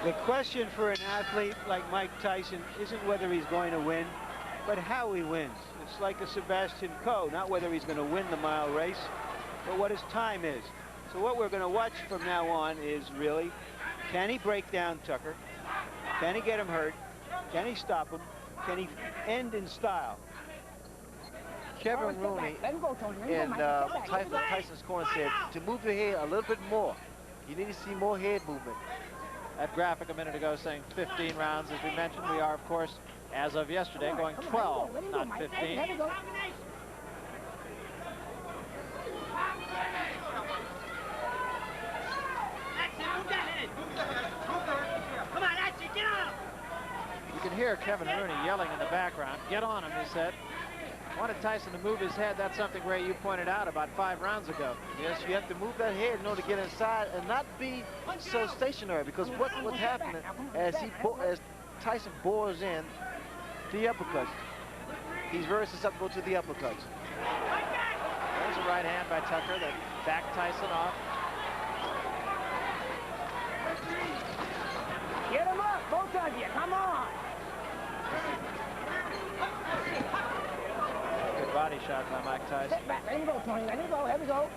The question for an athlete like Mike Tyson isn't whether he's going to win, but how he wins. It's like a Sebastian Coe, not whether he's going to win the mile race, but what his time is. So what we're going to watch from now on is really, can he break down Tucker? Can he get him hurt? Can he stop him? Can he end in style? Kevin Rooney in Tyson's corner said to move your head a little bit more. You need to see more head movement. That graphic a minute ago saying 15 rounds, as we mentioned. We are, of course, as of yesterday, going 12, not 15. You can hear Kevin Rooney yelling in the background. Get on him, he said. Wanted Tyson to move his head. That's something, Ray, you pointed out about 5 rounds ago. Yes, you have to move that head in order to get inside and not be so stationary, because what's happening as Tyson bores in the uppercuts, he's very susceptible to the uppercuts. There's a right hand by Tucker that backed Tyson off. Get him up, both of you. Come on. Good body shot by Mike Tyson. Step back. Let him go, Tony. Let him go. Here we go.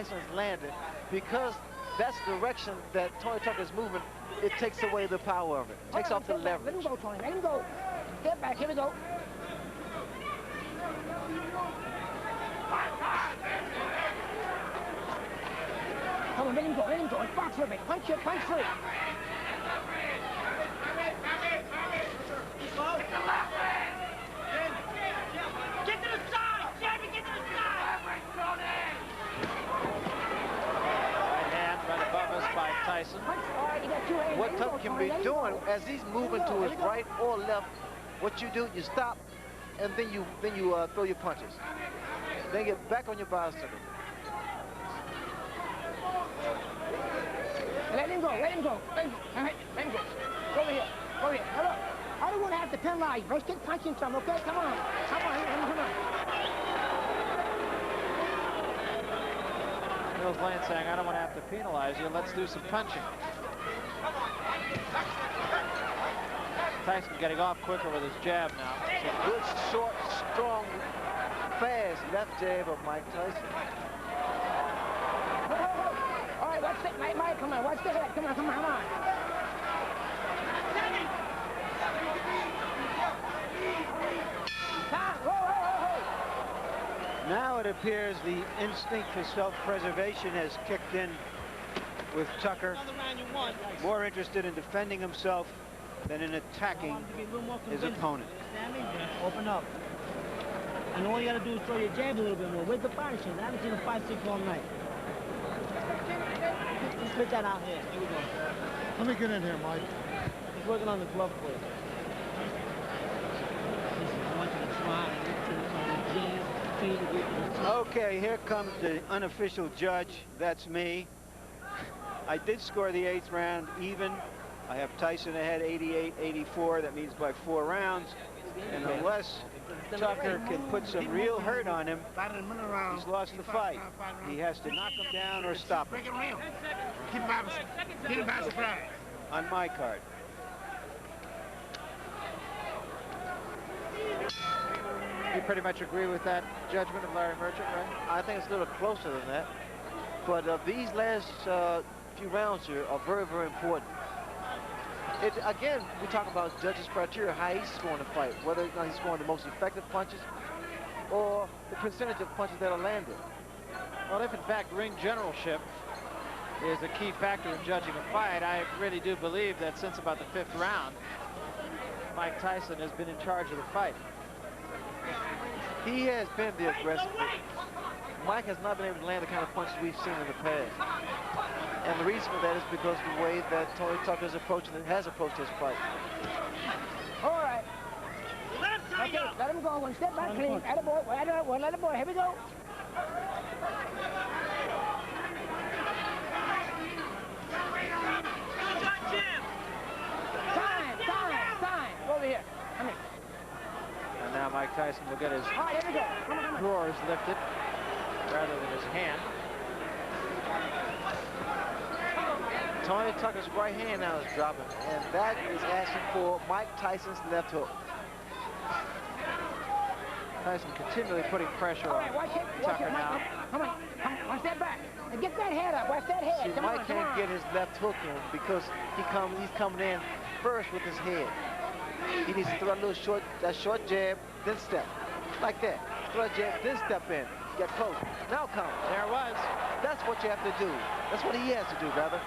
Tyson is landing, because that's the direction that Tony Tucker is moving, it takes away the power of it. Takes off the leverage. Let him go, Tony. Let him go. Step back. Here we go. Come on, let him go. Let him go. And box with it. Punch it. Punch free. Get to the side! Jamie, get to the side! Right hand right above us by Tyson. What Tucker can be doing as he's moving to his right or left, what you do, you stop, and then you throw your punches. Then get back on your bicycle. Let him go. Let him go. Let him go. All right, let him go. Go over here. Go over here. Now look. I don't want to have to penalize you. Let's keep punching some, okay? Come on. Come on. Come on. Bill's Lane saying, I don't want to have to penalize you. Let's do some punching. Tyson getting off quicker with his jab now. It's a good, short, strong, fast left jab of Mike Tyson. All right, watch the Mike, come on. Watch the head. Come on, come on, come on. Now it appears the instinct for self-preservation has kicked in with Tucker, more interested in defending himself than in attacking his opponent. Open up. And all you gotta do is throw your jab a little bit more. Where's the body shot? I haven't seen a 5-6 all night. Spit that out here. Here we go. Let me get in here, Mike. He's working on the glove plate. I want you to try and jab. Okay, here comes the unofficial judge. That's me. I did score the 8th round even. I have Tyson ahead 88-84. That means by 4 rounds. And unless Tucker can put some real hurt on him, he's lost the fight. He has to knock him down or stop him. Keep him by surprise. On my card. You pretty much agree with that judgment of Larry Merchant, right? I think it's a little closer than that. But these last few rounds here are very, very important. Again, we talk about judges' criteria, how he's scoring the fight, whether or not he's scoring the most effective punches or the percentage of punches that are landed. Well, if in fact ring generalship is a key factor in judging a fight, I really do believe that since about the 5th round, Mike Tyson has been in charge of the fight. He has been the aggressor. Mike has not been able to land the kind of punches we've seen in the past. And the reason for that is because of the way that Tony Tucker is approaching and has approached his fight. All right. Okay, let him go. One step back, clean. Attaboy. One attaboy. Here we go. Time. Go over here. Come here. And now Mike Tyson will get his All right, here we go. Come on. drawers lifted rather than his hand. Tony Tucker's right hand now is dropping, and that is asking for Mike Tyson's left hook. Tyson continually putting pressure on Tucker now. Come on. Watch that back. And get that head up. Watch that head. See, Mike can't get his left hook in because he's coming in first with his head. He needs to throw a little short jab, then step. Like that. Throw a jab, then step in. Get close. Now come. There it was. That's what you have to do. That's what he has to do, rather.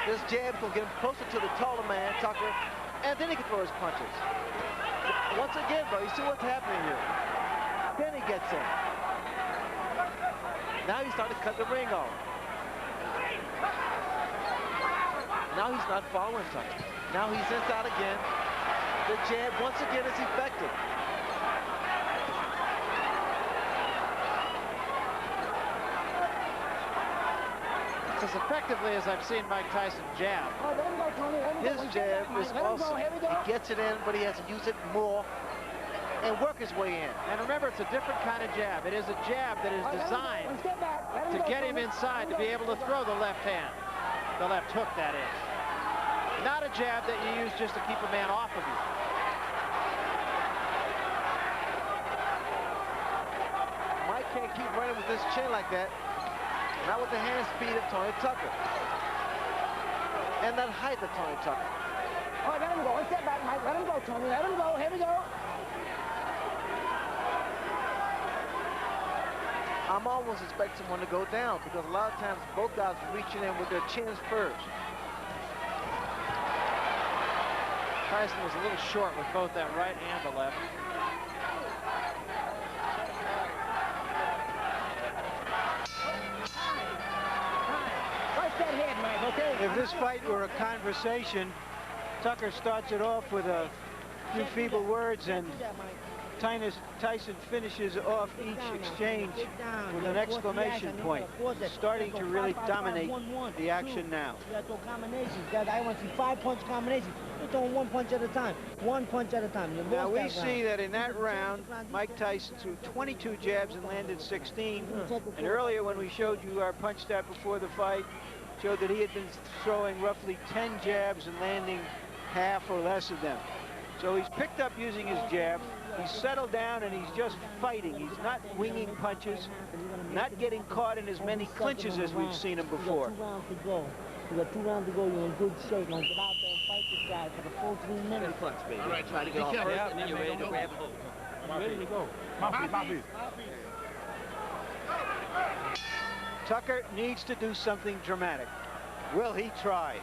This jab will get him closer to the taller man, Tucker, and then he can throw his punches. Once again, bro, you see what's happening here. Then he gets in. Now he's starting to cut the ring off. Now he's not following Tucker. Now he's inside again. The jab, once again, is effective. As effectively as I've seen Mike Tyson jab. His jab is awesome. He gets it in, but he has to use it more and work his way in. And remember, it's a different kind of jab. It is a jab that is designed to get him inside to be able to throw the left hand. The left hook, that is. Not a jab that you use just to keep a man off of you. Mike can't keep running with this chin like that. Not with the hand speed of Tony Tucker. And that height of Tony Tucker. Oh, let him go. One step back, Mike. Let him go, Tony. Let him go. Here we go. I'm almost expecting someone to go down because a lot of times both guys are reaching in with their chins first. Tyson was a little short with both that right and the left. Watch that head, Mike, okay? If this fight were a conversation, Tucker starts it off with a few feeble words, and Tyson finishes off each exchange with an exclamation point, starting to really dominate the action now. You got to throw combinations. I want to see 5-punch combinations. You're throwing 1 punch at a time. 1 punch at a time. Now we see that in that round, Mike Tyson threw 22 jabs and landed 16. And earlier when we showed you our punch stat before the fight, showed that he had been throwing roughly 10 jabs and landing half or less of them. So he's picked up using his jab. He's settled down and he's just fighting. He's not winging punches, not getting caught in as many clinches as we've seen him before. You got 2 rounds to go. You got 2 rounds to go. You're in good shape. Now get out there and fight this guy for the full 3 minutes. Punch, baby. All right, try to get off first, and then you're ready to grab hold. I'm ready to go. Mouthpiece. Tucker needs to do something dramatic. Will he try?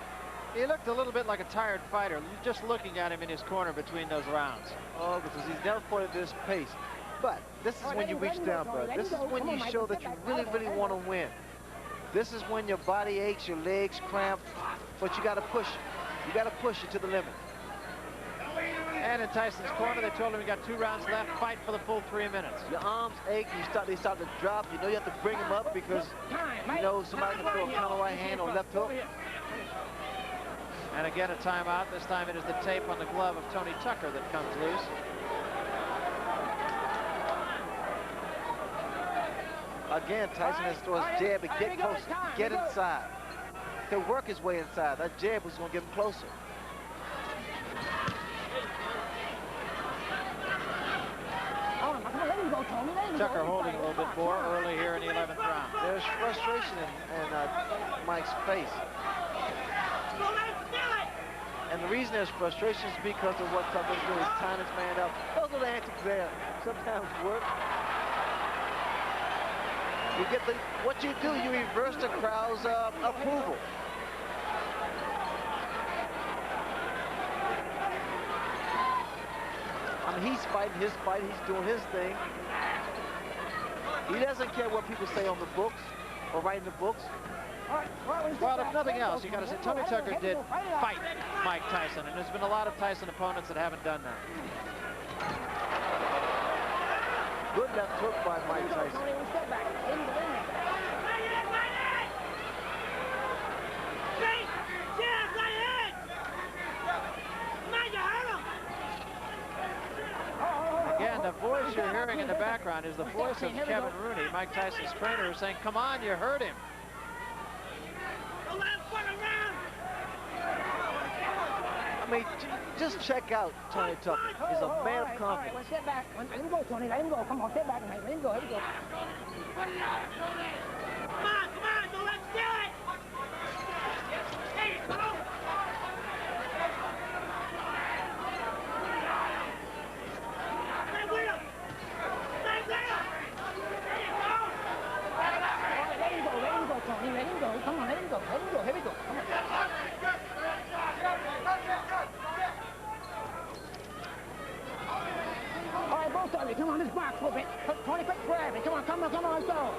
He looked a little bit like a tired fighter, just looking at him in his corner between those rounds. Oh, because he's never fought at this pace. But this is when you reach down, bro. This is when you show that you really, really want to win. This is when your body aches, your legs cramp, but you got to push it. You got to push it to the limit. And in Tyson's corner, they told him he got 2 rounds left. Fight for the full 3 minutes. Your arms ache. They start to drop. You know you have to bring them up because you know somebody can throw a counter right hand or left hook. And again, a timeout. This time it is the tape on the glove of Tony Tucker that comes loose. Again, Tyson has to throw his jab and get closer, get inside. He'll work his way inside. That jab was going to get him closer. Tucker holding a little bit more early here in the 11th round. There's frustration in Mike's face. And the reason there's frustration is because of what Tucker's doing. He's tying his man up. Those little antics there sometimes work. You get what you do, you reverse the crowd's approval. I mean, he's fighting his fight. He's doing his thing. He doesn't care what people say on the books or write in the books. Well, if nothing else, you got to say Tony Tucker did fight Mike Tyson, and there's been a lot of Tyson opponents that haven't done that. Good left hook by Mike Tyson. Again, the voice you're hearing in the background is the voice of Kevin Rooney, Mike Tyson's trainer, who's saying, come on, you hurt him. I mean, just check out Tony Tucker. He's a man of confidence. All right, step back. Let him go, Tony. Let him go. Come on, step back. Let him go. Here we go. Come on, so let's do it. Hey, come on. Let him go, Tony. Let him go. Come on, let him go. Let him go. Here we go. Come on. All right, both of you. Come on, this box a little bit. Tony, quick grab it. Come on, let's go.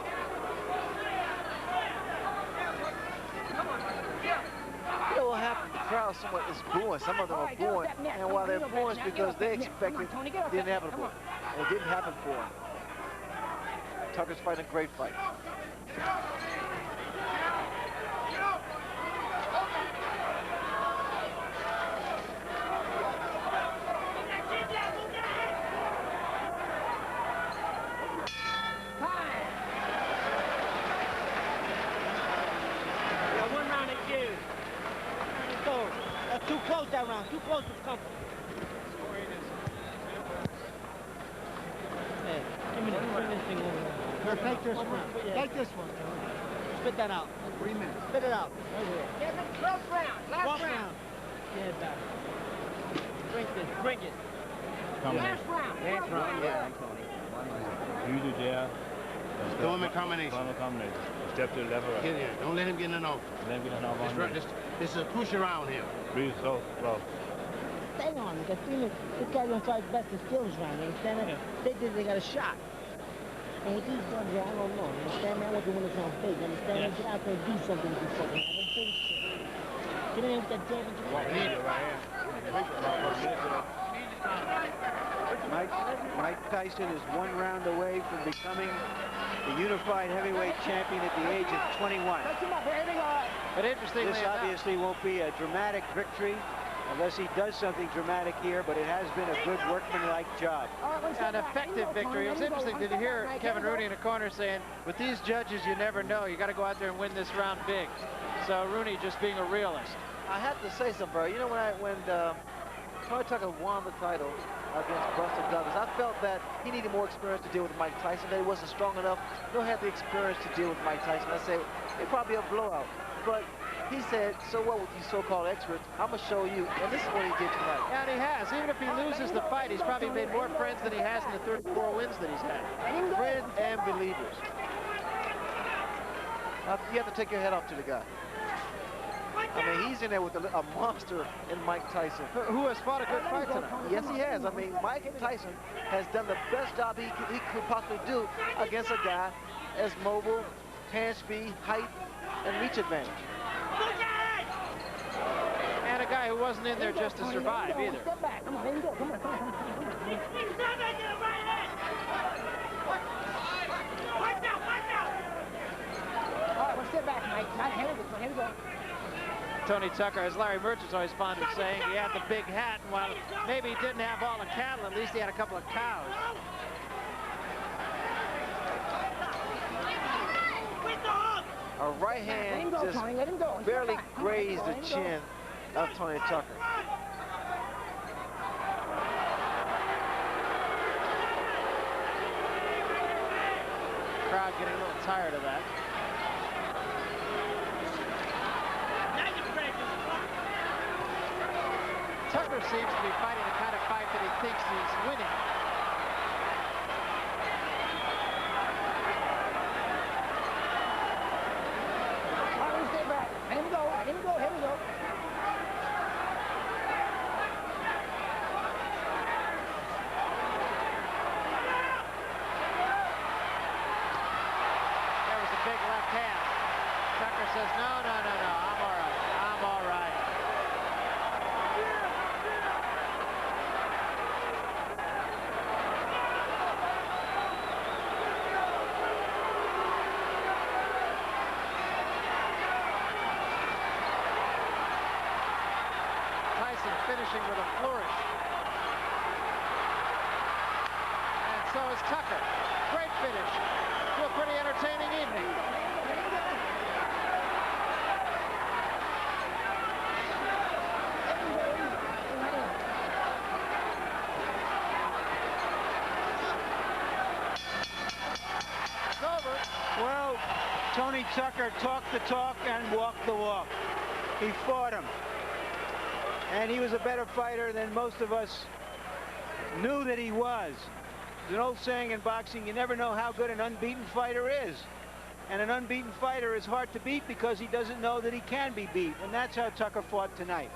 You know what happened? The crowd somewhat is booing. Some of them are booing. And while they're booing, it's because they expected the inevitable. And it didn't happen for him. Tucker's fighting a great fight. Too close that round. Too close to comfort. Hey, give me this thing over there. Here, take this one. Take this one, Tony. Spit that out. 3 minutes. Spit it out. Right here. Get it. Last round. Last round. Yeah, back. Drink this. Drink it. Last round. Last round. Yeah, I'm Tony. You do there. Throw him in combination. Throw him in combination. Step to the left or right. Get in. Don't let him get in an off. Let him get in off on This is a push around here. Breathe slow. Stay on. Because this guy's gonna try his best to steal this round. You understand? Yeah. They did. They got a shot. And with these guns, I don't know. You understand? Man, I want to win this round big. You understand? Yeah. Get out there and do something with this fucking round. Don't bullshit. Get in there with that championship. Mike Tyson is 1 round away from becoming the unified heavyweight champion at the age of 21. But interestingly, this obviously won't be a dramatic victory unless he does something dramatic here, but it has been a good workmanlike job. An effective victory. It was interesting to hear Kevin Rooney in the corner saying, with these judges, you never know. You got to go out there and win this round big. So Rooney just being a realist. I have to say something, bro. You know, when Tony Tucker won the title against Buster Douglas, I felt that he needed more experience to deal with Mike Tyson, that he wasn't strong enough, nor had the experience to deal with Mike Tyson. I said, it'd probably be a blowout. But he said, so what with these so-called experts? I'm going to show you. And this is what he did tonight. And he has. Even if he loses the fight, he's probably made more friends than he has in the 34 wins that he's had. Friends and believers. Now, you have to take your head off to the guy. I mean, he's in there with a monster in Mike Tyson. Who has fought a good fight tonight. Yes, he has. I mean, Mike Tyson has done the best job he could possibly do against a guy as mobile, hand speed, height, and reach advantage. And a guy who wasn't in there just to survive either. Step back. Come on, let him go. Come on. All right, well, step back, Mike. Here we go. Tony Tucker, as Larry Merchant's always fond of saying, he had the big hat, and while maybe he didn't have all the cattle, at least he had a couple of cows. A right hand just barely grazed the chin of Tony Tucker. Crowd getting a little tired of that. Tucker seems to be fighting the kind of fight that he thinks he's winning. All right, stay back. Let him go. Here we go. There was a big left hand. Tucker says, no, I'm all right. Finishing with a flourish. And so is Tucker. Great finish to a pretty entertaining evening. It's over. Well, Tony Tucker talked the talk and walked the walk. He fought him. And he was a better fighter than most of us knew that he was. There's an old saying in boxing, you never know how good an unbeaten fighter is. And an unbeaten fighter is hard to beat because he doesn't know that he can be beat. And that's how Tucker fought tonight.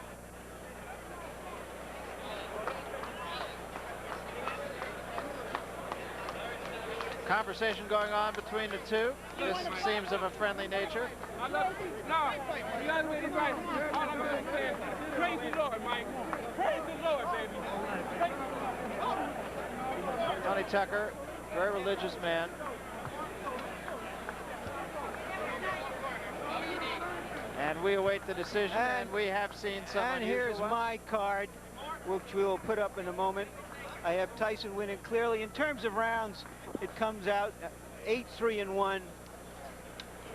Conversation going on between the two. This seems of a friendly nature. No, you gotta wait right. All I'm gonna say is, praise the Lord, Mike. Praise the Lord, baby. Tony Tucker, very religious man. And we await the decision, and we have seen some And here's my card, which we'll put up in a moment. I have Tyson winning clearly. In terms of rounds, it comes out 8-3-1.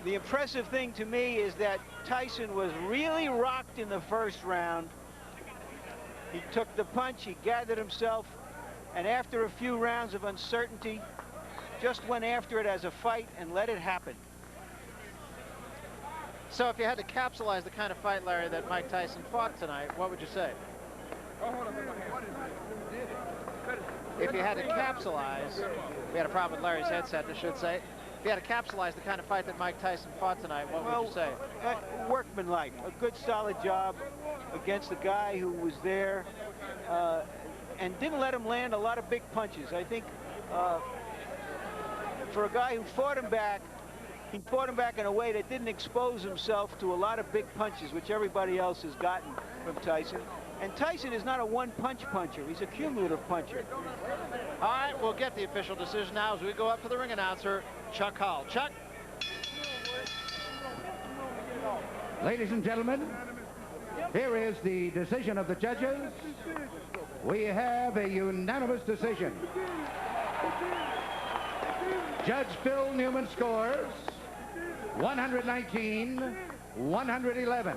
The impressive thing to me is that Tyson was really rocked in the first round. He took the punch, he gathered himself, and after a few rounds of uncertainty, just went after it as a fight and let it happen. So if you had to capsulize the kind of fight, Larry, that Mike Tyson fought tonight, what would you say? If you had to capsulize, we had a problem with Larry's headset, I should say. If you had to capsulize the kind of fight that Mike Tyson fought tonight, what would you say? Workmanlike, a good solid job against a guy who was there and didn't let him land a lot of big punches. I think for a guy who fought him back, he fought him back in a way that didn't expose himself to a lot of big punches, which everybody else has gotten from Tyson. And Tyson is not a one-punch puncher. He's a cumulative puncher. All right, we'll get the official decision now as we go up to the ring announcer, Chuck Hull. Chuck? Ladies and gentlemen, here is the decision of the judges. We have a unanimous decision. Judge Phil Newman scores 119-111.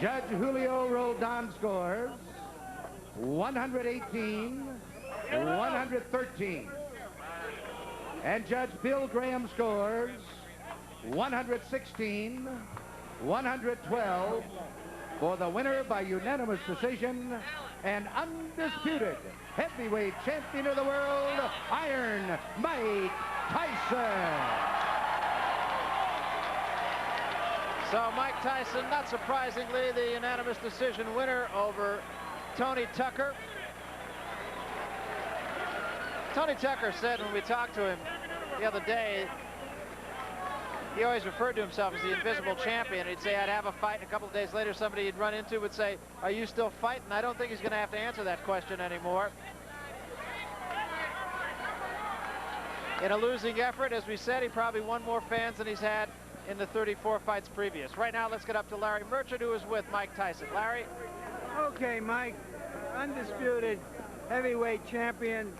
Judge Julio Roldan scores 118-113. And Judge Bill Graham scores 116-112 for the winner by unanimous decision and undisputed heavyweight champion of the world, Iron Mike Tyson. So Mike Tyson, not surprisingly, the unanimous decision winner over Tony Tucker. Tony Tucker said when we talked to him the other day, he always referred to himself as the invisible champion. He'd say, I'd have a fight, and a couple of days later, somebody he'd run into would say, are you still fighting? I don't think he's going to have to answer that question anymore. In a losing effort, as we said, he probably won more fans than he's had in the 34 fights previous. Right now, let's get up to Larry Merchant, who is with Mike Tyson. Larry? Okay, Mike, undisputed heavyweight champion.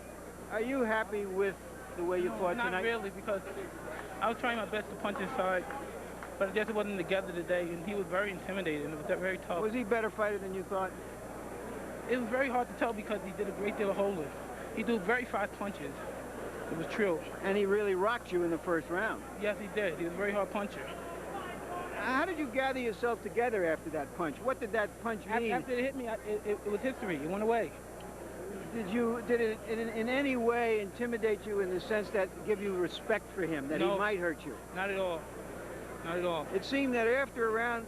Are you happy with the way you fought tonight? Not really, because I was trying my best to punch inside, but it just wasn't together today, and he was very intimidating. It was very tough. Was he a better fighter than you thought? It was very hard to tell because he did a great deal of holding. He threw very fast punches. It was true. And he really rocked you in the first round. Yes, he did. He was a very hard puncher. How did you gather yourself together after that punch? What did that punch mean? After it hit me, it was history. It went away. Did it in any way intimidate you in the sense that give you respect for him, that No, he might hurt you? Not at all. Not at all. It seemed that after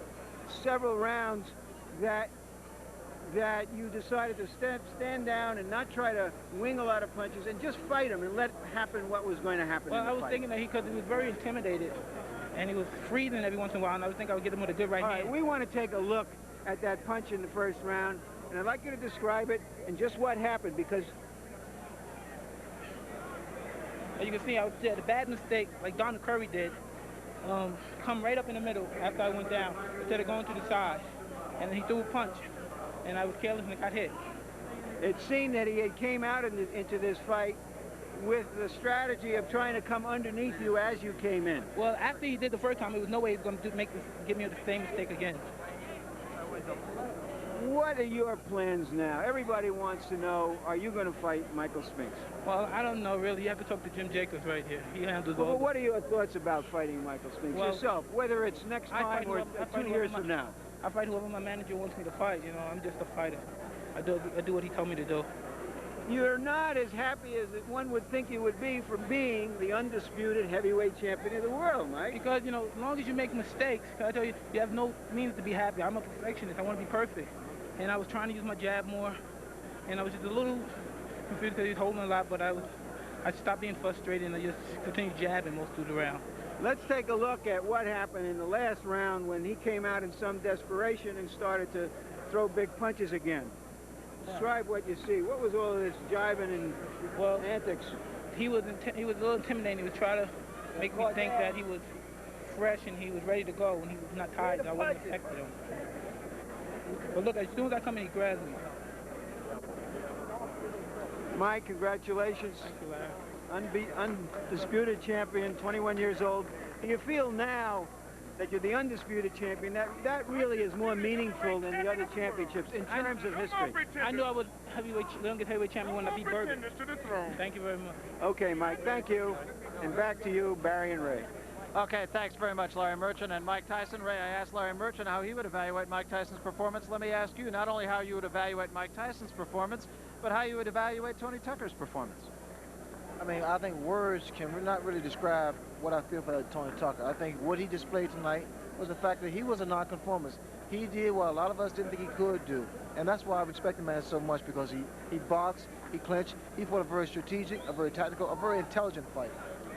several rounds, that you decided to stand down and not try to wing a lot of punches and just fight him and let happen what was going to happen. Well, in the I was fight. thinking that because he was very intimidated, and he was freezing every once in a while, and I was thinking I would get him with a good right hand. All right, we want to take a look at that punch in the first round, and I'd like you to describe it and just what happened, because as you can see, I did a bad mistake, like Donna Curry did, come right up in the middle after I went down, instead of going to the side, and then he threw a punch, and I was careless and got hit. it seemed that he had came out into this fight with the strategy of trying to come underneath you as you came in. Well, after he did the first time, there was no way he was going to give me the same mistake again. What are your plans now? Everybody wants to know, are you going to fight Michael Spinks? Well, I don't know, really. You have to talk to Jim Jacobs right here. He handles all Well, this. what are your thoughts about fighting Michael Spinks yourself, whether it's next time or 2 years from now? I fight whoever my manager wants me to fight. You know, I'm just a fighter. I do what he told me to do. You're not as happy as one would think you would be from being the undisputed heavyweight champion of the world, Mike. Because, you know, as long as you make mistakes, I tell you, you have no means to be happy. I'm a perfectionist. I want to be perfect. And I was trying to use my jab more, and I was just a little confused because he was holding a lot, but I stopped being frustrated, and I just continued jabbing most of the round. Let's take a look at what happened in the last round when he came out in some desperation and started to throw big punches again. Describe what you see. What was all of this jiving and antics? He was a little intimidating. He was trying to make me think that he was fresh and he was ready to go when he was not tired. I wasn't expecting him. But look, as soon as I come in, he grabs me. Mike, congratulations. Thank you, Larry. Undisputed champion, 21 years old. Do you feel now that you're the undisputed champion, that really is more meaningful than the other championships in terms of history? I knew I was youngest heavyweight champion when I beat Bergen. Thank you very much. Okay, Mike, thank you. And back to you, Barry and Ray. Okay, thanks very much, Larry Merchant and Mike Tyson. Ray, I asked Larry Merchant how he would evaluate Mike Tyson's performance. Let me ask you not only how you would evaluate Mike Tyson's performance, but how you would evaluate Tony Tucker's performance. I mean, I think words can not really describe what I feel for Tony Tucker. I think what he displayed tonight was the fact that he was a nonconformist. He did what a lot of us didn't think he could do. And that's why I respect the man so much, because he boxed, he clinched, he fought a very strategic, a very tactical, a very intelligent fight.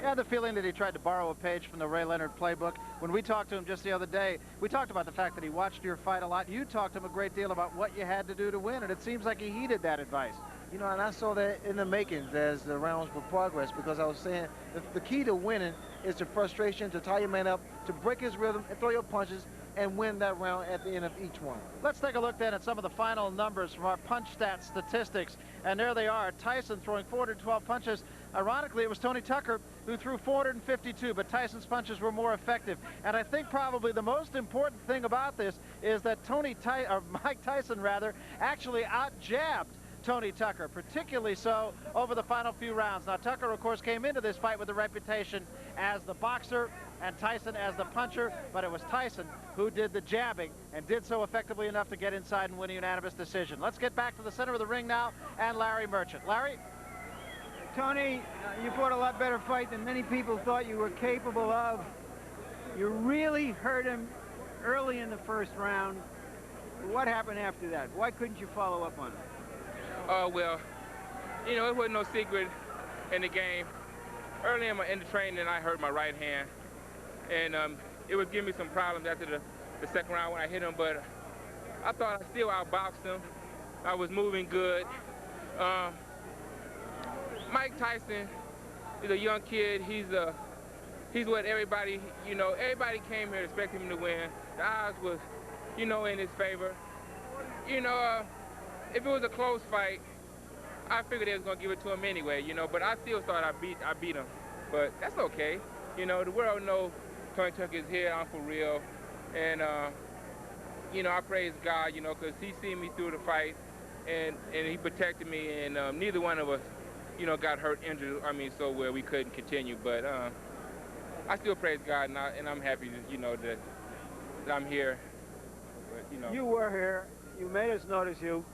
I had the feeling that he tried to borrow a page from the Ray Leonard playbook. When we talked to him just the other day, we talked about the fact that he watched your fight a lot. You talked to him a great deal about what you had to do to win, and it seems like he heeded that advice. You know, and I saw that in the makings as the rounds were progress, because I was saying the key to winning is the frustration, to tie your man up, to break his rhythm and throw your punches and win that round at the end of each one. Let's take a look then at some of the final numbers from our punch stat statistics. And there they are. Tyson throwing 412 punches. Ironically, it was Tony Tucker who threw 452, but Tyson's punches were more effective. And I think probably the most important thing about this is that Mike Tyson actually out-jabbed Tony Tucker, particularly so over the final few rounds. Now, Tucker, of course, came into this fight with a reputation as the boxer and Tyson as the puncher, but it was Tyson who did the jabbing and did so effectively enough to get inside and win a unanimous decision. Let's get back to the center of the ring now and Larry Merchant. Larry? Tony, you fought a lot better fight than many people thought you were capable of. You really hurt him early in the first round. What happened after that? Why couldn't you follow up on him? Well, you know, it wasn't no secret in the game. Early in the training, I hurt my right hand. And it was giving me some problems after the second round when I hit him, but I thought I still outboxed him. I was moving good. Mike Tyson is a young kid. He's what everybody, you know, everybody came here expecting him to win. The odds was, you know, in his favor. You know, if it was a close fight, I figured they was gonna give it to him anyway, you know, but I still thought I beat him. But that's okay. You know, the world knows Tony Tucker is here, I'm for real. And, you know, I praise God, you know, because he seen me through the fight and he protected me, and neither one of us, you know, got hurt, injured, so where we couldn't continue. But I still praise God, and I'm happy, you know, that I'm here. But, you know. You were here. You made us notice you.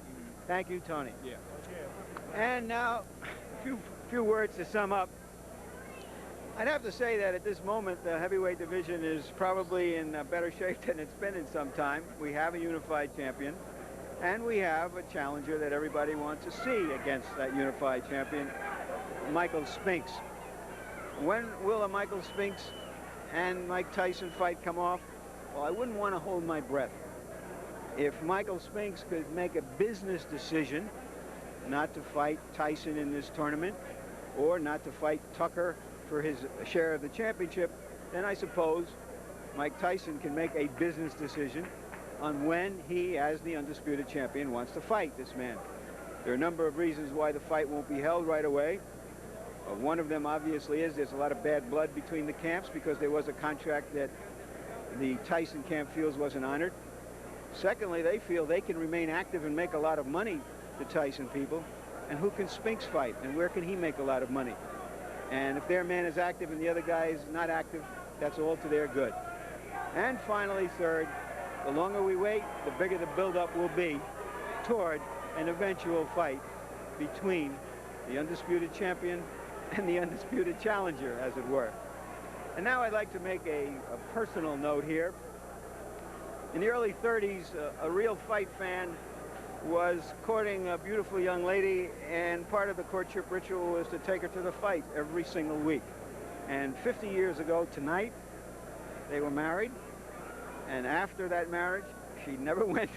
Thank you, Tony. Yeah. And now, a few words to sum up. I'd have to say that at this moment, the heavyweight division is probably in better shape than it's been in some time. We have a unified champion, and we have a challenger that everybody wants to see against that unified champion, Michael Spinks. When will a Michael Spinks and Mike Tyson fight come off? Well, I wouldn't want to hold my breath. If Michael Spinks could make a business decision not to fight Tyson in this tournament, or not to fight Tucker for his share of the championship, then I suppose Mike Tyson can make a business decision on when he, as the undisputed champion, wants to fight this man. There are a number of reasons why the fight won't be held right away. One of them obviously is there's a lot of bad blood between the camps because there was a contract that the Tyson camp feels wasn't honored. Secondly, they feel they can remain active and make a lot of money, the Tyson people. And who can Spinks fight? And where can he make a lot of money? And if their man is active and the other guy is not active, that's all to their good. And finally, third, the longer we wait, the bigger the buildup will be toward an eventual fight between the undisputed champion and the undisputed challenger, as it were. And now I'd like to make a personal note here. In the early 30s, a real fight fan was courting a beautiful young lady, and part of the courtship ritual was to take her to the fight every single week. And 50 years ago tonight, they were married, and after that marriage, she never went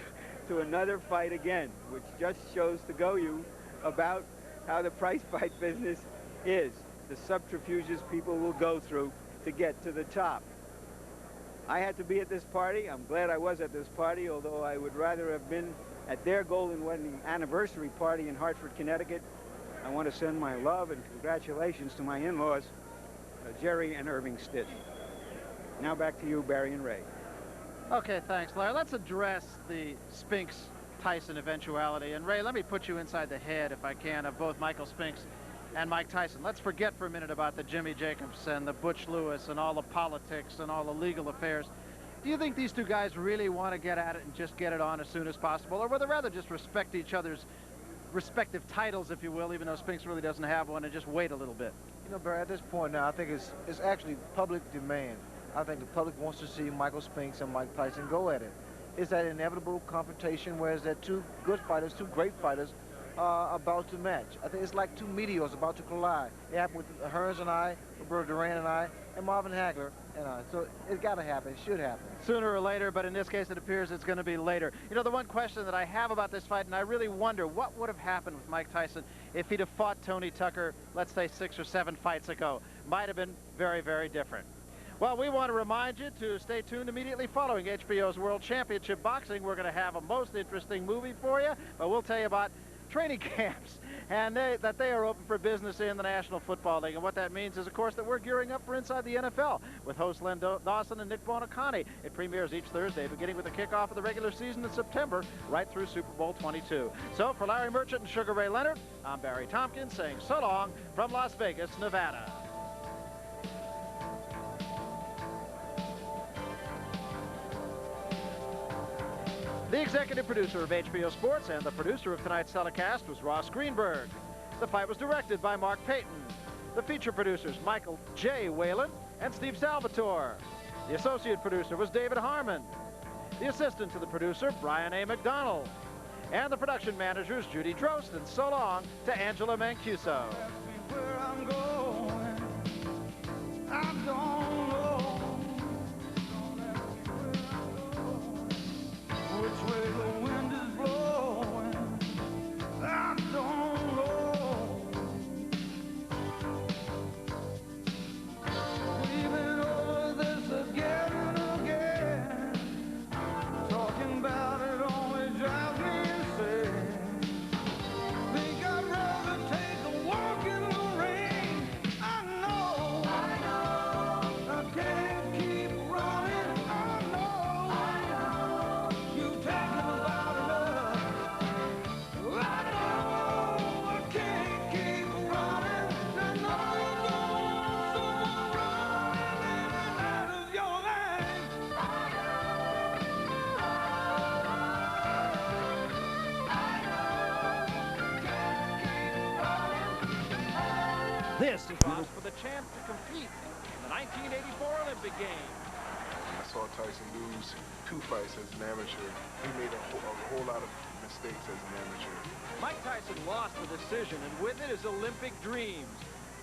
to another fight again, which just shows to go you about how the prize fight business is, the subterfuges people will go through to get to the top. I had to be at this party. I'm glad I was at this party, although I would rather have been at their golden wedding anniversary party in Hartford, Connecticut. I want to send my love and congratulations to my in-laws, Jerry and Irving Stitt. Now back to you, Barry and Ray. Okay, thanks, Larry. Let's address the Spinks-Tyson eventuality. And Ray, let me put you inside the head, if I can, of both Michael Spinks and Mike Tyson. Let's forget for a minute about the Jimmy Jacobs and the Butch Lewis and all the politics and all the legal affairs. Do you think these two guys really want to get at it and just get it on as soon as possible, or would they rather just respect each other's respective titles, if you will, even though Spinks really doesn't have one, and just wait a little bit? You know, Barry, at this point now, I think it's actually public demand. I think the public wants to see Michael Spinks and Mike Tyson go at it. It's that inevitable confrontation where it's that two good fighters, two great fighters, about to match. I think it's like two meteors about to collide. It happened with Hearns and I, Roberto Duran and I, and Marvin Hagler and I. So it's got to happen. It should happen. Sooner or later, but in this case it appears it's going to be later. You know, the one question that I have about this fight, and I really wonder what would have happened with Mike Tyson if he'd have fought Tony Tucker, let's say 6 or 7 fights ago. Might have been very, very different. Well, we want to remind you to stay tuned immediately following HBO's World Championship Boxing. We're going to have a most interesting movie for you, but we'll tell you about training camps and that they are open for business in the National Football League. And what that means is, of course, that we're gearing up for Inside the NFL with hosts Len Dawson and Nick Buonaconti. It premieres each Thursday, beginning with the kickoff of the regular season in September, right through Super Bowl 22. So for Larry Merchant and Sugar Ray Leonard, I'm Barry Tompkins saying so long from Las Vegas, Nevada. The executive producer of HBO Sports and the producer of tonight's telecast was Ross Greenberg. The fight was directed by Mark Payton. The feature producers, Michael J. Whalen and Steve Salvatore. The associate producer was David Harmon. The assistant to the producer, Brian A. McDonald. And the production managers, Judy Drost, and so long to Angela Mancuso. Where I'm going, I don't know. Which way the wind is blowing, I don't know. We've been over this again and again. Talking about it only drives me insane. Think I'd rather take a walk in the rain. I know I can't keep running. I know you've taken about enough. I know I can't keep running. I know you don't want someone running in and out of your life. This is Ross for the chance to compete in the 1984 Olympic Games. I saw Tyson lose 2 fights as an amateur. He made a whole lot of mistakes as an amateur. Mike Tyson lost the decision, and with it his Olympic dreams.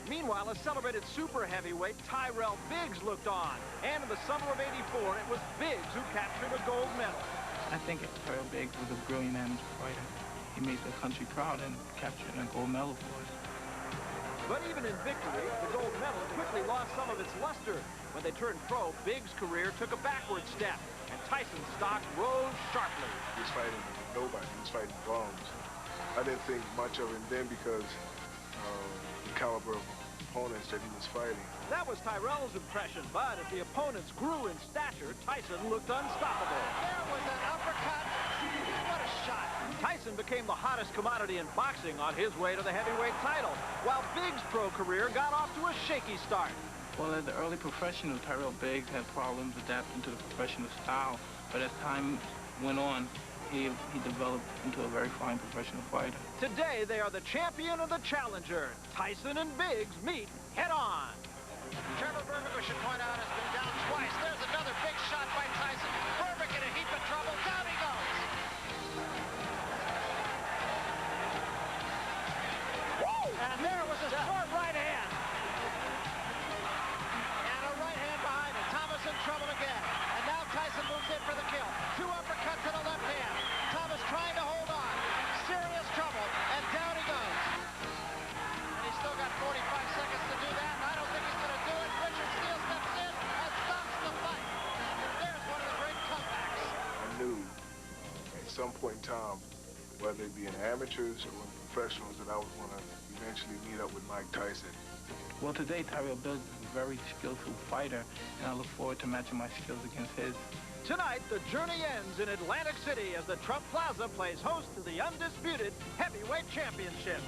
Meanwhile, a celebrated super heavyweight, Tyrell Biggs, looked on. And in the summer of '84, it was Biggs who captured a gold medal. I think Tyrell Biggs was a brilliant amateur fighter. He made the country proud and captured a gold medal for us. But even in victory, the gold medal quickly lost some of its luster. When they turned pro, Biggs' career took a backward step, and Tyson's stock rose sharply. He was fighting nobody. He was fighting bums. I didn't think much of him then because the caliber of opponents that he was fighting. That was Tyrell's impression, but as the opponents grew in stature, Tyson looked unstoppable. There was an uppercut. What a shot. Tyson became the hottest commodity in boxing on his way to the heavyweight title, while Biggs' pro career got off to a shaky start. Well, as the early professional, Tyrell Biggs had problems adapting to the professional style, but as time went on, he developed into a very fine professional fighter. Today, they are the champion and the challenger. Tyson and Biggs meet head-on. Trevor Berbick, should point out, has been down twice. There's another big shot by Tyson. Berbick in a heap of trouble. Down he goes. And there was a short right hand. And a right hand behind it. Thomas in trouble again. And now Tyson moves in for the kill. 2 uppercuts to the left hand. Thomas trying to hold on. Serious trouble. And down he goes. And he's still got 45 seconds to do that. And I don't think he's going to do it. Richard Steele steps in and stops the fight. There's one of the great comebacks. I knew at some point in time, whether it be in amateurs or in professionals, that I was going to eventually meet up with Mike Tyson. Well, today, Tyrell Biggs is a very skillful fighter, and I look forward to matching my skills against his. Tonight, the journey ends in Atlantic City as the Trump Plaza plays host to the undisputed heavyweight championship.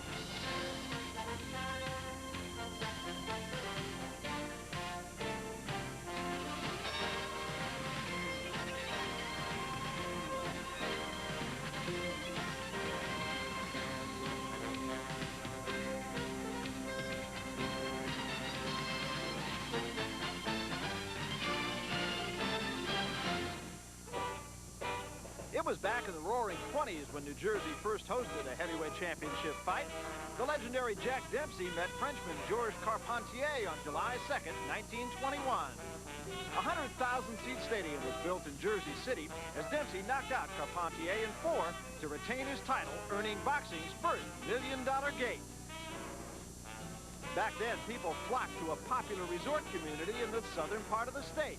It was back in the roaring 20s when New Jersey first hosted a heavyweight championship fight. The legendary Jack Dempsey met Frenchman Georges Carpentier on July 2nd, 1921. A 100,000-seat stadium was built in Jersey City as Dempsey knocked out Carpentier in 4 to retain his title, earning boxing's first million-dollar gate. Back then, people flocked to a popular resort community in the southern part of the state.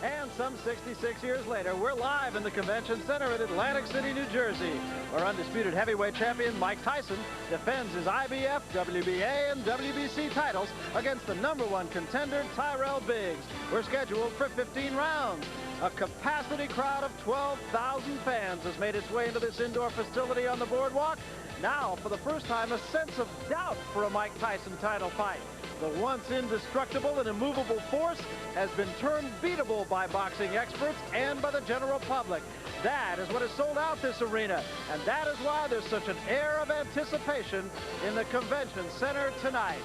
And some 66 years later, we're live in the Convention Center at Atlantic City, New Jersey, where undisputed heavyweight champion Mike Tyson defends his IBF, WBA, and WBC titles against the #1 contender, Tyrell Biggs. We're scheduled for 15 rounds. A capacity crowd of 12,000 fans has made its way into this indoor facility on the boardwalk. Now, for the first time, a sense of doubt for a Mike Tyson title fight. The once indestructible and immovable force has been turned beatable by boxing experts and by the general public. That is what has sold out this arena, and that is why there's such an air of anticipation in the Convention Center tonight.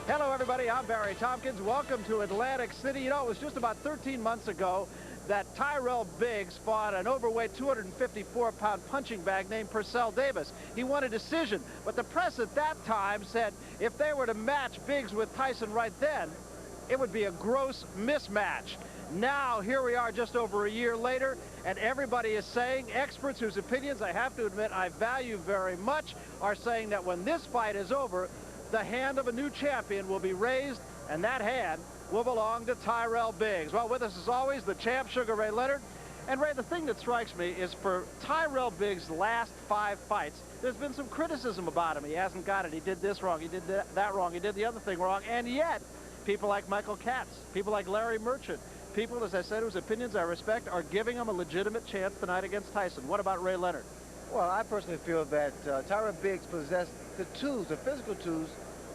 Hello, everybody. I'm Barry Tompkins. Welcome to Atlantic City. You know, it was just about 13 months ago that Tyrell Biggs fought an overweight 254-pound punching bag named Purcell Davis. He won a decision, but the press at that time said if they were to match Biggs with Tyson right then, it would be a gross mismatch. Now, here we are just over a year later, and everybody is saying, experts whose opinions I have to admit I value very much, are saying that when this fight is over, the hand of a new champion will be raised, and that hand will belong to Tyrell Biggs. Well, with us as always, the champ, Sugar Ray Leonard. And Ray, the thing that strikes me is for Tyrell Biggs' last 5 fights, there's been some criticism about him. He hasn't got it. He did this wrong. He did that wrong. He did the other thing wrong. And yet, people like Michael Katz, people like Larry Merchant, people, as I said, whose opinions I respect, are giving him a legitimate chance tonight against Tyson. What about Ray Leonard? Well, I personally feel that Tyrell Biggs possessed the tools, the physical tools,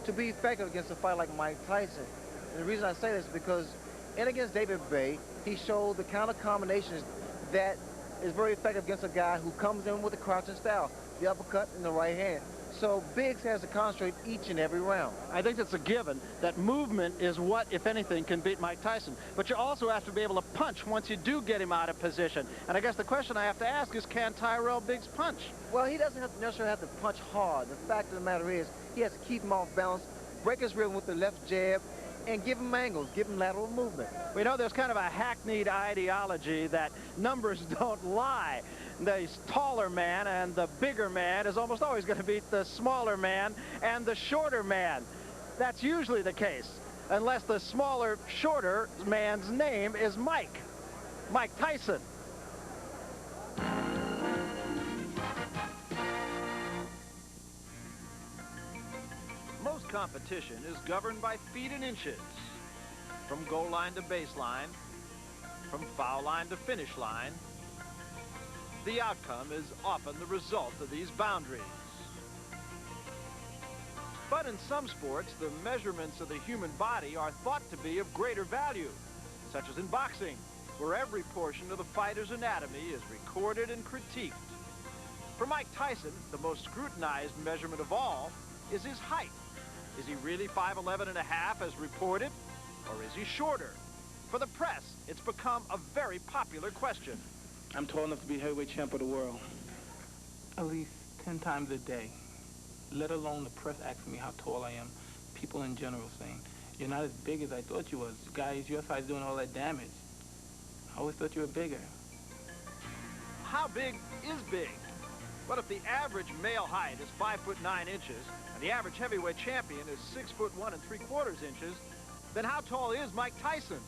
to be effective against a fight like Mike Tyson. And the reason I say this is because in against David Bay, he showed the counter combinations that is very effective against a guy who comes in with a crouching style, the uppercut and the right hand. So Biggs has to concentrate each and every round. I think it's a given that movement is what, if anything, can beat Mike Tyson. But you also have to be able to punch once you do get him out of position. And I guess the question I have to ask is, can Tyrell Biggs punch? Well, he doesn't necessarily have to punch hard. The fact of the matter is, he has to keep him off balance, break his rhythm with the left jab, and give him angles, give him lateral movement. We know there's kind of a hackneyed ideology that numbers don't lie. The taller man and the bigger man is almost always going to beat the smaller man and the shorter man. That's usually the case, unless the smaller, shorter man's name is Mike Tyson. Most competition is governed by feet and inches, from goal line to baseline, from foul line to finish line. The outcome is often the result of these boundaries. But in some sports, the measurements of the human body are thought to be of greater value, such as in boxing, where every portion of the fighter's anatomy is recorded and critiqued. For Mike Tyson, the most scrutinized measurement of all is his height. Is he really 5'11 and a half as reported, or is he shorter? For the press, it's become a very popular question. I'm tall enough to be heavyweight champ of the world at least 10 times a day, let alone the press asking me how tall I am. People in general saying, you're not as big as I thought you was. Guys, your size doing all that damage. I always thought you were bigger. How big is big? Well, if the average male height is 5'9" inches, and the average heavyweight champion is 6'1 3/4 inches, then how tall is Mike Tyson?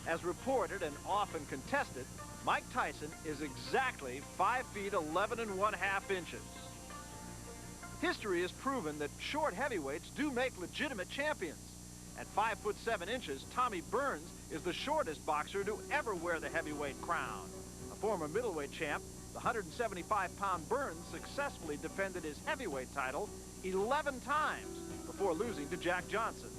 As reported and often contested, Mike Tyson is exactly 5 feet 11 1/2 inches. History has proven that short heavyweights do make legitimate champions. At 5'7" inches, Tommy Burns is the shortest boxer to ever wear the heavyweight crown. A former middleweight champ, The 175-pound Burns successfully defended his heavyweight title 11 times before losing to Jack Johnson.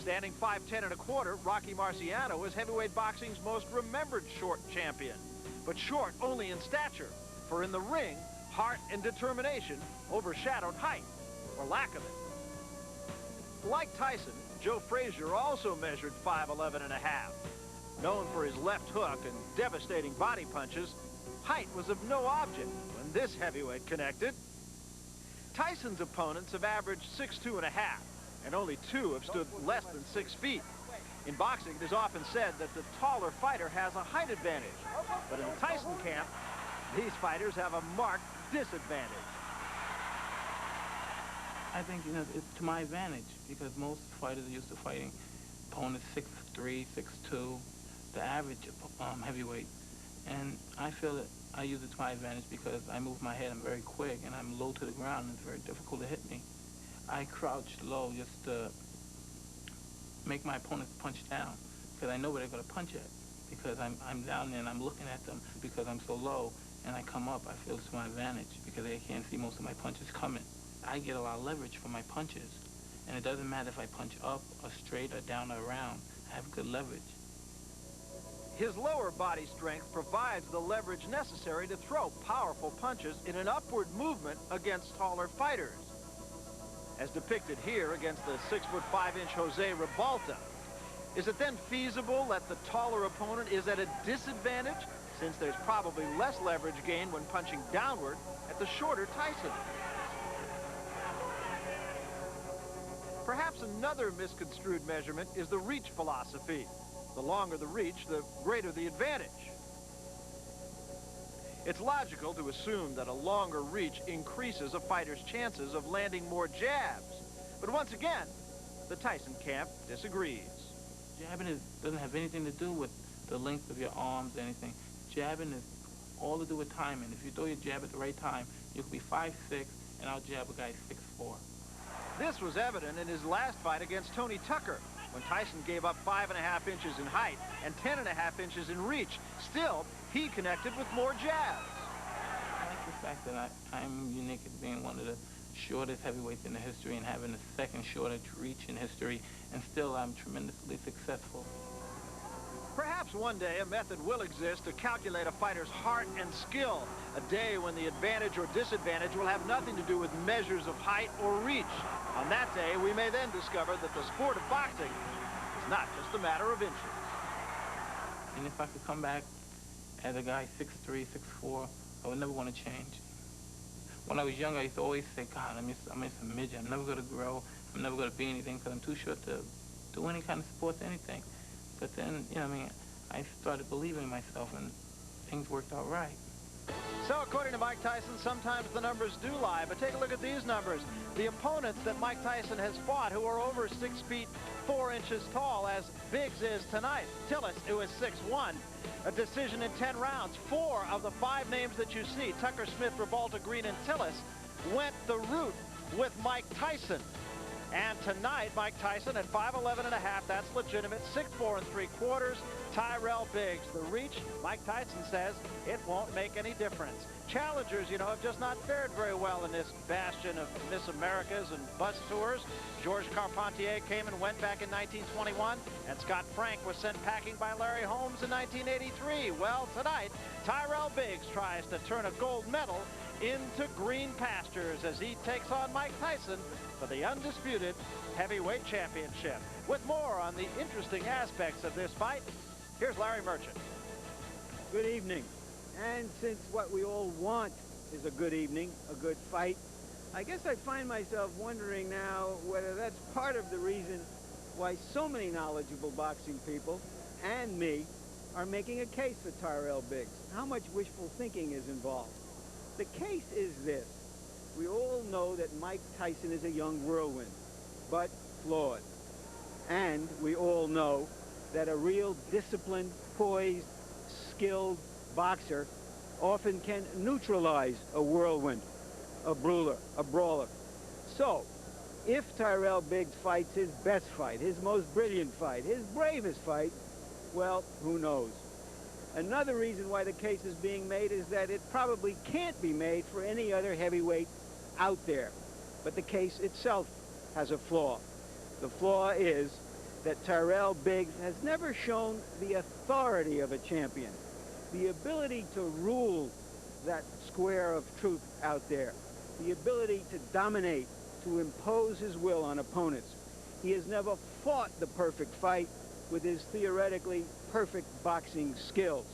Standing 5'10 1/4, Rocky Marciano was heavyweight boxing's most remembered short champion. But short only in stature, for in the ring, heart and determination overshadowed height, or lack of it. Like Tyson, Joe Frazier also measured 5'11 1/2. Known for his left hook and devastating body punches, height was of no object when this heavyweight connected. Tyson's opponents have averaged 6'2 1/2, and only 2 have stood less than 6 feet. In boxing, it is often said that the taller fighter has a height advantage. But in the Tyson camp, these fighters have a marked disadvantage. I think, you know, it's to my advantage because most fighters are used to fighting opponents 6'3", 6'2", the average heavyweight. And I feel that I use it to my advantage because I move my head, I'm very quick, and I'm low to the ground, and it's very difficult to hit me. I crouch low just to make my opponents punch down because I know where they're going to punch at because I'm down there and I'm looking at them because I'm so low, and I come up, I feel it's to my advantage because they can't see most of my punches coming. I get a lot of leverage from my punches, and it doesn't matter if I punch up or straight or down or around, I have good leverage. His lower body strength provides the leverage necessary to throw powerful punches in an upward movement against taller fighters. As depicted here against the 6'5" Jose Ribalta. Is it then feasible that the taller opponent is at a disadvantage, since there's probably less leverage gained when punching downward at the shorter Tyson? Perhaps another misconstrued measurement is the reach philosophy. The longer the reach, the greater the advantage. It's logical to assume that a longer reach increases a fighter's chances of landing more jabs. But once again, the Tyson camp disagrees. Jabbing doesn't have anything to do with the length of your arms or anything. Jabbing is all to do with timing. If you throw your jab at the right time, you could be 5'6", and I'll jab a guy 6'4". This was evident in his last fight against Tony Tucker, when Tyson gave up 5.5 inches in height and 10.5 inches in reach. Still, he connected with more jabs. I like the fact that I'm unique as being one of the shortest heavyweights in the history and having the second shortest reach in history, and still I'm tremendously successful. Perhaps one day a method will exist to calculate a fighter's heart and skill, a day when the advantage or disadvantage will have nothing to do with measures of height or reach. On that day, we may then discover that the sport of boxing is not just a matter of inches. And if I could come back as a guy 6'3", 6'4", I would never want to change. When I was young, I used to always say, God, I'm just a midget. I'm never going to grow. I'm never going to be anything because I'm too short to do any kind of sports, anything. But then, you know, I started believing in myself, and things worked out right. So, according to Mike Tyson, sometimes the numbers do lie, but take a look at these numbers. The opponents that Mike Tyson has fought who are over 6 feet 4 inches tall, as Biggs is tonight. Tillis, who is 6'1", a decision in 10 rounds. 4 of the 5 names that you see, Tucker, Smith, Ribalta, Green, and Tillis, went the route with Mike Tyson. And tonight, Mike Tyson at 5'11 1/2, that's legitimate, 6'4 3/4. Tyrell Biggs, the reach, Mike Tyson says it won't make any difference. Challengers, you know, have just not fared very well in this bastion of Miss Americas and bus tours. Georges Carpentier came and went back in 1921, and Scott Frank was sent packing by Larry Holmes in 1983. Well, tonight, Tyrell Biggs tries to turn a gold medal into green pastures as he takes on Mike Tyson for the undisputed heavyweight championship. With more on the interesting aspects of this fight, here's Larry Merchant. Good evening. And since what we all want is a good evening, a good fight, I guess I find myself wondering now whether that's part of the reason why so many knowledgeable boxing people, and me, are making a case for Tyrell Biggs. How much wishful thinking is involved? The case is this. We all know that Mike Tyson is a young whirlwind, but flawed. And we all know that a real disciplined, poised, skilled boxer often can neutralize a whirlwind, a brawler. So, if Tyrell Biggs fights his best fight, his most brilliant fight, his bravest fight, well, who knows? Another reason why the case is being made is that it probably can't be made for any other heavyweight out there. But the case itself has a flaw. The flaw is that Tyrell Biggs has never shown the authority of a champion, the ability to rule that square of truth out there, the ability to dominate, to impose his will on opponents. He has never fought the perfect fight with his theoretically perfect boxing skills.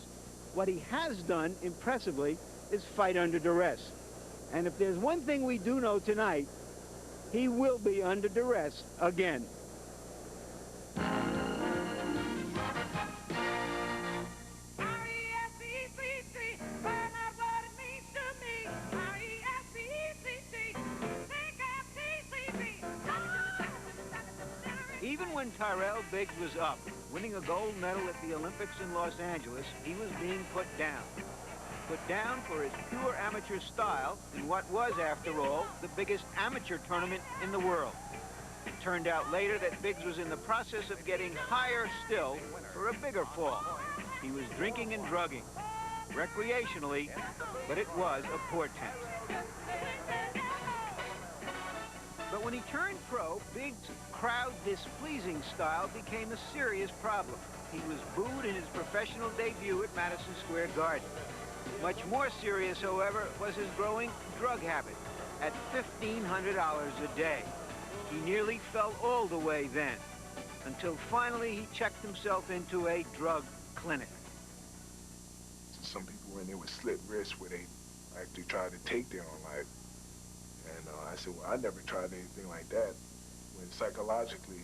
What he has done, impressively, is fight under duress. And if there's one thing we do know tonight, he will be under duress again. Even when Tyrell Biggs was up, winning a gold medal at the Olympics in Los Angeles, he was being put down. Put down for his pure amateur style in what was, after all, the biggest amateur tournament in the world. It turned out later that Biggs was in the process of getting higher still for a bigger fall. He was drinking and drugging, recreationally, but it was a portent. But when he turned pro, Biggs' crowd-displeasing style became a serious problem. He was booed in his professional debut at Madison Square Garden. Much more serious, however, was his growing drug habit at $1,500 a day. He nearly fell all the way then, until finally he checked himself into a drug clinic. Some people were in there with slit wrists where they actually tried to take their own life. And I said, well, I never tried anything like that. When psychologically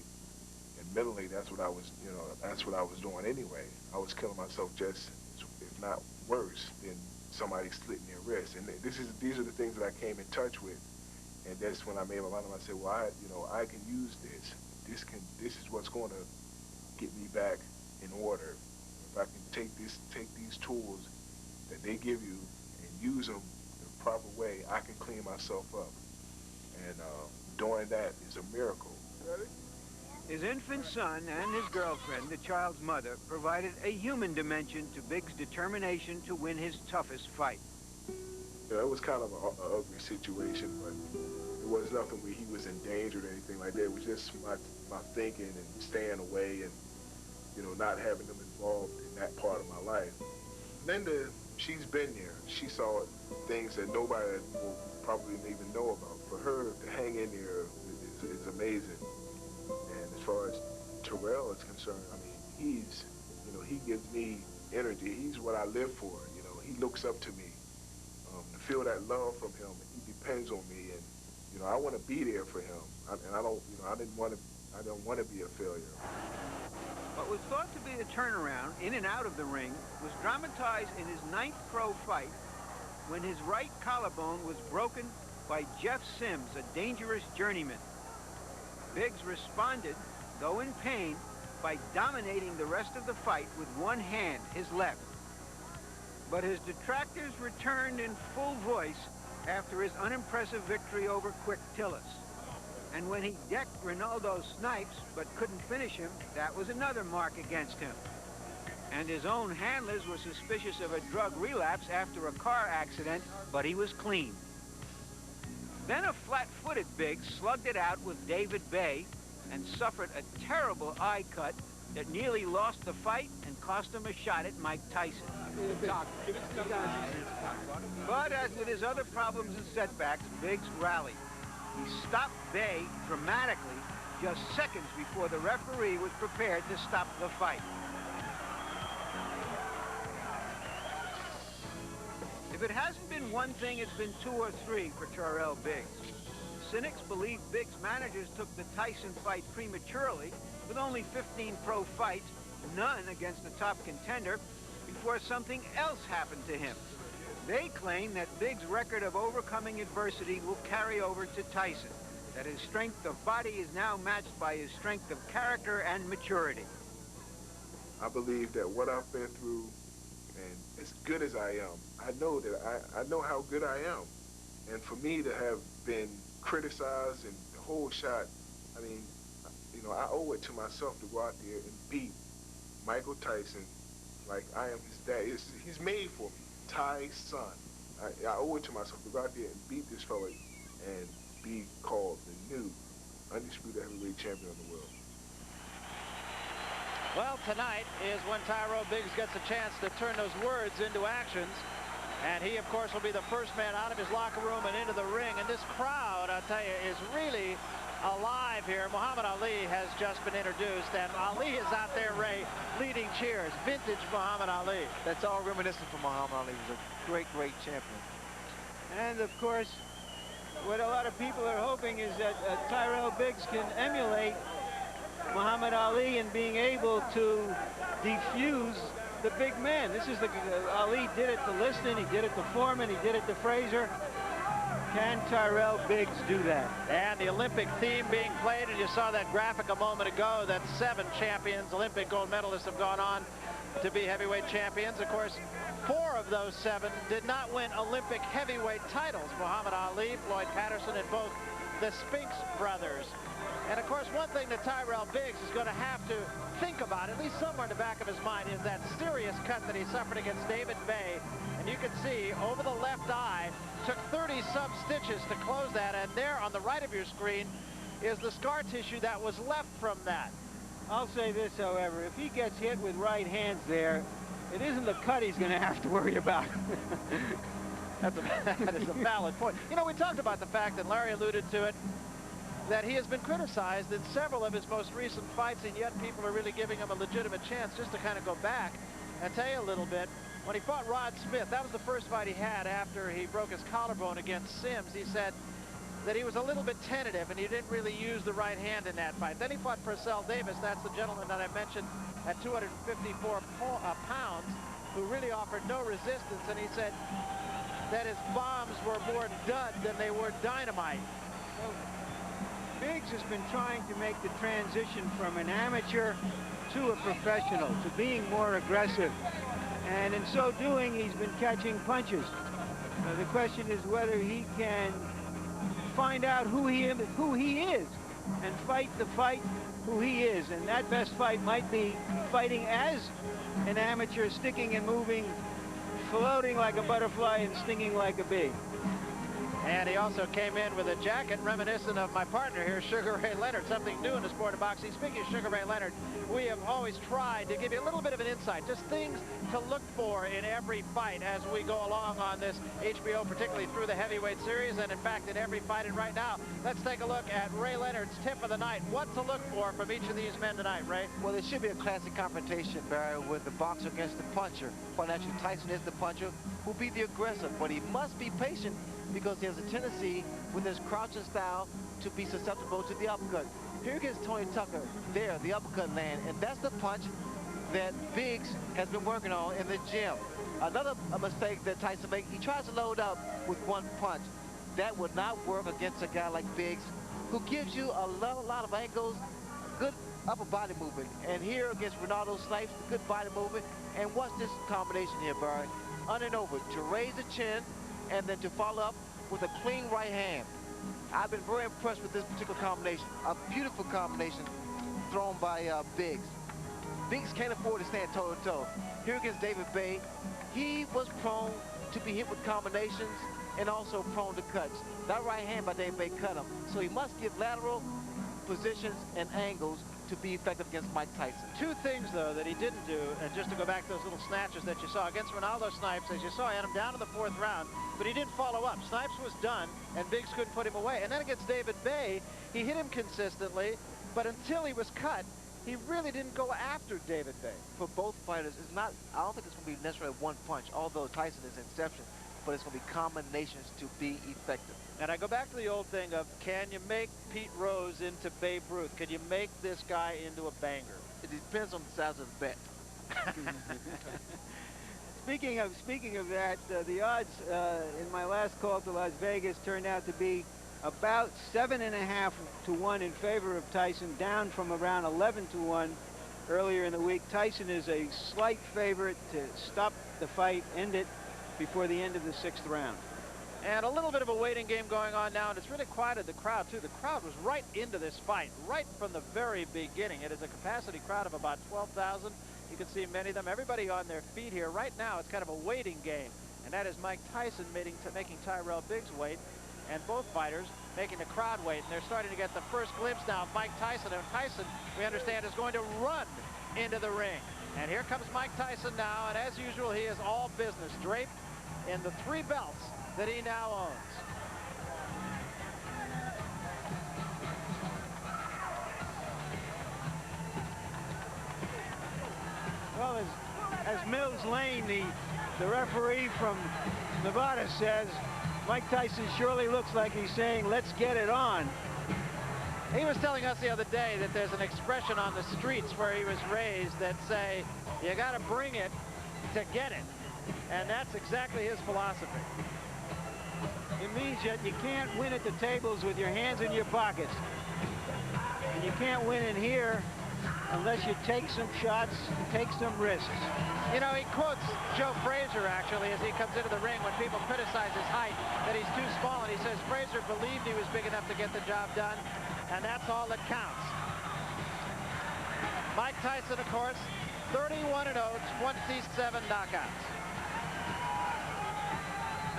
and mentally, that's what I was, that's what I was doing anyway. I was killing myself just, if not worse, than somebody slitting their wrist. And these are the things that I came in touch with. And that's when I made my mind up. I said, well, I can use this. This is what's going to get me back in order. If I can take these tools that they give you and use them the proper way, I can clean myself up. And doing that is a miracle. His infant son and his girlfriend, the child's mother, provided a human dimension to Biggs' determination to win his toughest fight. It was kind of an ugly situation, but it was nothing where he was in danger or anything like that. It was just my thinking and staying away and, not having them involved in that part of my life. Linda, she's been there. She saw things that nobody will probably even know about. For her to hang in there is amazing. And as far as Tyrell is concerned, I mean, he gives me energy. He's what I live for. He looks up to me. To feel that love from him, and he depends on me, and I want to be there for him. I don't want to be a failure. What was thought to be a turnaround in and out of the ring was dramatized in his 9th pro fight when his right collarbone was broken by Jeff Sims, a dangerous journeyman. Biggs responded, though in pain, by dominating the rest of the fight with one hand, his left. But his detractors returned in full voice after his unimpressive victory over Quick Tillis. And when he decked Ronaldo Snipes but couldn't finish him, that was another mark against him. And his own handlers were suspicious of a drug relapse after a car accident, but he was clean. Then a flat-footed Biggs slugged it out with David Bay and suffered a terrible eye cut that nearly lost the fight and cost him a shot at Mike Tyson. But as with his other problems and setbacks, Biggs rallied. He stopped Bay dramatically just seconds before the referee was prepared to stop the fight. If it hasn't been one thing, it's been 2 or 3 for Tyrell Biggs. Cynics believe Biggs' managers took the Tyson fight prematurely, with only 15 pro fights, none against the top contender, before something else happened to him. They claim that Biggs' record of overcoming adversity will carry over to Tyson, that his strength of body is now matched by his strength of character and maturity. I believe that what I've been through, and as good as I am, I know that I know how good I am. And for me to have been criticized and the whole shot, I mean, I owe it to myself to go out there and beat Michael Tyson like I am his dad. He's made for me. Tyson. I owe it to myself to go out there and beat this fella and be called the new undisputed heavyweight champion of the world. Well, tonight is when Tyrell Biggs gets a chance to turn those words into actions. And he, of course, will be the first man out of his locker room and into the ring. And this crowd, I'll tell you, is really alive here. Muhammad Ali has just been introduced, and Ali is out there, Ray, leading cheers. Vintage Muhammad Ali. That's all reminiscent from Muhammad Ali. He was a great, great champion. And, of course, what a lot of people are hoping is that Tyrell Biggs can emulate Muhammad Ali in being able to defuse the big man. This is the Ali did it to Liston, he did it to Foreman, he did it to Frazier. Can Tyrell Biggs do that? And the Olympic theme being played, and you saw that graphic a moment ago that 7 champions, Olympic gold medalists, have gone on to be heavyweight champions. Of course, 4 of those 7 did not win Olympic heavyweight titles. Muhammad Ali, Floyd Patterson, and both the Spinks brothers. And of course, one thing that Tyrell Biggs is going to have to think about, at least somewhere in the back of his mind, is that serious cut that he suffered against David Bay. And you can see over the left eye, took 30-some stitches to close that. And there on the right of your screen is the scar tissue that was left from that. I'll say this, however, if he gets hit with right hands there, it isn't the cut he's going to have to worry about. That is a valid point. You know, we talked about the fact that Larry alluded to it, that he has been criticized in several of his most recent fights, and yet people are really giving him a legitimate chance. Just to kind of go back and tell you a little bit, when he fought Rod Smith, that was the first fight he had after he broke his collarbone against Sims. He said that he was a little bit tentative and he didn't really use the right hand in that fight. Then he fought Purcell Davis, that's the gentleman that I mentioned at 254 pounds, who really offered no resistance, and he said that his bombs were more dud than they were dynamite. Well, Biggs has been trying to make the transition from an amateur to a professional, to being more aggressive. And in so doing, he's been catching punches. The question is whether he can find out who he is and fight the fight who he is. And that best fight might be fighting as an amateur, sticking and moving, floating like a butterfly and stinging like a bee. And he also came in with a jacket reminiscent of my partner here, Sugar Ray Leonard, something new in the sport of boxing. Speaking of Sugar Ray Leonard, we have always tried to give you a little bit of an insight, just things to look for in every fight as we go along on this HBO, particularly through the heavyweight series, and in fact in every fight. And right now, let's take a look at Ray Leonard's tip of the night. What to look for from each of these men tonight, Ray? Well, it should be a classic confrontation, Barry, with the boxer against the puncher. Quite naturally, Tyson is the puncher, who'll be the aggressor, but he must be patient because he has a tendency with his crouching style to be susceptible to the uppercut. Here gets Tony Tucker there, the uppercut land, and that's the punch that Biggs has been working on in the gym. Another mistake that Tyson makes, he tries to load up with one punch. That would not work against a guy like Biggs, who gives you a lot of angles, good upper body movement. And here against Ronaldo Snipes, good body movement. And watch this combination here, Barry. On and over, to raise the chin, and then to follow up with a clean right hand. I've been very impressed with this particular combination. A beautiful combination thrown by Biggs. Biggs can't afford to stand toe-to-toe. Here against David Bay, he was prone to be hit with combinations and also prone to cuts. That right hand by David Bay cut him. So he must give lateral positions and angles to be effective against Mike Tyson. Two things, though, that he didn't do, and just to go back to those little snatches that you saw against Ronaldo Snipes, as you saw, he had him down in the 4th round, but he didn't follow up. Snipes was done, and Biggs couldn't put him away. And then against David Bay, he hit him consistently, but until he was cut, he really didn't go after David Bay. For both fighters, it's not, I don't think it's going to be necessarily one punch, although Tyson is an exception, but it's going to be combinations to be effective. And I go back to the old thing of, can you make Pete Rose into Babe Ruth? Can you make this guy into a banger? It depends on the size of the bet. Speaking of that, the odds in my last call to Las Vegas turned out to be about 7.5 to 1 in favor of Tyson, down from around 11 to 1 earlier in the week. Tyson is a slight favorite to stop the fight, end it before the end of the 6th round. And a little bit of a waiting game going on now, and it's really quieted the crowd, too. The crowd was right into this fight, right from the very beginning. It is a capacity crowd of about 12,000. You can see many of them, everybody on their feet here. Right now, it's kind of a waiting game. And that is Mike Tyson making Tyrell Biggs wait. And both fighters making the crowd wait. And they're starting to get the first glimpse now of Mike Tyson. And Tyson, we understand, is going to run into the ring. And here comes Mike Tyson now. And as usual, he is all business, draped in the 3 belts that he now owns. Well, as Mills Lane, the referee from Nevada, says, Mike Tyson surely looks like he's saying, let's get it on. He was telling us the other day that there's an expression on the streets where he was raised that say, you got to bring it to get it. And that's exactly his philosophy. It means that you can't win at the tables with your hands in your pockets. And you can't win in here unless you take some shots, take some risks. You know, he quotes Joe Frazier, actually, as he comes into the ring when people criticize his height, that he's too small, and he says Frazier believed he was big enough to get the job done, and that's all that counts. Mike Tyson, of course, 31-0, 27 knockouts.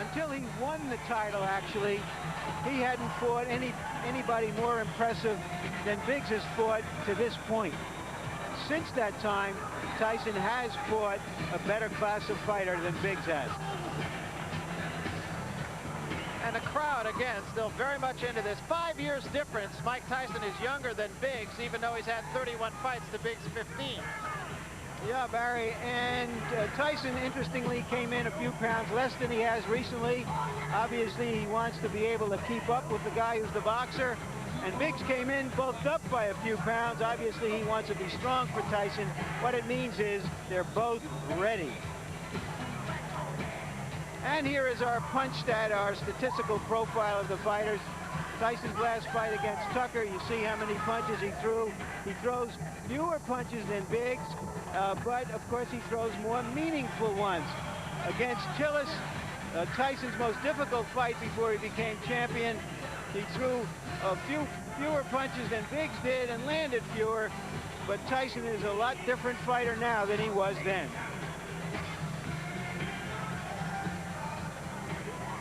Until he won the title, actually, he hadn't fought anybody more impressive than Biggs has fought to this point. Since that time, Tyson has fought a better class of fighter than Biggs has. And the crowd, again, still very much into this. 5 years difference. Mike Tyson is younger than Biggs, even though he's had 31 fights to Biggs' 15. Yeah, Barry, and Tyson, interestingly, came in a few pounds less than he has recently. Obviously, he wants to be able to keep up with the guy who's the boxer. And Biggs came in bulked up by a few pounds. Obviously, he wants to be strong for Tyson. What it means is they're both ready. And here is our punch stat, our statistical profile of the fighters. Tyson's last fight against Tucker, you see how many punches he threw. He throws fewer punches than Biggs, but of course he throws more meaningful ones. Against Tillis, Tyson's most difficult fight before he became champion, he threw fewer punches than Biggs did and landed fewer, but Tyson is a lot different fighter now than he was then.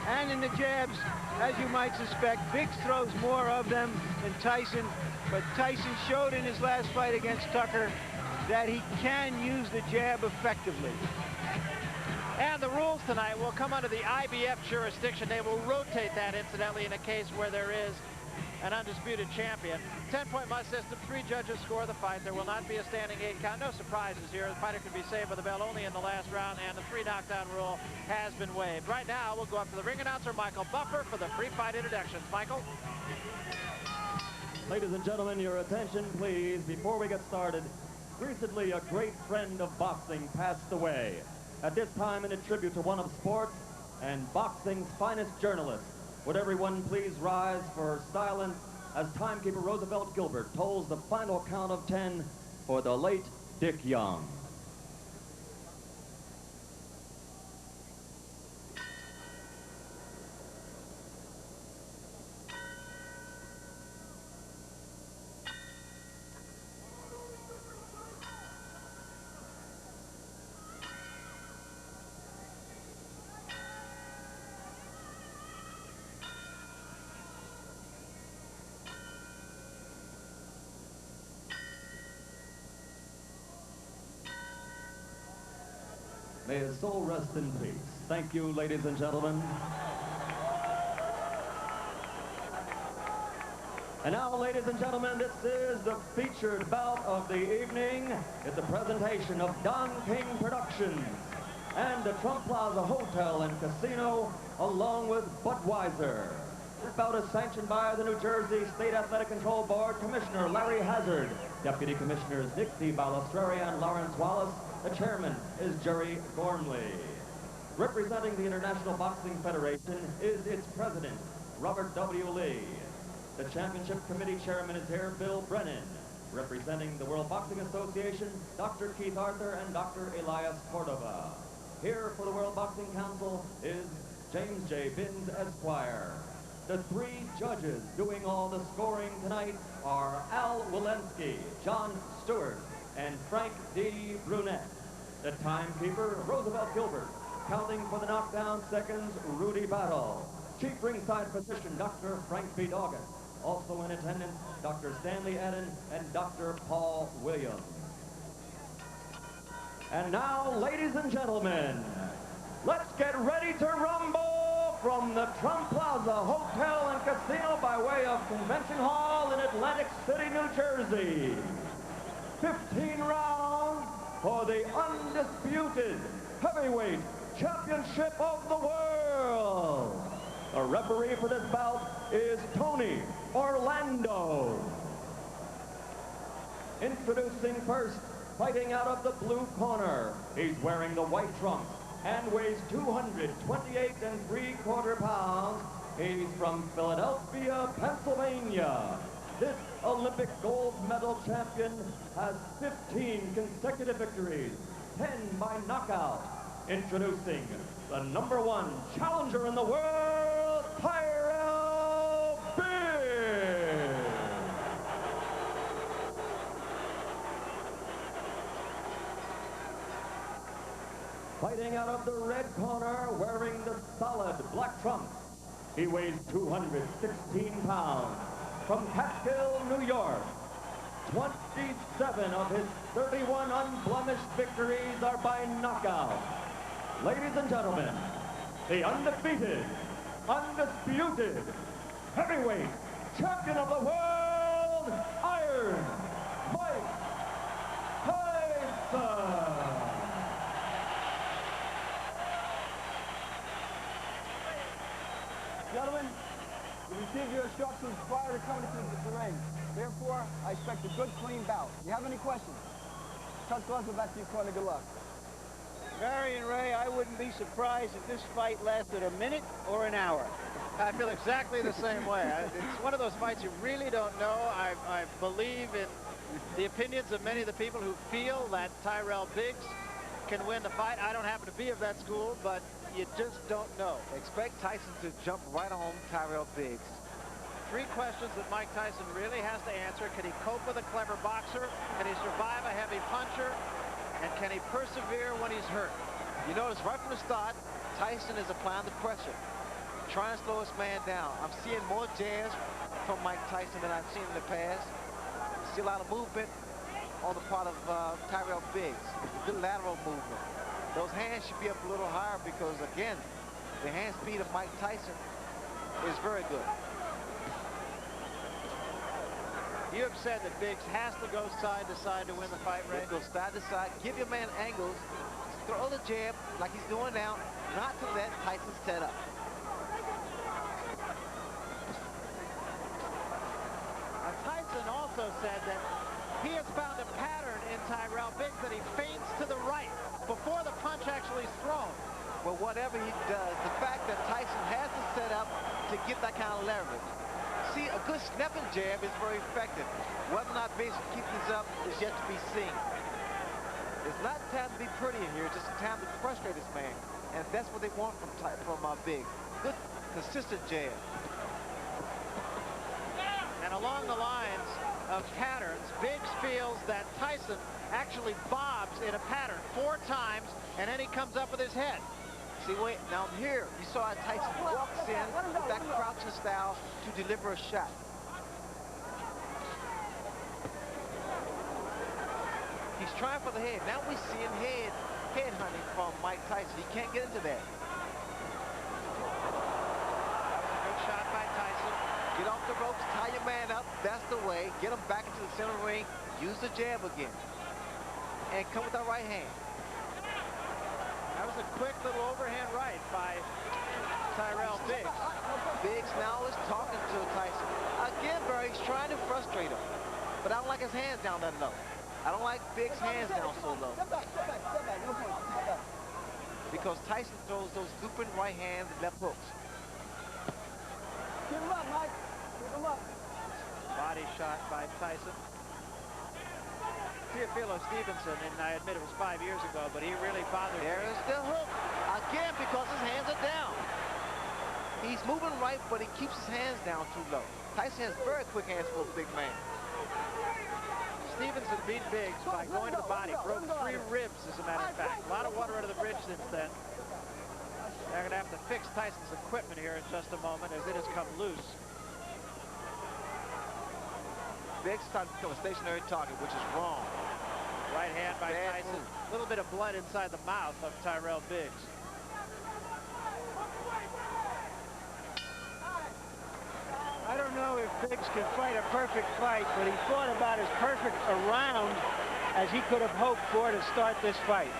And in the jabs, as you might suspect, Biggs throws more of them than Tyson, but Tyson showed in his last fight against Tucker that he can use the jab effectively. And the rules tonight will come under the IBF jurisdiction. They will rotate that, incidentally, in a case where there is an undisputed champion. 10-point must system, 3 judges score the fight. There will not be a standing 8 count. No surprises here. The fighter can be saved by the bell only in the last round, and the 3 knockdown rule has been waived. Right now, we'll go up to the ring announcer, Michael Buffer, for the pre-fight introductions. Michael? Ladies and gentlemen, your attention, please. Before we get started, recently a great friend of boxing passed away. At this time, in a tribute to one of sports and boxing's finest journalists, would everyone please rise for silence as timekeeper Roosevelt Gilbert tolls the final count of 10 for the late Dick Young. May his soul rest in peace. Thank you, ladies and gentlemen. And now, ladies and gentlemen, this is the featured bout of the evening. It's a presentation of Don King Productions and the Trump Plaza Hotel and Casino, along with Budweiser. This bout is sanctioned by the New Jersey State Athletic Control Board Commissioner Larry Hazard, Deputy Commissioners Dixie Balistreri and Lawrence Wallace. The chairman is Jerry Gormley. Representing the International Boxing Federation is its president, Robert W. Lee. The championship committee chairman is here, Bill Brennan. Representing the World Boxing Association, Dr. Keith Arthur and Dr. Elias Cordova. Here for the World Boxing Council is James J. Binns, Esquire. The 3 judges doing all the scoring tonight are Al Walensky, John Stewart, and Frank D. Brunette. The timekeeper, Roosevelt Gilbert. Counting for the knockdown seconds, Rudy Battle. Chief ringside physician, Dr. Frank B. Doggett. Also in attendance, Dr. Stanley Eden and Dr. Paul Williams. And now, ladies and gentlemen, let's get ready to rumble from the Trump Plaza Hotel and Casino by way of Convention Hall in Atlantic City, New Jersey. 15 rounds for the undisputed heavyweight championship of the world. The referee for this bout is Tony Orlando. Introducing first, fighting out of the blue corner. He's wearing the white trunks and weighs 228 3/4 pounds. He's from Philadelphia, Pennsylvania. This Olympic gold medal champion has 15 consecutive victories, 10 by knockout. Introducing the #1 challenger in the world, Tyrell Biggs. Fighting out of the red corner, wearing the solid black trunks. He weighs 216 pounds. From Catskill, New York. 27 of his 31 unblemished victories are by knockout. Ladies and gentlemen, the undefeated, undisputed, heavyweight champion of the world, Iron Mike Tyson. Gentlemen, you received your instructions prior to coming to the ring. Therefore, I expect a good, clean bout. Do you have any questions? Touch gloves, go back to your corner. Good luck. Barry and Ray, I wouldn't be surprised if this fight lasted a minute or an hour. I feel exactly the same way. It's one of those fights you really don't know. I believe in the opinions of many of the people who feel that Tyrell Biggs can win the fight. I don't happen to be of that school, but you just don't know. Expect Tyson to jump right on Tyrell Biggs. 3 questions that Mike Tyson really has to answer. Can he cope with a clever boxer? Can he survive a heavy puncher? And can he persevere when he's hurt? You notice right from the start, Tyson is applying the pressure, trying to slow his man down. I'm seeing more jabs from Mike Tyson than I've seen in the past. I see a lot of movement on the part of Tyrell Biggs. Good lateral movement. Those hands should be up a little higher because, again, the hand speed of Mike Tyson is very good. You have said that Biggs has to go side to side to win the fight, Ray. Go side to side. Give your man angles. Throw the jab like he's doing now, not to let Tyson set up. Tyson also said that he has found a pattern in Tyrell Biggs that he feints to the right before the punch actually is thrown. Well, whatever he does, the fact that Tyson has to set up to get that kind of leverage. See, a good snapping jab is very effective. Whether or not Biggs can keep this up is yet to be seen. It's not time to be pretty in here, it's just time to frustrate this man. And that's what they want from Biggs. Good, consistent jab. And along the lines of patterns, Biggs feels that Tyson actually bobs in a pattern 4 times, and then he comes up with his head. See, wait, now here, you saw how Tyson walks in with that crouching style to deliver a shot. He's trying for the head. Now we're seeing head hunting from Mike Tyson. He can't get into that. Good shot by Tyson. Get off the ropes, tie your man up. That's the way. Get him back into the center of the ring. Use the jab again. And come with that right hand. That was a quick little overhand right by Tyrell Biggs. Biggs now is talking to Tyson. Again, Barry, he's trying to frustrate him. But I don't like his hands down that low. I don't like Biggs' hands down so low. Because Tyson throws those looping right hands and left hooks. Give him up, Mike. Give him up. Body shot by Tyson. Teofilo Stevenson, and I admit it was 5 years ago, but he really bothered me. There's the hook. Again, because his hands are down. He's moving right, but he keeps his hands down too low. Tyson has very quick hands for a big man. Stevenson beat Biggs by going to the body. Broke 3 ribs, as a matter of fact. A lot of water under the bridge since then. They're going to have to fix Tyson's equipment here in just a moment as it has come loose. Biggs started to become a stationary target, which is wrong. Right hand by Tyson. A little bit of blood inside the mouth of Tyrell Biggs. I don't know if Biggs can fight a perfect fight, but he fought about as perfect a round as he could have hoped for to start this fight.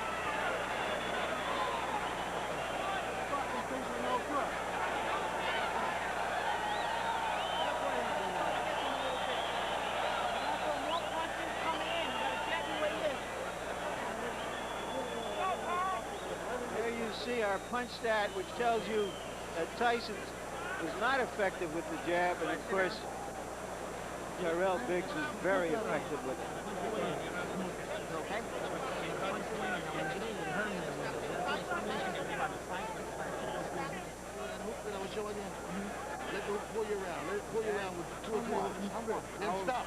There you see our punch stat, which tells you that Tyson was not effective with the jab, and of course, Tyrell Biggs was very effective with it. Let go, pull you around. Let it pull you around with 2 or 3. Then stop.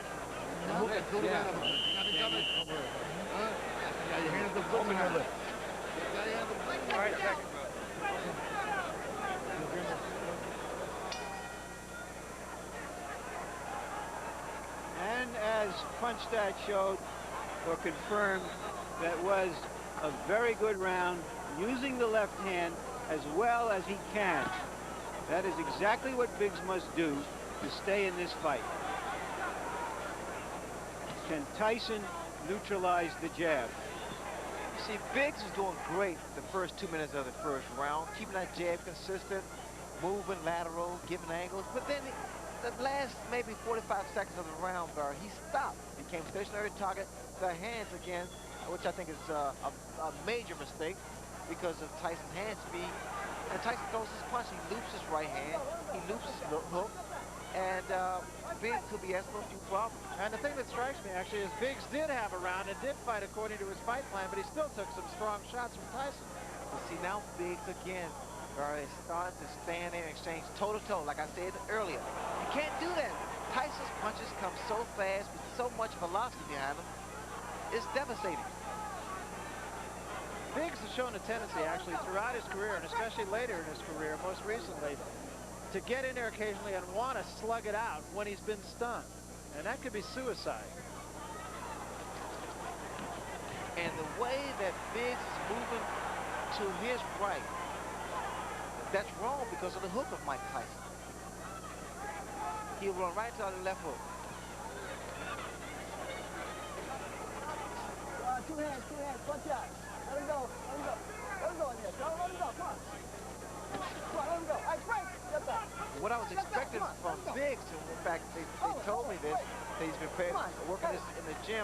Okay, pull it around. You got it? Huh? You got your hands up, open your lip. All right, second. And as punch stat showed, or confirmed, that was a very good round, using the left hand as well as he can. That is exactly what Biggs must do to stay in this fight. Can Tyson neutralize the jab? See, Biggs is doing great the first 2 minutes of the first round, keeping that jab consistent, moving lateral, giving angles. But then the last maybe 45 seconds of the round, Barry, he stopped, became stationary target, the hands again, which I think is a major mistake because of Tyson's hand speed. And Tyson throws his punch, he loops his right hand, he loops his hook, and Biggs could be asking a few problems. And the thing that strikes me, actually, is Biggs did have a round and did fight according to his fight plan, but he still took some strong shots from Tyson. You see, now Biggs again, Barry, is starting to stand there and exchange toe-to-toe, like I said earlier. You can't do that. Tyson's punches come so fast with so much velocity behind them. It's devastating. Biggs has shown a tendency, actually, throughout his career, and especially later in his career, most recently, to get in there occasionally and want to slug it out when he's been stunned. And that could be suicide. And the way that Biggs is moving to his right, that's wrong because of the hook of Mike Tyson. He'll run right to the left hook. Two hands, punch out. Let him go, let him go. Let him go in there, Joe. Let him go, come on. Come on, let him go. All right, break. Get back. What I was expecting from Biggs, and in fact, they told me this, that he's been working this in the gym,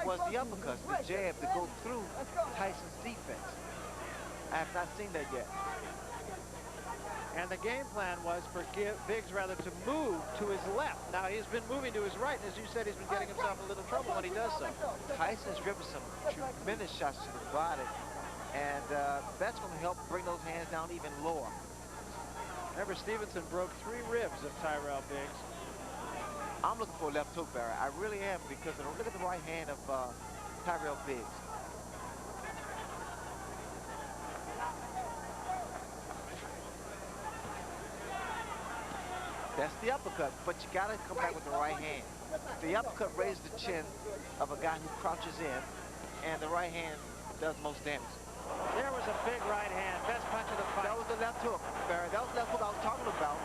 was the uppercuts, the jab to go through Tyson's defense. I have not seen that yet. And the game plan was for Biggs, rather, to move to his left. Now, he's been moving to his right, and as you said, he's been getting himself a little trouble when he does so. Tyson's ripping some tremendous shots to the body, and that's going to help bring those hands down even lower. Remember, Stevenson broke 3 ribs of Tyrell Biggs. I'm looking for a left hook, Barry. I really am, because look at the right hand of Tyrell Biggs. That's the uppercut, but you got to come back with the right hand. The uppercut raises the chin of a guy who crouches in, and the right hand does most damage. There was a big right hand, best punch of the fight. That was the left hook, Barry. That was the left hook I was talking about.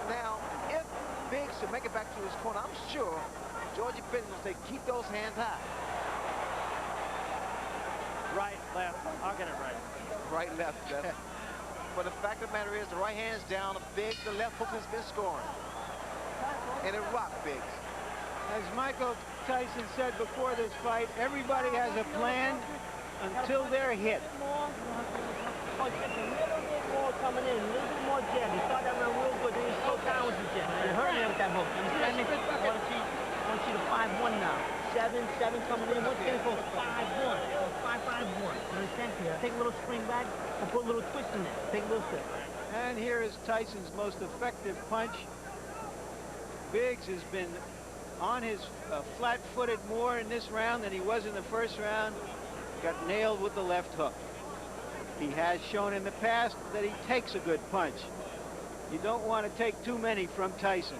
Now, if Biggs should make it back to his corner, I'm sure Georgie Benton will say, keep those hands high. Right, left. I'll get it right. Right, left. But the fact of the matter is, the right hand's down, Biggs, the left hook has been scoring. And it rocked Biggs. As Michael Tyson said before this fight, everybody has a plan until they're hit. Oh, just a little bit more coming in, a little bit more jab. You start that round real good, then you slow down with the jab. You hurt him with that hook. You understand me? I want to see the 5-1 now. 7 coming in. Once again, it goes 5-1. 5-5-1. You understand me? Take a little spring back and put a little twist in there. Take a little twist. And here is Tyson's most effective punch. Biggs has been on his flat-footed more in this round than he was in the first round. Got nailed with the left hook. He has shown in the past that he takes a good punch. You don't want to take too many from Tyson.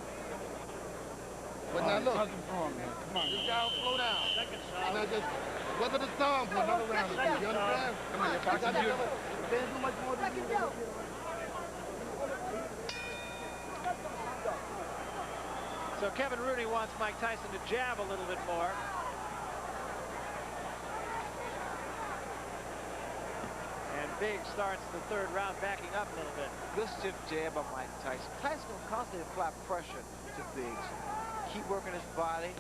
But now look, this guy will slow down. Now just weather the storm for another round. You understand? Come on, you're boxing you. There's too much more to do. So Kevin Rooney wants Mike Tyson to jab a little bit more. And Big starts the third round backing up a little bit. Good stiff jab by Mike Tyson. Tyson will constantly apply pressure to Biggs. Keep working his body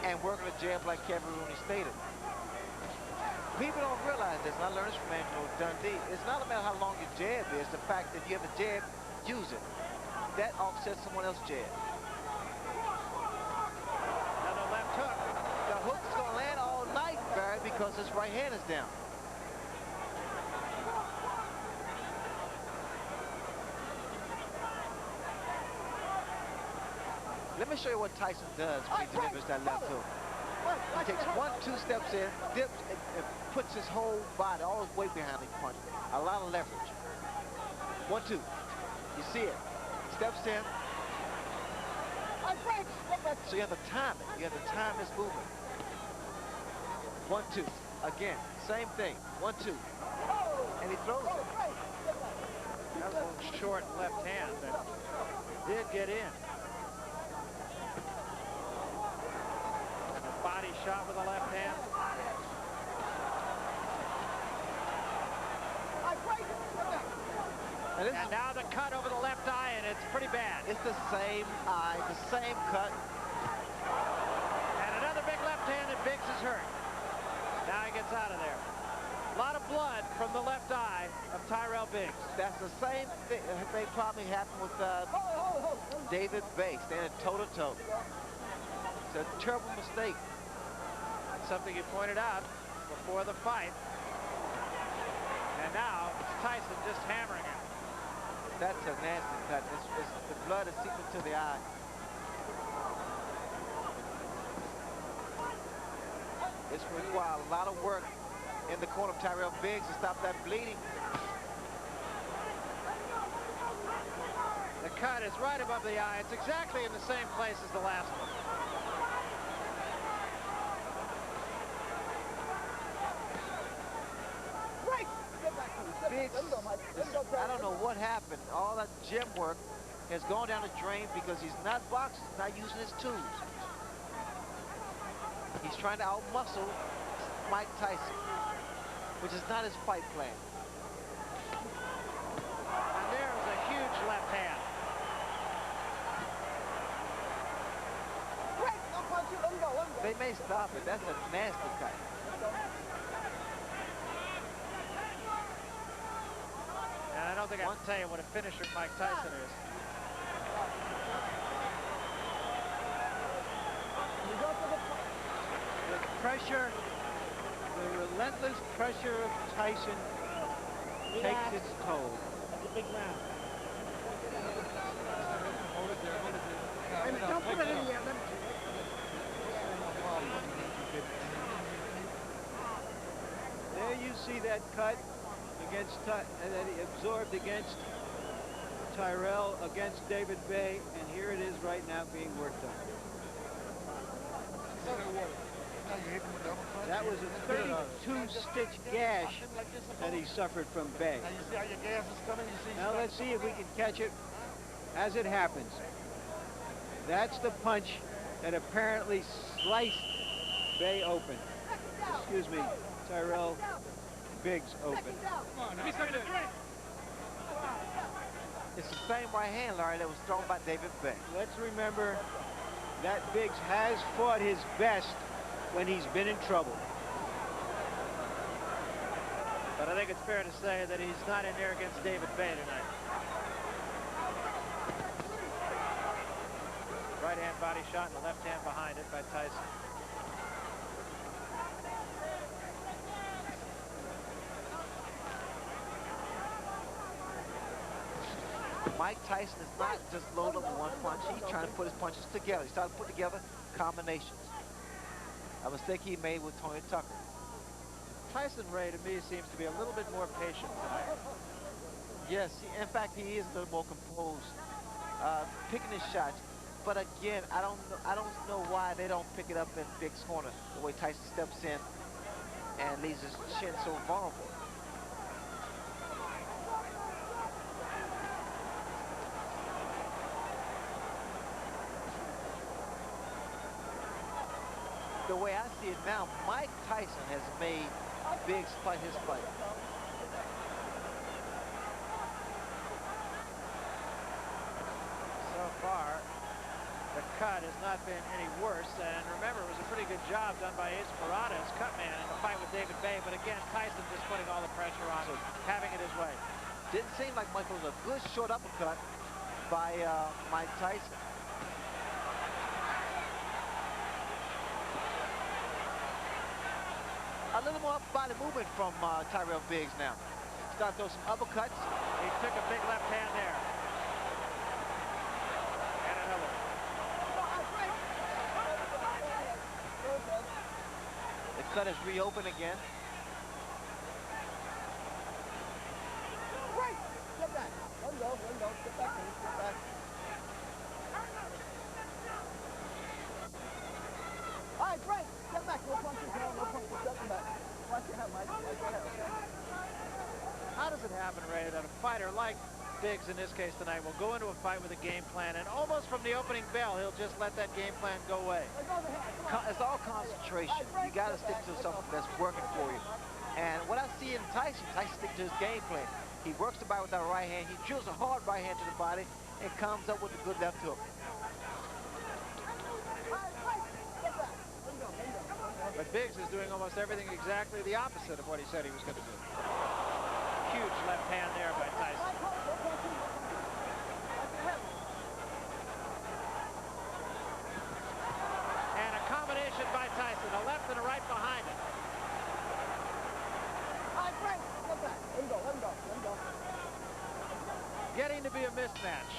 and working the jab like Kevin Rooney stated. People don't realize this, and I learned this from Angelo Dundee. It's not about how long your jab is. The fact that you have a jab, use it. That offsets someone else's jab. Now the left hook. The hook's going to land all night, Barry, because his right hand is down. Let me show you what Tyson does when he delivers that left hook. He takes 1-2 steps in, dips, and puts his whole body, all his weight behind the punch. A lot of leverage. 1-2. You see it. Steps in. So you have to time it. You have to time his movement. 1-2. Again, same thing. 1-2. And he throws it. That was a little short left hand that did get in. Body shot with the left hand. And now the cut over the left eye, and it's pretty bad. It's the same eye, the same cut. And another big left hand, and Biggs is hurt. Now he gets out of there. A lot of blood from the left eye of Tyrell Biggs. That's the same thing. They probably happened with David Bay, standing toe-to-toe. It's a terrible mistake. Something you pointed out before the fight. And now it's Tyson just hammering him. That's a nasty cut. The blood is seeping to the eye. It's required a lot of work in the corner of Tyrell Biggs to stop that bleeding. The cut is right above the eye. It's exactly in the same place as the last one. Biggs, I don't know what happened. All that gym work has gone down the drain because he's not boxing, he's not using his tools. He's trying to outmuscle Mike Tyson, which is not his fight plan. And there was a huge left hand. They may stop it. That's a nasty cut. And I don't think I can tell you what a finisher Mike Tyson is. The pressure, the relentless pressure of Tyson takes its toll. That's a big round. Hold it there, hold it there. Hey, don't put it in yet. There you see that cut against that he absorbed against Tyrell, against David Bay, and here it is right now being worked on. That was a 32-stitch gash that he suffered from Bay. Now you see how your gas is coming? You see? Now let's see if we can catch it as it happens. That's the punch that apparently sliced Bay open. Excuse me, Tyrell Biggs open. It's the same right hand, Larry, that was thrown by David Bay. Let's remember that Biggs has fought his best when he's been in trouble. But I think it's fair to say that he's not in there against David Bay tonight. Right hand body shot and the left hand behind it by Tyson. Mike Tyson is not just loaded up with one punch. He's trying to put his punches together. He's starting to put together combinations. A mistake he made with Tony Tucker. Tyson, Ray, to me, seems to be a little bit more patient tonight. Yes, in fact, he is a little more composed, picking his shots. But again, I don't know why they don't pick it up in Big's corner, the way Tyson steps in and leaves his chin so vulnerable. The way I see it now, Mike Tyson has made Biggs fight his fight. So far, the cut has not been any worse. And remember, it was a pretty good job done by Ace Parada as cut man in the fight with David Bay. But again, Tyson just putting all the pressure on him, having it his way. Didn't seem like Michael was a good short uppercut by Mike Tyson. A little more body movement from Tyrell Biggs now. Start to throw some uppercuts. He took a big left hand there. And another. The cut is reopened again. Right. Get back. Let him go. Let him go. Get back. Get back. All right, Frank. Get back. No punches. No punches. Step him back. Watch your head, Mike. Watch your head, okay? How does it happen, Ray, that a fighter like Biggs in this case tonight will go into a fight with a game plan, and almost from the opening bell, he'll just let that game plan go away? It's all concentration. You got to stick to something that's working for you. And what I see in Tyson sticks to his game plan. He works the body with that right hand. He drills a hard right hand to the body and comes up with a good left hook. But Biggs is doing almost everything exactly the opposite of what he said he was going to do. Huge left hand there by Tyson. And a combination by Tyson, a left and a right behind it. All right, Frank. Get back. Let him go. Let him go. Let him go. Getting to be a mismatch.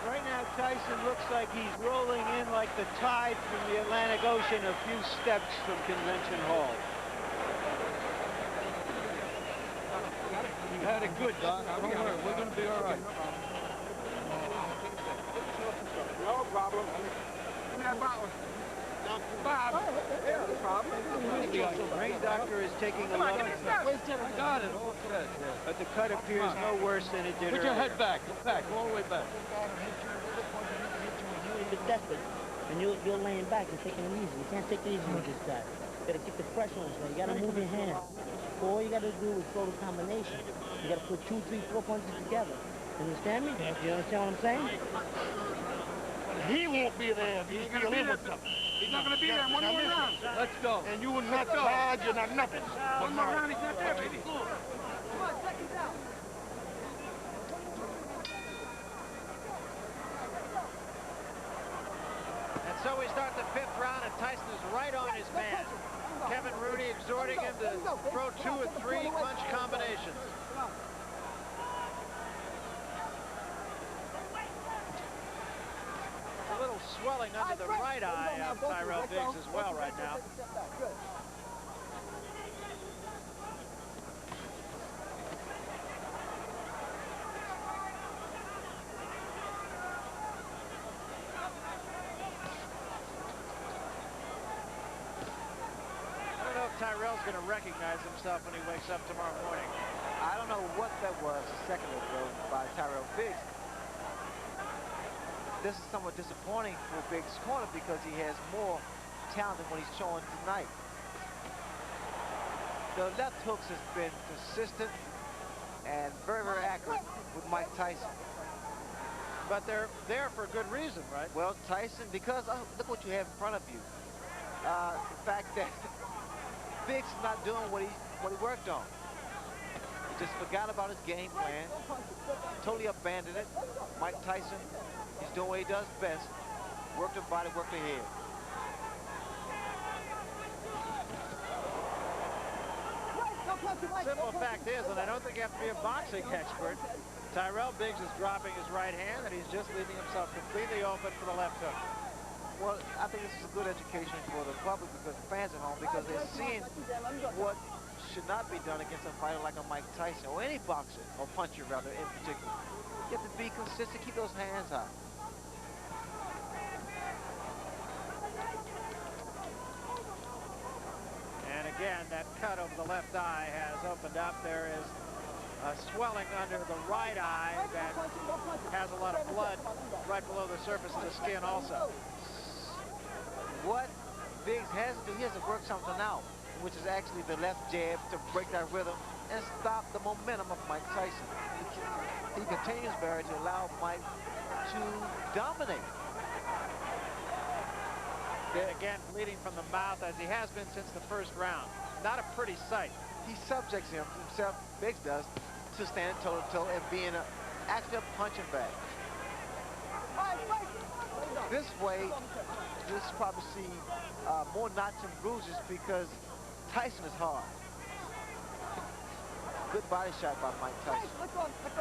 Right now, Tyson looks like he's rolling in like the tide from the Atlantic Ocean a few steps from Convention Hall. You had it good, Doc. Don't worry, we're going to be all right. No problem. Give me that bottle. Bob. Yeah, no problem. The ring doctor is taking a look. I got it. All set. But the cut appears no worse than it did Put your earlier. head back. Back. All the way back. You're a bit desperate, and you're laying back and taking it easy. You can't take it easy with this guy. You gotta keep the pressure on this guy. You gotta move your hand. All you gotta do is throw the combination. You gotta put 2, 3, 4 punches together. You understand me? You understand what I'm saying? He won't be there if he's going to live with something. He's not going to be there. One more round. Let's go. And you will not charge, you're not nothing. One more round. He's not there, baby. Come on, second down. And so we start the 5th round, and Tyson is right on his man. Kevin Rudy exhorting him to throw 2 or 3 punch combinations. A little swelling under the right eye of Tyrell Biggs as well right now. I don't know if Tyrell's going to recognize himself when he wakes up tomorrow morning. I don't know what that was a second ago by Tyrell Biggs. This is somewhat disappointing for Biggs' corner because he has more talent than what he's showing tonight. The left hooks has been consistent and very, very accurate with Mike Tyson. But they're there for good reason, right? Well, Tyson, because look what you have in front of you. The fact that Biggs is not doing what he worked on. He just forgot about his game plan, totally abandoned it. Mike Tyson, he's doing what he does best. Work the body, work the head. Simple fact is, and I don't think you have to be a boxing expert, Tyrell Biggs is dropping his right hand, and he's just leaving himself completely open for the left hook. Well, I think this is a good education for the public, because the fans at home, because they're seeing what should not be done against a fighter like a Mike Tyson, or any boxer, or puncher rather, in particular. You have to be consistent, keep those hands high. And again, that cut over the left eye has opened up. There is swelling under the right eye that has a lot of blood right below the surface of the skin also. What Biggs has to do, he has to work something out, which is actually the left jab to break that rhythm and stop the momentum of Mike Tyson. He continues, Barry, to allow Mike to dominate. Again, bleeding from the mouth, as he has been since the first round. Not a pretty sight. He subjects himself, Biggs does, to stand toe-to-toe and being actually a punching bag. This way, you'll probably see more knots and bruises, because Tyson is hard. Good body shot by Mike Tyson.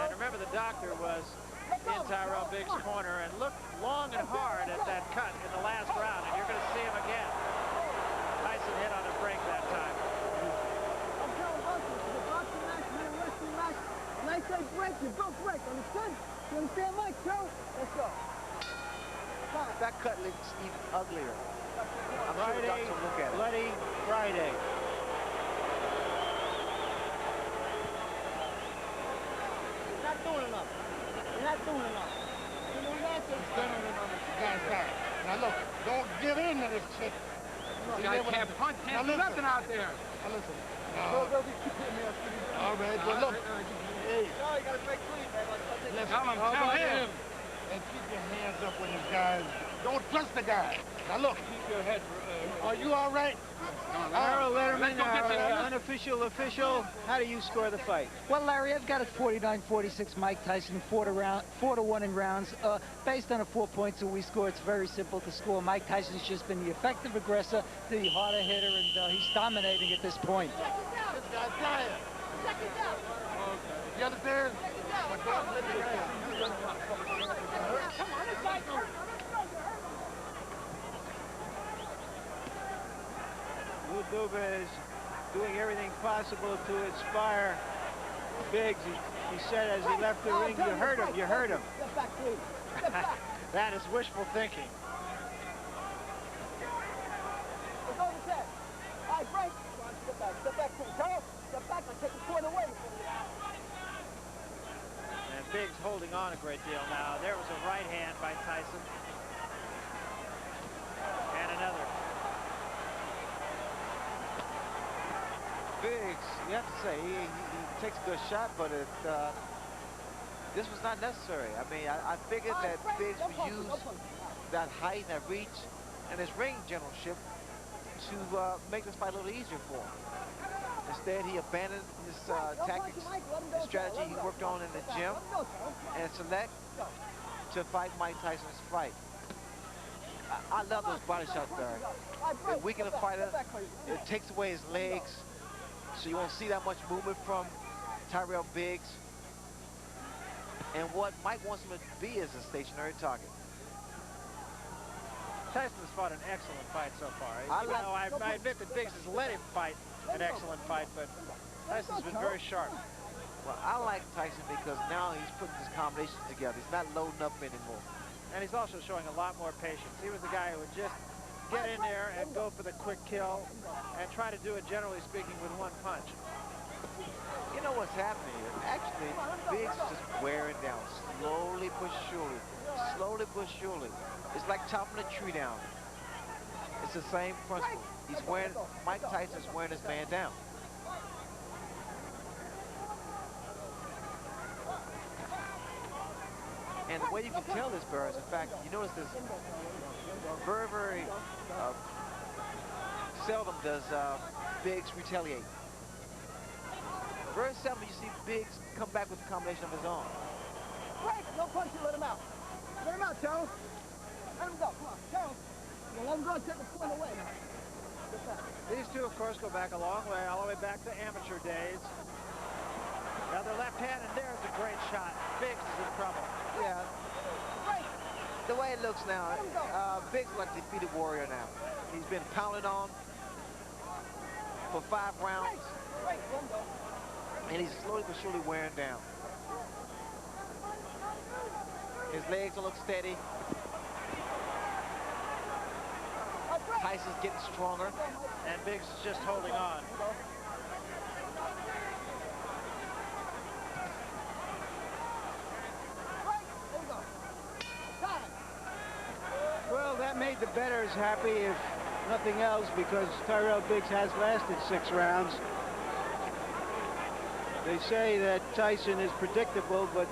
And remember, the doctor was in Tyrell Biggs' corner and looked long and hard at that cut in the last round, and you're going to see him again. Tyson hit on a break that time. When I say break, you don't break, understand? You understand, Mike, Joe? Let's go. That cut looks even uglier. I'm sure the doctor will look at it. Bloody Friday. You're not doing enough. You're not doing enough. You know that? Now look, don't give in to this chick. I can't punch, can't do nothing out there. Now listen. All right, but look. Hey. No, you gotta break clean, man. Tell him. And keep your hands up when these guys. Don't trust the guy. Now look. Keep your head. Are you all right? Harold Letterman, unofficial official. How do you score the fight? Well, Larry, I've got it 49-46. Mike Tyson, 4-1 in rounds. Based on a 4.2 we score, it's very simple to score. Mike Tyson's just been the effective aggressor, the harder hitter, and he's dominating at this point. This guy's dying. You understand? Duba is doing everything possible to inspire Biggs. He said as he left the ring, you heard him, you heard him. That is wishful thinking. Let's go to 10. All right, break. Step back, please. Carl, step back and take the point away. And Biggs holding on a great deal now. There was a right hand by Tyson. And another. Biggs, you have to say, he takes a good shot, but this was not necessary. I mean, I figured that Biggs would use that height, that reach, and his ring generalship to make this fight a little easier for him. Instead, he abandoned his tactics, his strategy he worked on in the gym, and select to fight Mike Tyson's fight. I love those body shots, Barry. They weaken a fighter. It takes away his legs, so you won't see that much movement from Tyrell Biggs. And what Mike wants him to be is a stationary target. Tyson has fought an excellent fight so far. I admit that Biggs has let him fight an excellent fight, but Tyson's been very sharp. Well, I like Tyson because now he's putting his combinations together. He's not loading up anymore. And he's also showing a lot more patience. He was the guy who would just get in there and go for the quick kill and try to do it, generally speaking, with one punch. You know what's happening here? Actually, Biggs is just wearing down, slowly but surely. Slowly but surely. It's like chopping a tree down. It's the same principle. He's wearing, Mike Tyson's wearing his man down. And the way you can tell this, Burr, is, in fact, you notice this very, very seldom does Biggs retaliate. Very seldom you see Biggs come back with a combination of his own. Break, no punching, let him out. Let him out, Charles. Let him go, come on, Charles. Let him go and take the point away now. These two, of course, go back a long way, all the way back to amateur days. Another left hand, and there's a great shot. Biggs is in trouble. Yeah. The way it looks now, Biggs is like a defeated warrior now. He's been pounded on for 5 rounds, and he's slowly but surely wearing down. His legs don't look steady. Tyson's getting stronger. And Biggs is just holding on. Well, that made the bettors happy, if nothing else, because Tyrell Biggs has lasted 6 rounds. They say that Tyson is predictable, but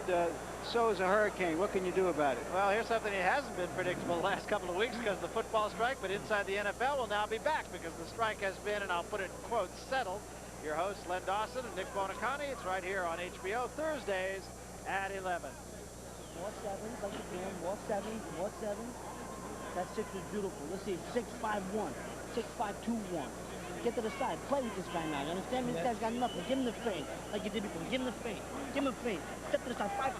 so is a hurricane. What can you do about it? Well, here's something that hasn't been predictable the last couple of weeks because of the football strike, but Inside the NFL will now be back because the strike has been, and I'll put it in quotes, settled. Your hosts, Len Dawson and Nick Bonacani. It's right here on HBO, Thursdays at 11. More 7s, like again, more 7s, more 7s. That 6 is beautiful. Let's see, 6-5-1, 6-5-2-1. Get to the side. Play with this guy now. You understand me? This guy's got nothing. Give him the feint, like you did before. Give him the feint. Give him a feint. Step to the side. 5.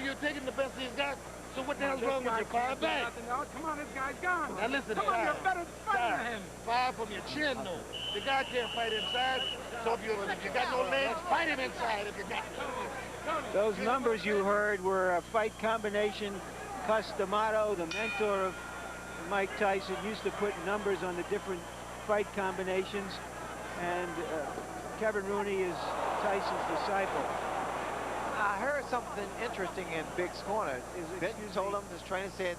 You're taking the best of these guys. So what the hell's wrong with you? 5 back. Come on, this guy's gone. Now listen, come on, you're better fighter than him. 5 from your chin, though. The guy can't fight inside. So if you got no legs, fight him inside. If you got Those numbers you heard were a fight combination. Customato, the mentor of Mike Tyson, used to put numbers on the different fight combinations, and Kevin Rooney is Tyson's disciple. I heard something interesting in Biggs' corner. Benton told him, his trainer said,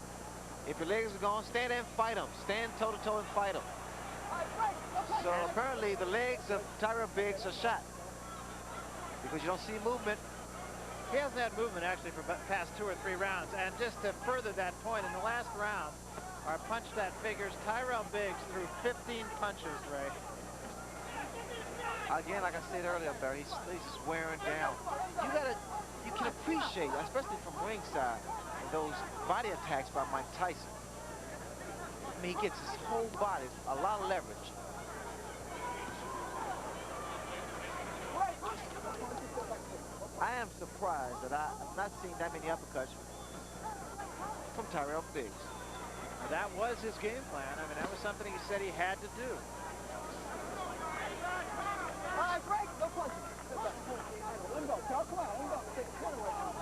if your legs are gone, stand there and fight him. Stand toe-to-toe and fight him. So apparently the legs of Tyrell Biggs are shot because you don't see movement. He hasn't had movement actually for the past 2 or 3 rounds. And just to further that point, in the last round, our punch stat figures Tyrell Biggs threw 15 punches, Ray. Again, like I said earlier, Barry, he's just wearing down. You can appreciate, especially from ringside, those body attacks by Mike Tyson. I mean, he gets his whole body, a lot of leverage. I am surprised that I've not seen that many uppercuts from Tyrell Biggs. That was his game plan. I mean, that was something he said he had to do. All right, break. No punches. Let him go. Come on. Let him go. Take the corner right now.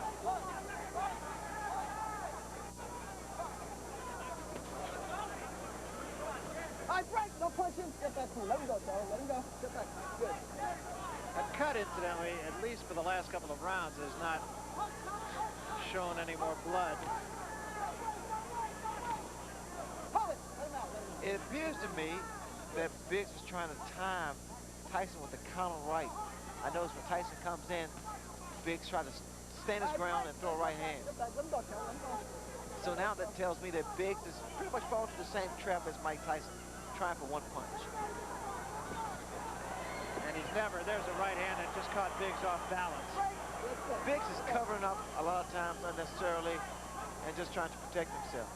All right, break. No punching. Get back to him. Let him go, Charles. Let him go. Get back. Good. That cut, incidentally, at least for the last couple of rounds, has not shown any more blood. It appears to me that Biggs was trying to time Tyson with the counter right. I noticed when Tyson comes in, Biggs tried to stand his ground and throw a right hand. So now that tells me that Biggs is pretty much falling to the same trap as Mike Tyson, trying for one punch. And there's a right hand that just caught Biggs off balance. Biggs is covering up a lot of times unnecessarily and just trying to protect himself.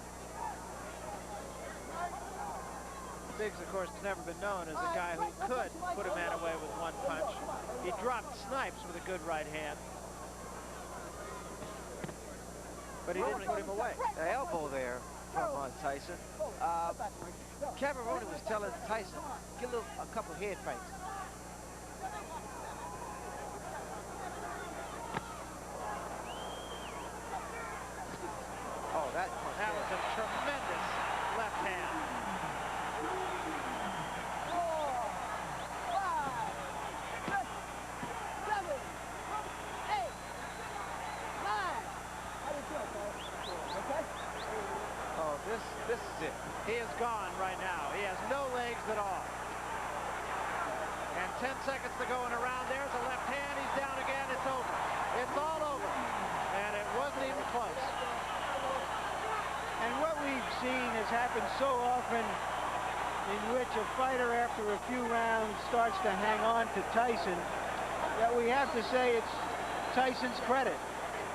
Biggs, of course, has never been known as a guy who could put a man away with one punch. He dropped Snipes with a good right hand. But he didn't put him away. The elbow there from Tyson. Kevin Rooney was telling Tyson, get a couple head fakes. Oh, that was a tremendous left hand. 4, 5, 6, 7, 8, 9. Oh, this is it. He is gone right now. He has no legs at all. And 10 seconds to go in a round. There's a left hand. He's down again. It's over. It's all over. And it wasn't even close. And what we've seen has happened so often, in which a fighter after a few rounds starts to hang on to Tyson, that we have to say it's Tyson's credit.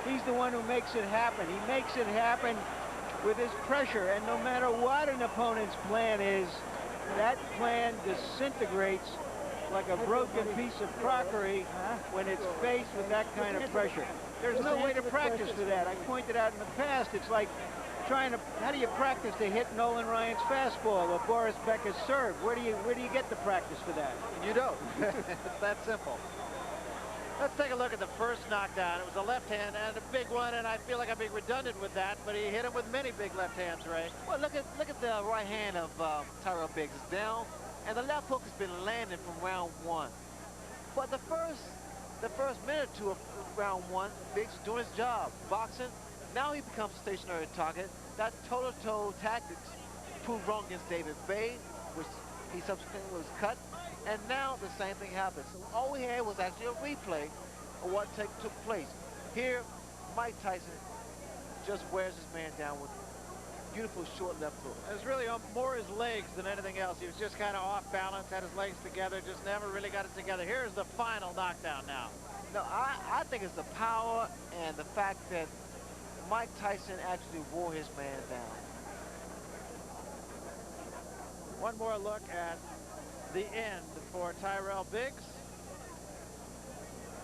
He's the one who makes it happen. He makes it happen with his pressure, and no matter what an opponent's plan is, that plan disintegrates like a broken piece of crockery when it's faced with that kind of pressure. There's no way to practice for that. I pointed out in the past, it's like trying to, how do you practice to hit Nolan Ryan's fastball or Boris Becker's serve? Where do you get the practice for that? You don't. It's that simple. Let's take a look at the first knockdown. It was a left hand and a big one, and I feel like I'm being redundant with that, but he hit him with many big left hands, Ray. Well, look at the right hand of Tyrell Biggs. It's down, and the left hook has been landing from round one. But the first minute or two of round one, Biggs is doing his job, boxing. Now he becomes a stationary target. That toe-to-toe tactics proved wrong against David Bay, which he subsequently was cut. And now the same thing happens. So all we had was actually a replay of what took place. Here, Mike Tyson just wears his man down with beautiful short left hook. It was really more his legs than anything else. He was just kind of off balance, had his legs together, just never really got it together. Here's the final knockdown now. No, I think it's the power and the fact that Mike Tyson actually wore his man down. One more look at the end for Tyrell Biggs.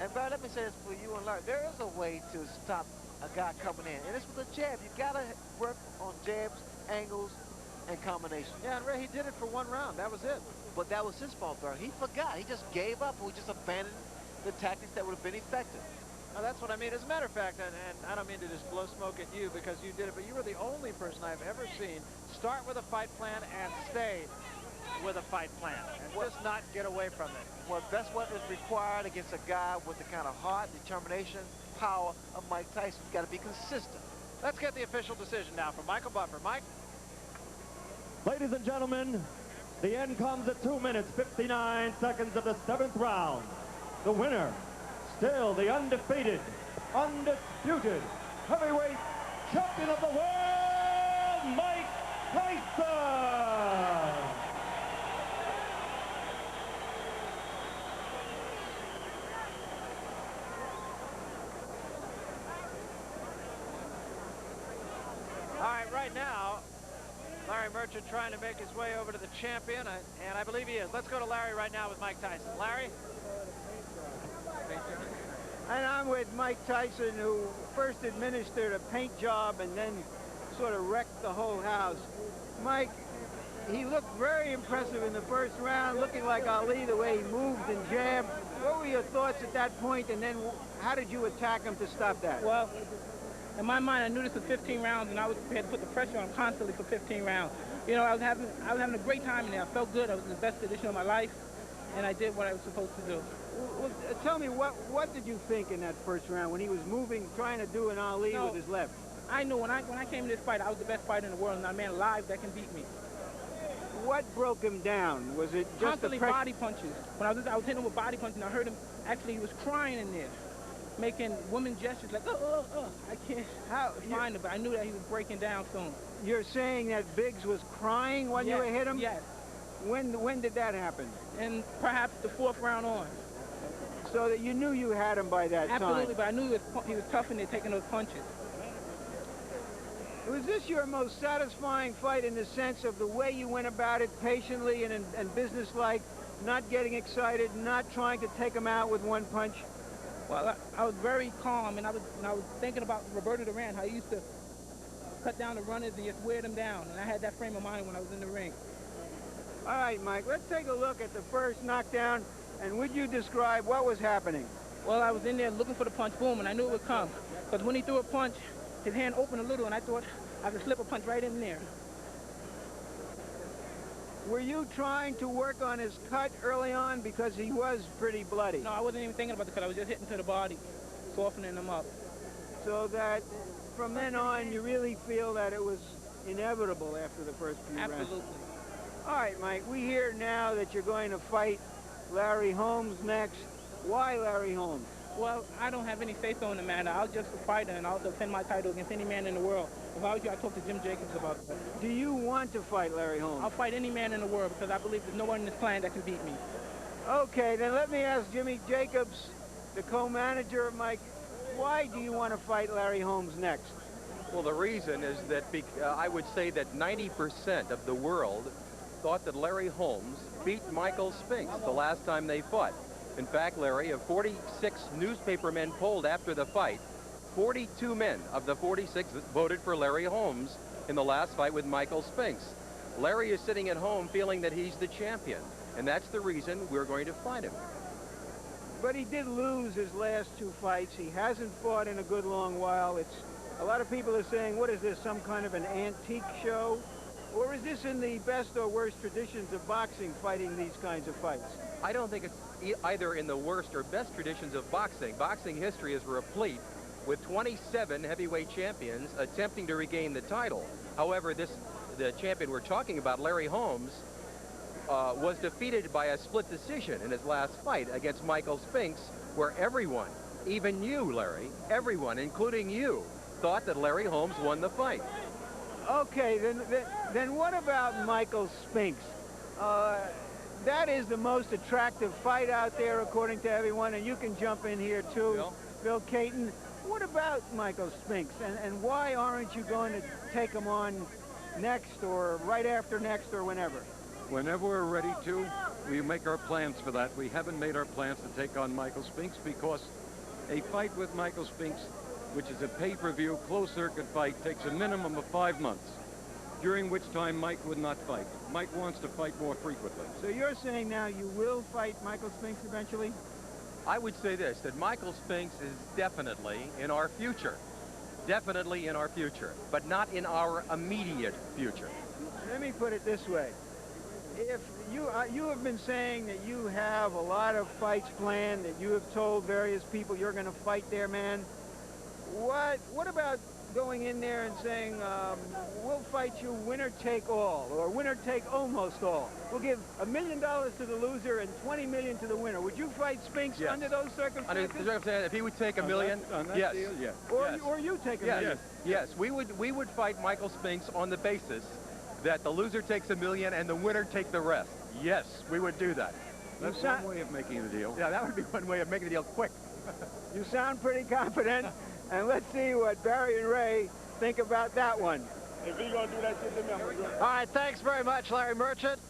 And Brad, let me say this for you and Larry. There is a way to stop a guy coming in, and it's with a jab. You gotta work on jabs, angles, and combinations. Yeah, and Ray, he did it for one round. That was it. But that was his fault, Barry. He forgot. He just gave up, or he just abandoned the tactics that would have been effective. Now, that's what I mean. As a matter of fact, and I don't mean to just blow smoke at you because you did it, but you were the only person I've ever seen start with a fight plan and stay with a fight plan and just not get away from it. Well, that's what is required against a guy with the kind of heart, determination, power of Mike Tyson. You've got to be consistent. Let's get the official decision now from Michael Buffer. Mike? Ladies and gentlemen, the end comes at 2 minutes, 59 seconds of the 7th round. The winner, still the undefeated, undisputed heavyweight champion of the world, Mike Tyson! All right, right now, Larry Merchant trying to make his way over to the champion, and I believe he is. Let's go to Larry right now with Mike Tyson. Larry? And I'm with Mike Tyson, who first administered a paint job and then sort of wrecked the whole house. Mike, he looked very impressive in the first round, looking like Ali, the way he moved and jabbed. What were your thoughts at that point, and then how did you attack him to stop that? Well, in my mind, I knew this was 15 rounds, and I was prepared to put the pressure on him constantly for 15 rounds. You know, I was having a great time in there. I felt good. I was in the best edition of my life, and I did what I was supposed to do. Well, tell me, what did you think in that first round when he was moving, trying to do an Ali with his left? I knew when I came to this fight, I was the best fighter in the world, and not a man alive that can beat me. What broke him down? Was it just constantly body punches? When I was hitting him with body punches, and I heard him, actually, he was crying in there, making woman gestures like, I can't find him, but I knew that he was breaking down soon. You're saying that Biggs was crying when you hit him? Yes. When did that happen? And perhaps the 4th round on. So that you knew you had him by that time? Absolutely, but I knew he was tough in there taking those punches. Was this your most satisfying fight in the sense of the way you went about it, patiently and businesslike, not getting excited, not trying to take him out with one punch? Well, I was very calm, and I was thinking about Roberto Duran, how he used to cut down the runners and just wear them down, and I had that frame of mind when I was in the ring. All right, Mike, let's take a look at the first knockdown, and would you describe what was happening? Well, I was in there looking for the punch, boom, and I knew it would come. Because when he threw a punch, his hand opened a little, and I thought I could slip a punch right in there. Were you trying to work on his cut early on because he was pretty bloody? No, I wasn't even thinking about the cut. I was just hitting to the body, softening him up. So that from then on, you really feel that it was inevitable after the first few rounds? Absolutely. All right, Mike, we hear now that you're going to fight Larry Holmes next. Why Larry Holmes? Well, I don't have any say-so in the matter. I'll just a fighter, and I'll defend my title against any man in the world. If I was you, I'd talk to Jim Jacobs about that. Do you want to fight Larry Holmes? I'll fight any man in the world because I believe there's no one in this planet that can beat me. Okay, then let me ask Jimmy Jacobs, the co-manager of Mike, why do you want to fight Larry Holmes next? Well, the reason is that I would say that 90% of the world thought that Larry Holmes beat Michael Spinks the last time they fought. In fact, Larry, of 46 newspaper men polled after the fight, 42 men of the 46 voted for Larry Holmes in the last fight with Michael Spinks. Larry is sitting at home feeling that he's the champion, and that's the reason we're going to fight him. But he did lose his last 2 fights. He hasn't fought in a good long while. A lot of people are saying, what is this, some kind of an antique show? Or is this in the best or worst traditions of boxing, fighting these kinds of fights? I don't think it's either in the worst or best traditions of boxing. Boxing history is replete with 27 heavyweight champions attempting to regain the title. However, the champion we're talking about, Larry Holmes, was defeated by a split decision in his last fight against Michael Spinks, where everyone, even you, Larry, everyone, including you, thought that Larry Holmes won the fight. Okay, then what about Michael Spinks? That is the most attractive fight out there, according to everyone, and you can jump in here too, Bill Caton. What about Michael Spinks, and why aren't you going to take him on next, or right after next, or whenever? Whenever we're ready to, we make our plans for that. We haven't made our plans to take on Michael Spinks because a fight with Michael Spinks, which is a pay-per-view, closed-circuit fight, takes a minimum of 5 months, during which time Mike would not fight. Mike wants to fight more frequently. So you're saying now you will fight Michael Spinks eventually? I would say this, that Michael Spinks is definitely in our future. Definitely in our future, but not in our immediate future. Let me put it this way. If you have been saying that you have a lot of fights planned, that you have told various people you're going to fight their man, what about going in there and saying, we'll fight you winner take all, or winner take almost all. We'll give $1 million to the loser and $20 million to the winner. Would you fight Spinks under those circumstances? Under the circumstances, if he would take $1 million, yes. Deal, yes. Or you take $1 million. Yes, we would fight Michael Spinks on the basis that the loser takes $1 million and the winner take the rest. Yes, we would do that. That's one way of making the deal. Yeah, that would be one way of making the deal quick. You sound pretty confident, and let's see what Barry and Ray think about that one. If you're going to do that shit, then I'm going to do it. All right, thanks very much, Larry Merchant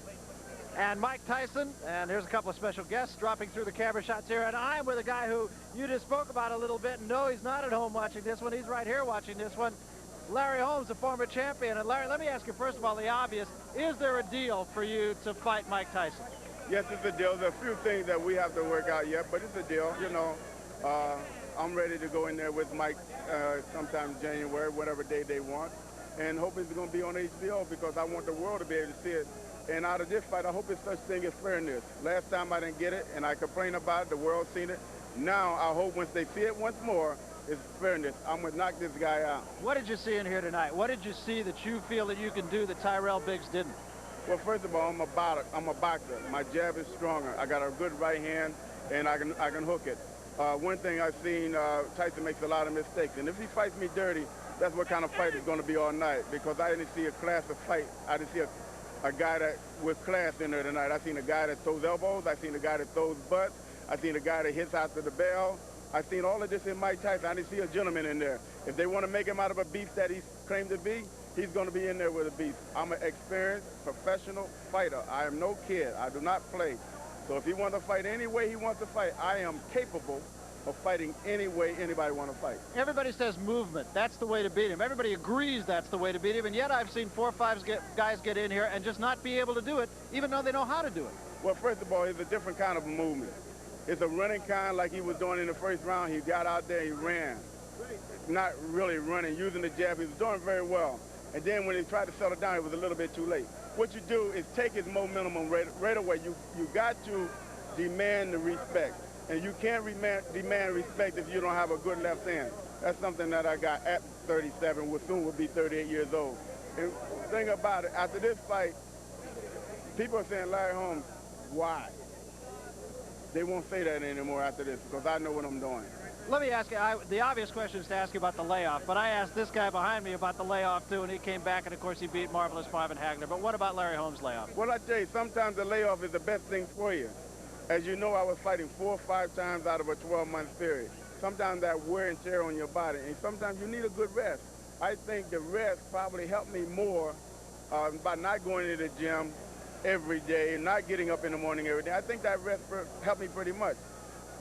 and Mike Tyson. And here's a couple of special guests dropping through the camera shots here. And I'm with a guy who you just spoke about a little bit. No, he's not at home watching this one. He's right here watching this one. Larry Holmes, a former champion. And Larry, let me ask you first of all the obvious. Is there a deal for you to fight Mike Tyson? Yes, it's a deal. There's a few things that we have to work out yet, but it's a deal. You know, I'm ready to go in there with Mike sometime in January, whatever day they want. And hope it's going to be on HBO because I want the world to be able to see it. And out of this fight, I hope it's such thing as fairness. Last time I didn't get it, and I complained about it. The world's seen it. Now I hope once they see it once more, it's fairness. I'm going to knock this guy out. What did you see in here tonight? What did you see that you feel that you can do that Tyrell Biggs didn't? Well, first of all, I'm a boxer. My jab is stronger. I got a good right hand, and I can hook it. One thing I've seen, Tyson makes a lot of mistakes. And if he fights me dirty, that's what kind of fight it's going to be all night. Because I didn't see a class of fight. I didn't see a guy that with class in there tonight. I seen a guy that throws elbows. I seen a guy that throws butts. I seen a guy that hits after the bell. I seen all of this in Mike Tyson. I didn't see a gentleman in there. If they want to make him out of a beast that he's claimed to be, he's going to be in there with a beast. I'm an experienced professional fighter. I am no kid. I do not play. So if he wants to fight any way he wants to fight, I am capable of fighting any way anybody wants to fight. Everybody says movement. That's the way to beat him. Everybody agrees that's the way to beat him, and yet I've seen 4 or 5 guys get in here and just not be able to do it, even though they know how to do it. Well, first of all, it's a different kind of movement. It's a running kind like he was doing in the first round. He got out there, he ran. Not really running, using the jab. He was doing very well. And then when he tried to settle down, it was a little bit too late. What you do is take his momentum right away. You got to demand the respect. And you can't demand respect if you don't have a good left hand. That's something that I got at 37, which soon will be 38 years old. And the thing about it, after this fight, people are saying, Larry Holmes, why? They won't say that anymore after this because I know what I'm doing. Let me ask you, the obvious question is to ask you about the layoff, but I asked this guy behind me about the layoff too, and he came back, and of course he beat Marvelous Marvin Hagler. But what about Larry Holmes' layoff? Well, I tell you, sometimes the layoff is the best thing for you. As you know, I was fighting 4 or 5 times out of a 12-month period. Sometimes that wear and tear on your body, and sometimes you need a good rest. I think the rest probably helped me more by not going to the gym, every day and not getting up in the morning every day. I think that rest helped me pretty much.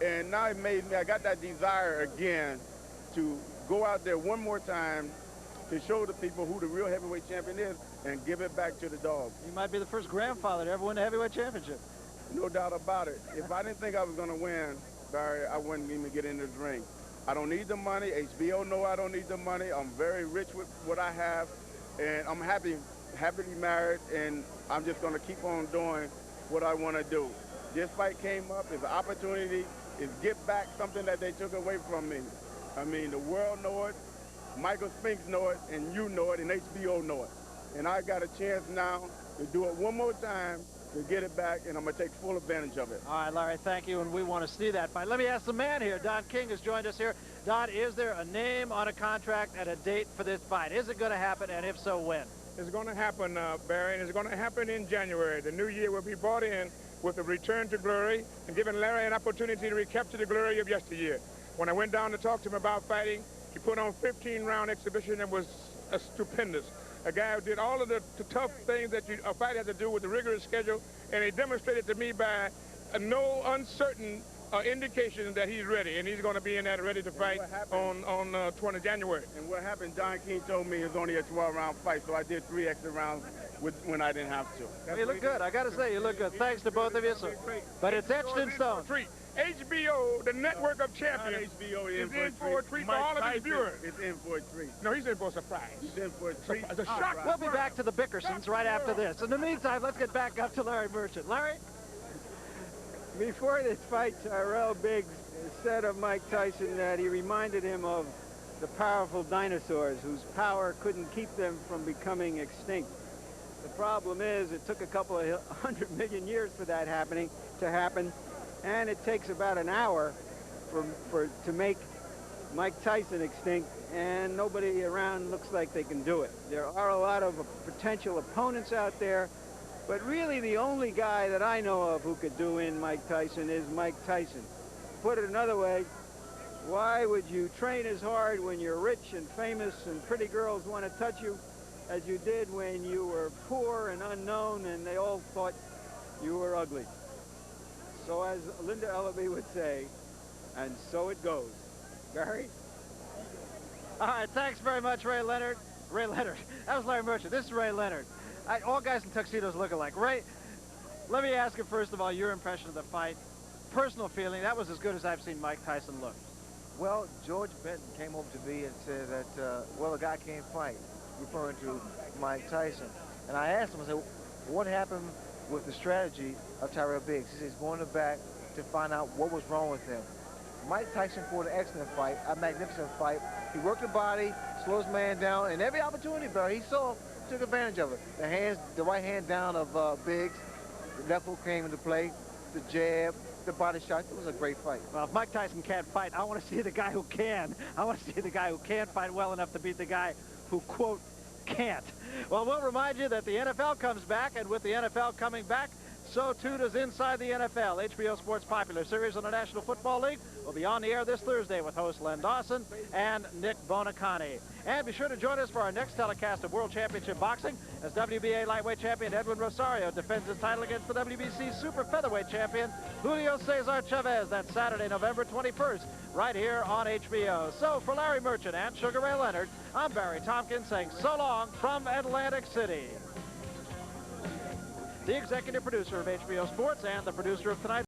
And now it made me, I got that desire again to go out there one more time to show the people who the real heavyweight champion is and give it back to the dog. You might be the first grandfather to ever win the heavyweight championship. No doubt about it. If I didn't think I was going to win, Barry, I wouldn't even get in this ring. I don't need the money. HBO know I don't need the money. I'm very rich with what I have, and I'm happily married, and I'm just going to keep on doing what I want to do. This fight came up as an opportunity to get back something that they took away from me. I mean, the world know it, Michael Spinks know it, and you know it, and HBO know it. And I got a chance now to do it one more time to get it back, and I'm going to take full advantage of it. All right, Larry, thank you, and we want to see that fight. Let me ask the man here. Don King has joined us here. Don, is there a name on a contract and a date for this fight? Is it going to happen, and if so, when? It's going to happen, Barry, and it's going to happen in January. The new year will be brought in with a return to glory and giving Larry an opportunity to recapture the glory of yesteryear. When I went down to talk to him about fighting, he put on a 15-round exhibition and was stupendous. A guy who did all of the tough things that a fight has to do with the rigorous schedule, and he demonstrated to me by no uncertain indication that he's ready, and he's going to be in that ready to fight on 20 January. And what happened, Don King told me it was only a 12-round fight, so I did 3 extra rounds when I didn't have to. Well, you look good. I got to say, you look good. Thanks to both of you. But it's etched in stone. HBO, the network of champions, HBO is in for a treat for all of his viewers. It's in for a treat. No, he's in for a surprise. He's in for a treat. It's a shock. We'll be back to the Bickersons right after this. In the meantime, let's get back up to Larry Merchant. Larry? Before this fight, Tyrell Biggs said of Mike Tyson that he reminded him of the powerful dinosaurs whose power couldn't keep them from becoming extinct. The problem is it took a couple of 100 million years for that to happen, and it takes about an hour to make Mike Tyson extinct, and nobody around looks like they can do it. There are a lot of potential opponents out there, but really the only guy that I know of who could do in Mike Tyson is Mike Tyson. Put it another way, why would you train as hard when you're rich and famous and pretty girls want to touch you as you did when you were poor and unknown and they all thought you were ugly? So as Linda Ellaby would say, and so it goes. Barry? All right, thanks very much, Ray Leonard. Ray Leonard. That was Larry Merchant. This is Ray Leonard. All guys in tuxedos look alike. Ray, let me ask you, first of all, your impression of the fight. Personal feeling, that was as good as I've seen Mike Tyson look. Well, George Benton came over to me and said that, well, the guy can't fight, referring to Mike Tyson. And I asked him, I said, what happened with the strategy of Tyrell Biggs? He said he's going to the back to find out what was wrong with him. Mike Tyson fought an excellent fight, a magnificent fight. He worked the body, slowed his man down, and every opportunity, Barry, he saw, took advantage of it. The right hand down of Biggs, the left hook came into play, the jab, the body shot. It was a great fight. Well, if Mike Tyson can't fight, I want to see the guy who can. I want to see the guy who can't fight well enough to beat the guy who, quote, can't. Well, we'll remind you that the NFL comes back, and with the NFL coming back, so too does Inside the NFL. HBO Sports' popular series on the National Football League will be on the air this Thursday with hosts Len Dawson and Nick Bonacani. And be sure to join us for our next telecast of World Championship Boxing as WBA lightweight champion Edwin Rosario defends his title against the WBC super featherweight champion Julio Cesar Chavez. That's Saturday, November 21st, right here on HBO. So for Larry Merchant and Sugar Ray Leonard, I'm Barry Tompkins saying so long from Atlantic City. The executive producer of HBO Sports and the producer of tonight's